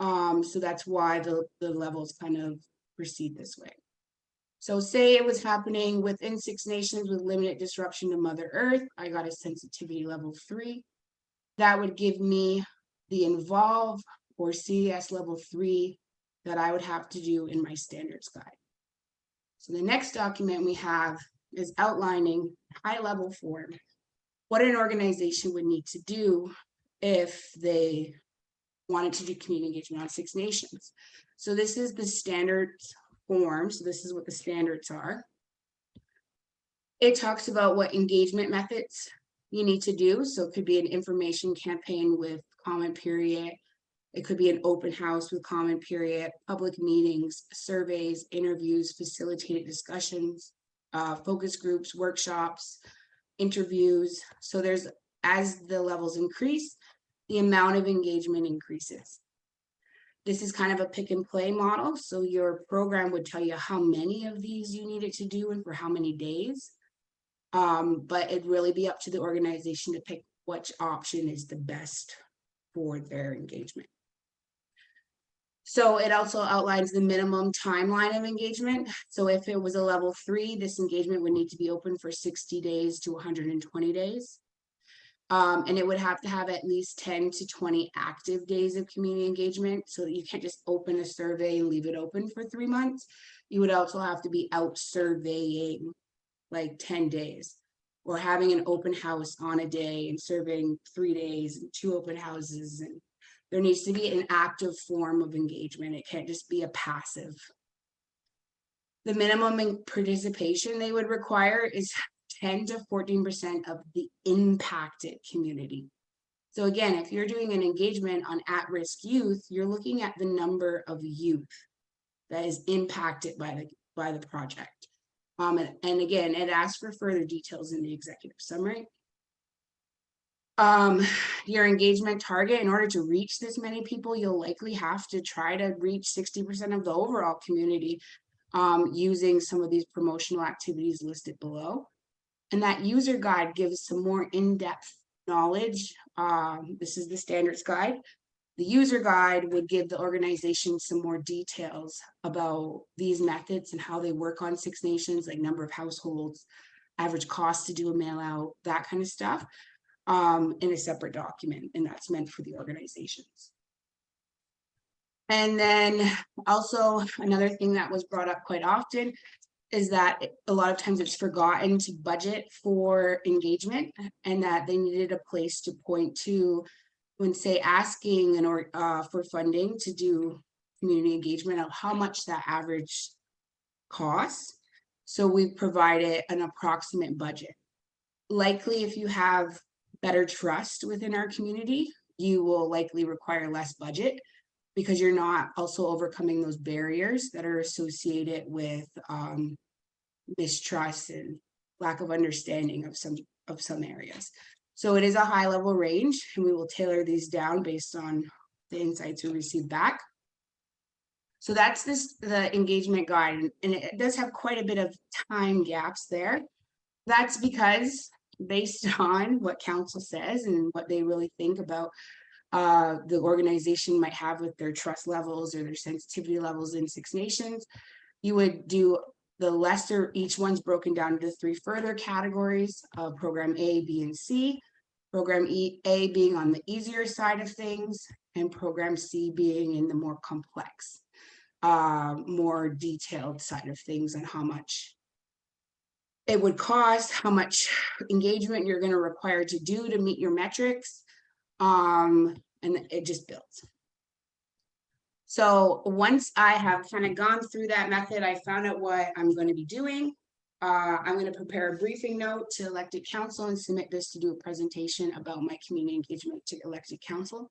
So that's why the levels kind of proceed this way. So say it was happening within Six Nations with limited disruption to Mother Earth, I got a sensitivity level 3. That would give me the involve or CES level 3 that I would have to do in my standards guide. So the next document we have is outlining high level form what an organization would need to do if they wanted to do community engagement on Six Nations. So this is the standards form. So this is what the standards are. It talks about what engagement methods you need to do. So it could be an information campaign with comment period, It could be an open house with comment period, public meetings, surveys, interviews, facilitated discussions, focus groups, workshops, interviews. So there's, as the levels increase, the amount of engagement increases. This is kind of a pick and play model. So your program would tell you how many of these you needed to do and for how many days. But it'd really be up to the organization to pick which option is the best for their engagement. So it also outlines the minimum timeline of engagement. So if it was a level 3, this engagement would need to be open for 60 days to 120 days. And it would have to have at least 10 to 20 active days of community engagement. So that you can't just open a survey and leave it open for 3 months. You would also have to be out surveying like 10 days, or having an open house on a day and surveying 3 days and 2 open houses. And there needs to be an active form of engagement. It can't just be a passive. The minimum participation they would require is 10 to 14% of the impacted community. So again, if you're doing an engagement on at-risk youth, you're looking at the number of youth that is impacted by the project. And again, it asks for further details in the executive summary. Your engagement target, in order to reach this many people, you'll likely have to try to reach 60% of the overall community using some of these promotional activities listed below. And that user guide gives some more in-depth knowledge. This is the standards guide. The user guide would give the organization some more details about these methods and how they work on Six Nations, like number of households, average cost to do a mail out, that kind of stuff, in a separate document, and that's meant for the organizations. And then also another thing that was brought up quite often is that a lot of times it's forgotten to budget for engagement, and that they needed a place to point to when, say, asking for funding to do community engagement, of how much that average costs. So we've provided an approximate budget. Likely, if you have better trust within our community, you will likely require less budget, because you're not also overcoming those barriers that are associated with mistrust and lack of understanding of some areas. So it is a high level range, and we will tailor these down based on the insights we receive back. So that's the engagement guide, and it does have quite a bit of time gaps there. That's because based on what council says and what they really think about the organization might have with their trust levels or their sensitivity levels in Six Nations, you would do the lesser, each one's broken down into 3 further categories of program A, B, and C. Program A being on the easier side of things, and program C being in the more complex, more detailed side of things, and how much it would cost, how much engagement you're going to require to do to meet your metrics, and it just builds. So once I have kind of gone through that method, I found out what I'm going to be doing. I'm going to prepare a briefing note to elected council and submit this to do a presentation about my community engagement to elected council.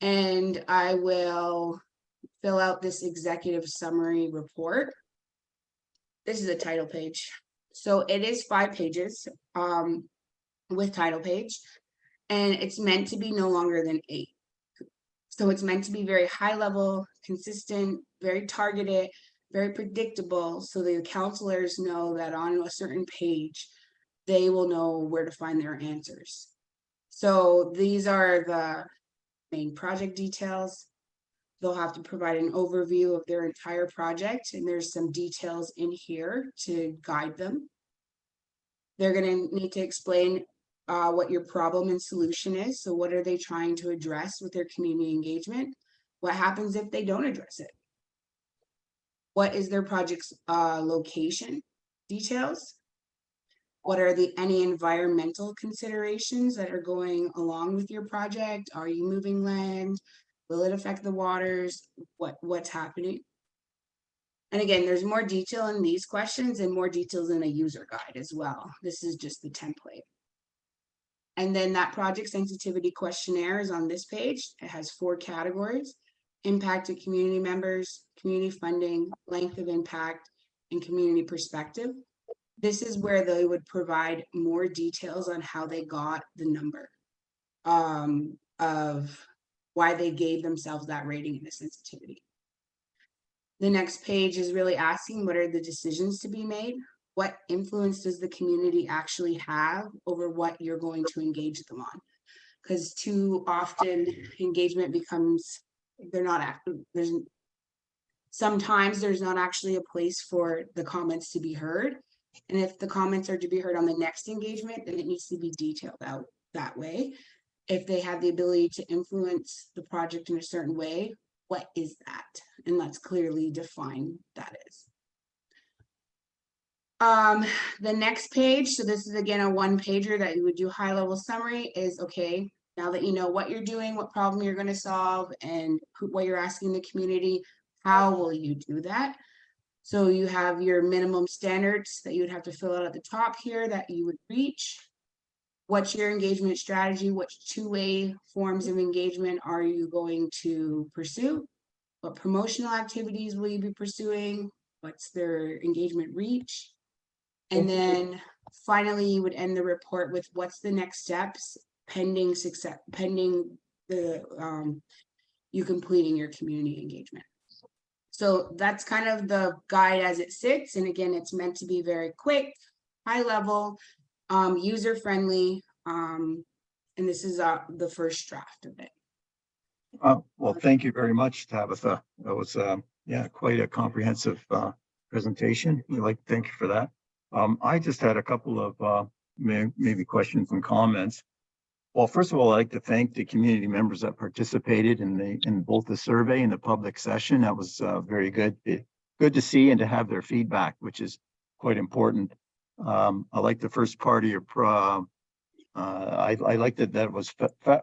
And I will fill out this executive summary report. This is a title page. So it is 5 pages with title page, and it's meant to be no longer than 8. So it's meant to be very high level, consistent, very targeted, very predictable, so the counselors know that on a certain page, they will know where to find their answers. So these are the main project details. They'll have to provide an overview of their entire project, and there's some details in here to guide them. They're going to need to explain what your problem and solution is. So what are they trying to address with their community engagement? What happens if they don't address it? What is their project's location details? What are any environmental considerations that are going along with your project? Are you moving land? Will it affect the waters? What's happening? And again, there's more detail in these questions and more details in a user guide as well. This is just the template. And then that project sensitivity questionnaire is on this page. It has 4 categories: impact to community members, community funding, length of impact, and community perspective. This is where they would provide more details on how they got the number of why they gave themselves that rating and the sensitivity. The next page is really asking, what are the decisions to be made? What influence does the community actually have over what you're going to engage them on? Because too often engagement becomes, they're not active. Sometimes there's not actually a place for the comments to be heard. And if the comments are to be heard on the next engagement, then it needs to be detailed out that way. If they have the ability to influence the project in a certain way, what is that? And let's clearly define that is. The next page, so this is again a 1-pager that you would do high-level summary, is okay, now that you know what you're doing, what problem you're going to solve, and what you're asking the community, how will you do that? So you have your minimum standards that you would have to fill out at the top here that you would reach. What's your engagement strategy? What 2-way forms of engagement are you going to pursue? What promotional activities will you be pursuing? What's their engagement reach? And then finally, you would end the report with what's the next steps pending success, pending the you completing your community engagement. So that's kind of the guide as it sits. And again, it's meant to be very quick, high level, user friendly. And this is the first draft of it. Well, thank you very much, Tabitha. That was, yeah, quite a comprehensive presentation. We'd like to thank you for that. I just had a couple of maybe questions and comments. Well, first of all, I'd like to thank the community members that participated in both the survey and the public session. That was very good. Good to see and to have their feedback, which is quite important. I like the first part of your I liked that it was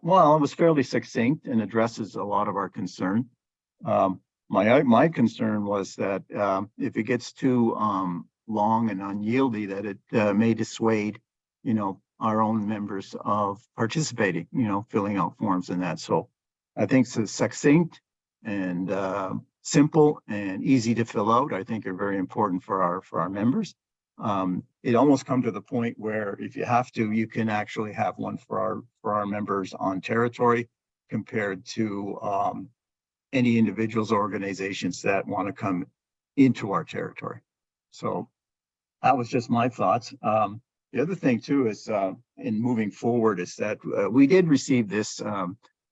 well, it was fairly succinct and addresses a lot of our concern. My concern was that if it gets too long and unyieldy, that it may dissuade, our own members of participating, filling out forms and that. So I think it's succinct and simple and easy to fill out. I think are very important for our members. It almost come to the point where if you have to, you can actually have one for our members on territory compared to any individuals or organizations that want to come into our territory. So that was just my thoughts. The other thing too is in moving forward is that we did receive this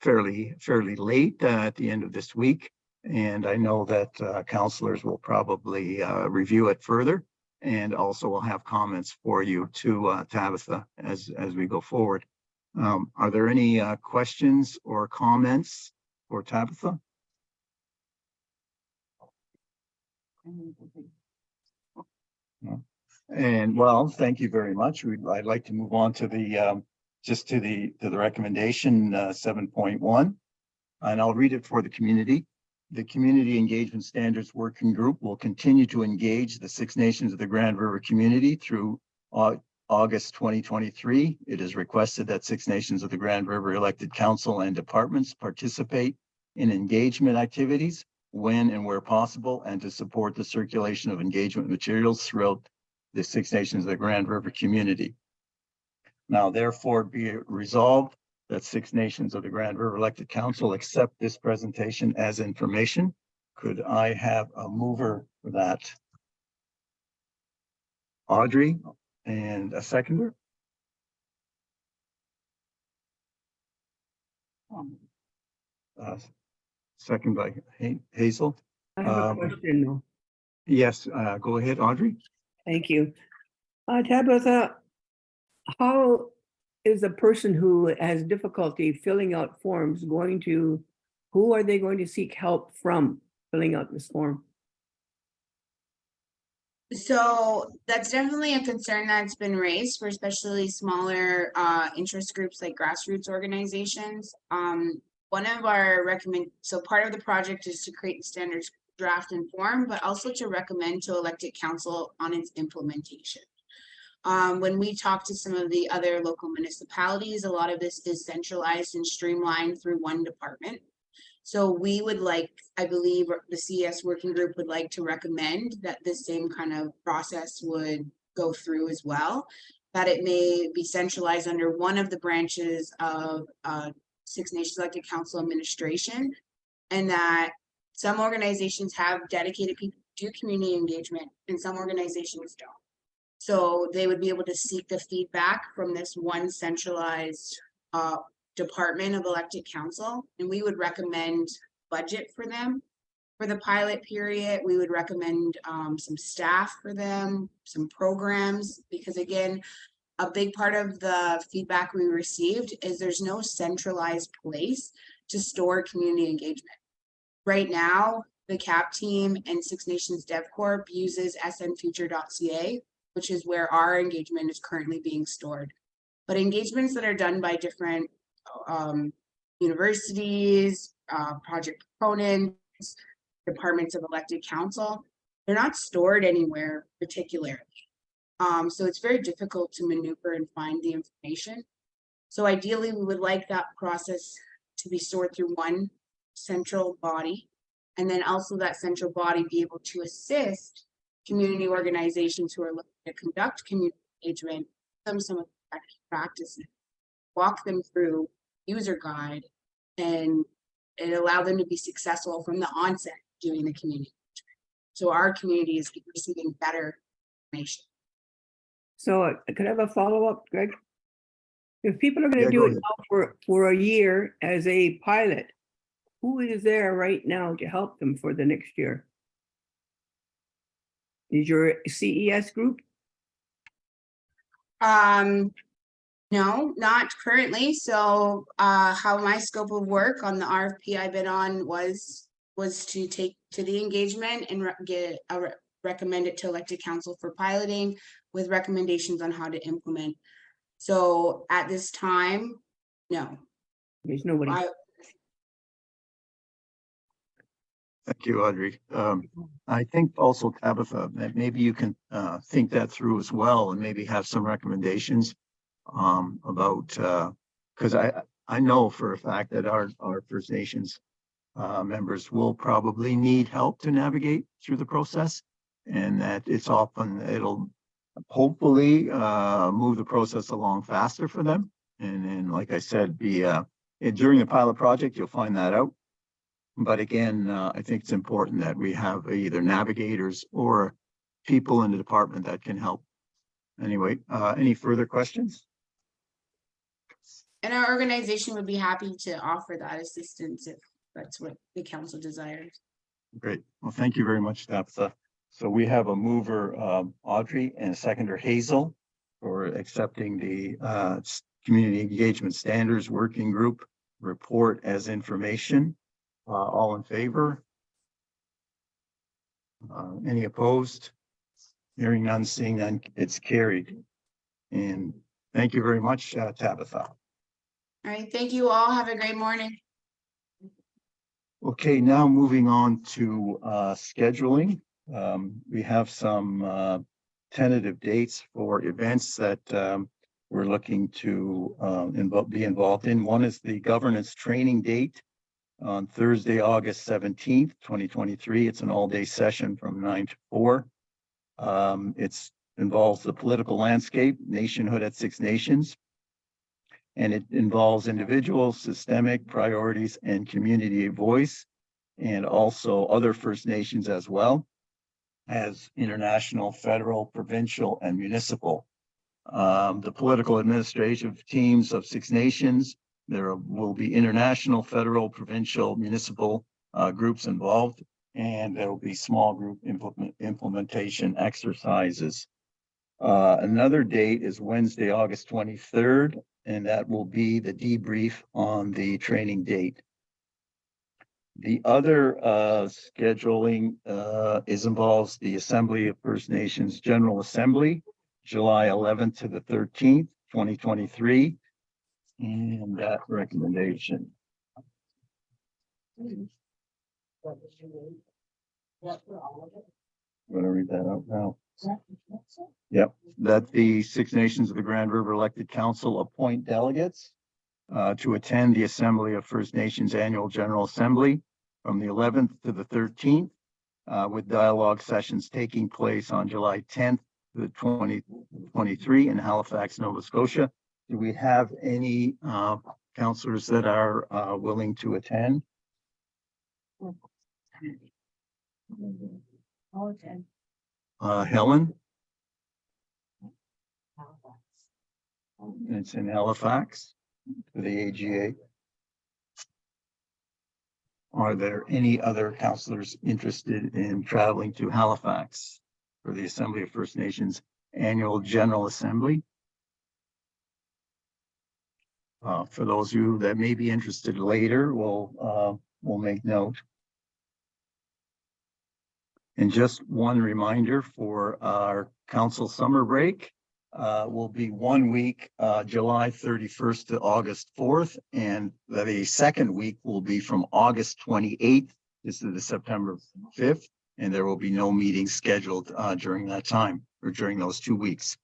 fairly late at the end of this week. And I know that counselors will probably review it further. And also we'll have comments for you to Tabitha as we go forward. Are there any questions or comments for Tabitha? No. And well, thank you very much. I'd like to move on to the just to the recommendation 7.1, and I'll read it for the community. The Community Engagement Standards Working Group will continue to engage the Six Nations of the Grand River community through August 2023. It is requested that Six Nations of the Grand River elected council and departments participate in engagement activities when and where possible, and to support the circulation of engagement materials throughout the Six Nations of the Grand River community. Now, therefore, be it resolved that Six Nations of the Grand River elected council accept this presentation as information. Could I have a mover for that? Audrey, and a seconder? Second by Hazel. I have a question though. Yes, go ahead, Audrey. Thank you. Tabitha, how is a person who has difficulty filling out forms who are they going to seek help from filling out this form? So that's definitely a concern that's been raised for especially smaller interest groups like grassroots organizations. One of our so part of the project is to create the standards draft and form, but also to recommend to elected council on its implementation. When we talk to some of the other local municipalities, a lot of this is centralized and streamlined through one department. So we would like, I believe the CS working group would like to recommend that this same kind of process would go through as well. That it may be centralized under one of the branches of Six Nations Elected Council administration. And that some organizations have dedicated people to do community engagement and some organizations don't. So they would be able to seek the feedback from this one centralized department of elected council, and we would recommend budget for them for the pilot period. We would recommend some staff for them, some programs, because again, a big part of the feedback we received is there's no centralized place to store community engagement. Right now, the CAP team and Six Nations DevCorp uses snfuture.ca, which is where our engagement is currently being stored. But engagements that are done by different universities, project proponents, departments of elected council, they're not stored anywhere particularly. So it's very difficult to maneuver and find the information. So ideally, we would like that process to be stored through one central body, and then also that central body be able to assist community organizations who are looking to conduct community engagement, some of the practices, walk them through user guide, and allow them to be successful from the onset doing the community engagement. So our community is receiving better information. So could I have a follow-up, Greg? If people are gonna Yeah, do go it ahead. now for a year as a pilot, who is there right now to help them for the next year? Is your CES group? No, not currently. So how my scope of work on the RFP I've been on was to take to the engagement and recommend it to elected council for piloting with recommendations on how to implement. So at this time, no. There's nobody. Thank you, Audrey. I think also Tabitha, that maybe you can think that through as well and maybe have some recommendations about, because I know for a fact that our First Nations members will probably need help to navigate through the process, and that it'll hopefully move the process along faster for them. And then, like I said, during the pilot project, you'll find that out. But again, I think it's important that we have either navigators or people in the department that can help. Anyway, any further questions? And our organization would be happy to offer that assistance if that's what the council desires. Great. Well, thank you very much, Tabitha. So we have a mover, Audrey, and a seconder, Hazel, for accepting the Community Engagement Standards Working Group report as information. All in favor? Any opposed? Hearing none, seeing none, it's carried. And thank you very much, Tabitha. All right, thank you all. Have a great morning. Okay, now moving on to scheduling. We have some tentative dates for events that we're looking to be involved in. One is the governance training date on Thursday, August 17th, 2023. It's an all-day session from 9 to 4. It involves the political landscape, nationhood at Six Nations, and it involves individual, systemic priorities, and community voice, and also other First Nations as well as international, federal, provincial, and municipal. The political administrative teams of Six Nations, there will be international, federal, provincial, municipal groups involved, and there will be small group implementation exercises. Another date is Wednesday, August 23rd, and that will be the debrief on the training date. The other scheduling involves the Assembly of First Nations General Assembly, July 11th to the 13th, 2023. And that recommendation. I'm going to read that out now. Yep, that the Six Nations of the Grand River elected council appoint delegates to attend the Assembly of First Nations Annual General Assembly from the 11th to the 13th, with dialogue sessions taking place on July 10th to the 2023 in Halifax, Nova Scotia. Do we have any councillors that are willing to attend? Helen? It's in Halifax for the AGA. Are there any other councillors interested in traveling to Halifax for the Assembly of First Nations Annual General Assembly? For those of you that may be interested later, we'll make note. And just one reminder for our council summer break, will be 1 week, July 31st to August 4th. And the second week will be from August 28th. This is the September 5th. And there will be no meetings scheduled during that time or during those 2 weeks.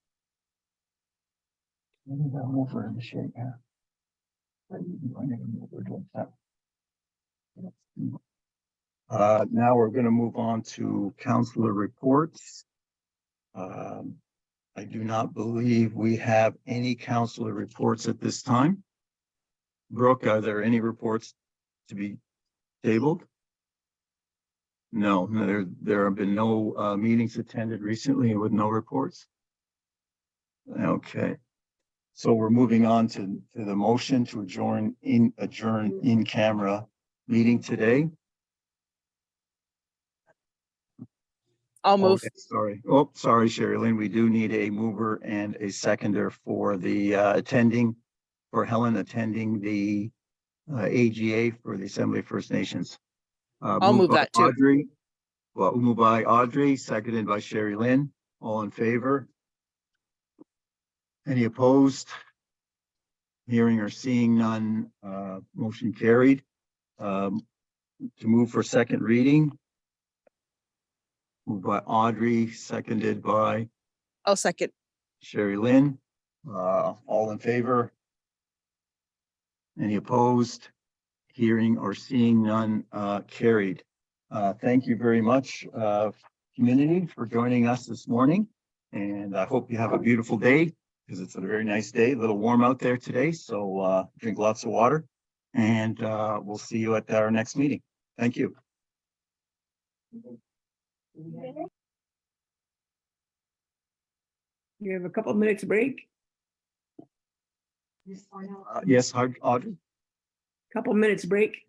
Over in the shape here. Now we're going to move on to councillor reports. I do not believe we have any councillor reports at this time. Brooke, are there any reports to be tabled? No, there have been no meetings attended recently with no reports. Okay. So we're moving on to the motion to adjourn in camera meeting today. I'll move. Okay, sorry. Oh, sorry, Sherry Lynn. We do need a mover and a seconder for the for Helen attending the AGA for the Assembly of First Nations. I'll move by that too. Audrey. Well, moved by Audrey, seconded by Sherry Lynn. All in favor? Any opposed? Hearing or seeing none, motion carried. To move for second reading. Moved by Audrey, seconded by I'll second. Sherry Lynn. All in favor? Any opposed? Hearing or seeing none, carried. Thank you very much, community, for joining us this morning. And I hope you have a beautiful day, because it's a very nice day, a little warm out there today. So drink lots of water, and we'll see you at our next meeting. Thank you. You have a couple minutes break, Yes, Audrey? couple minutes break.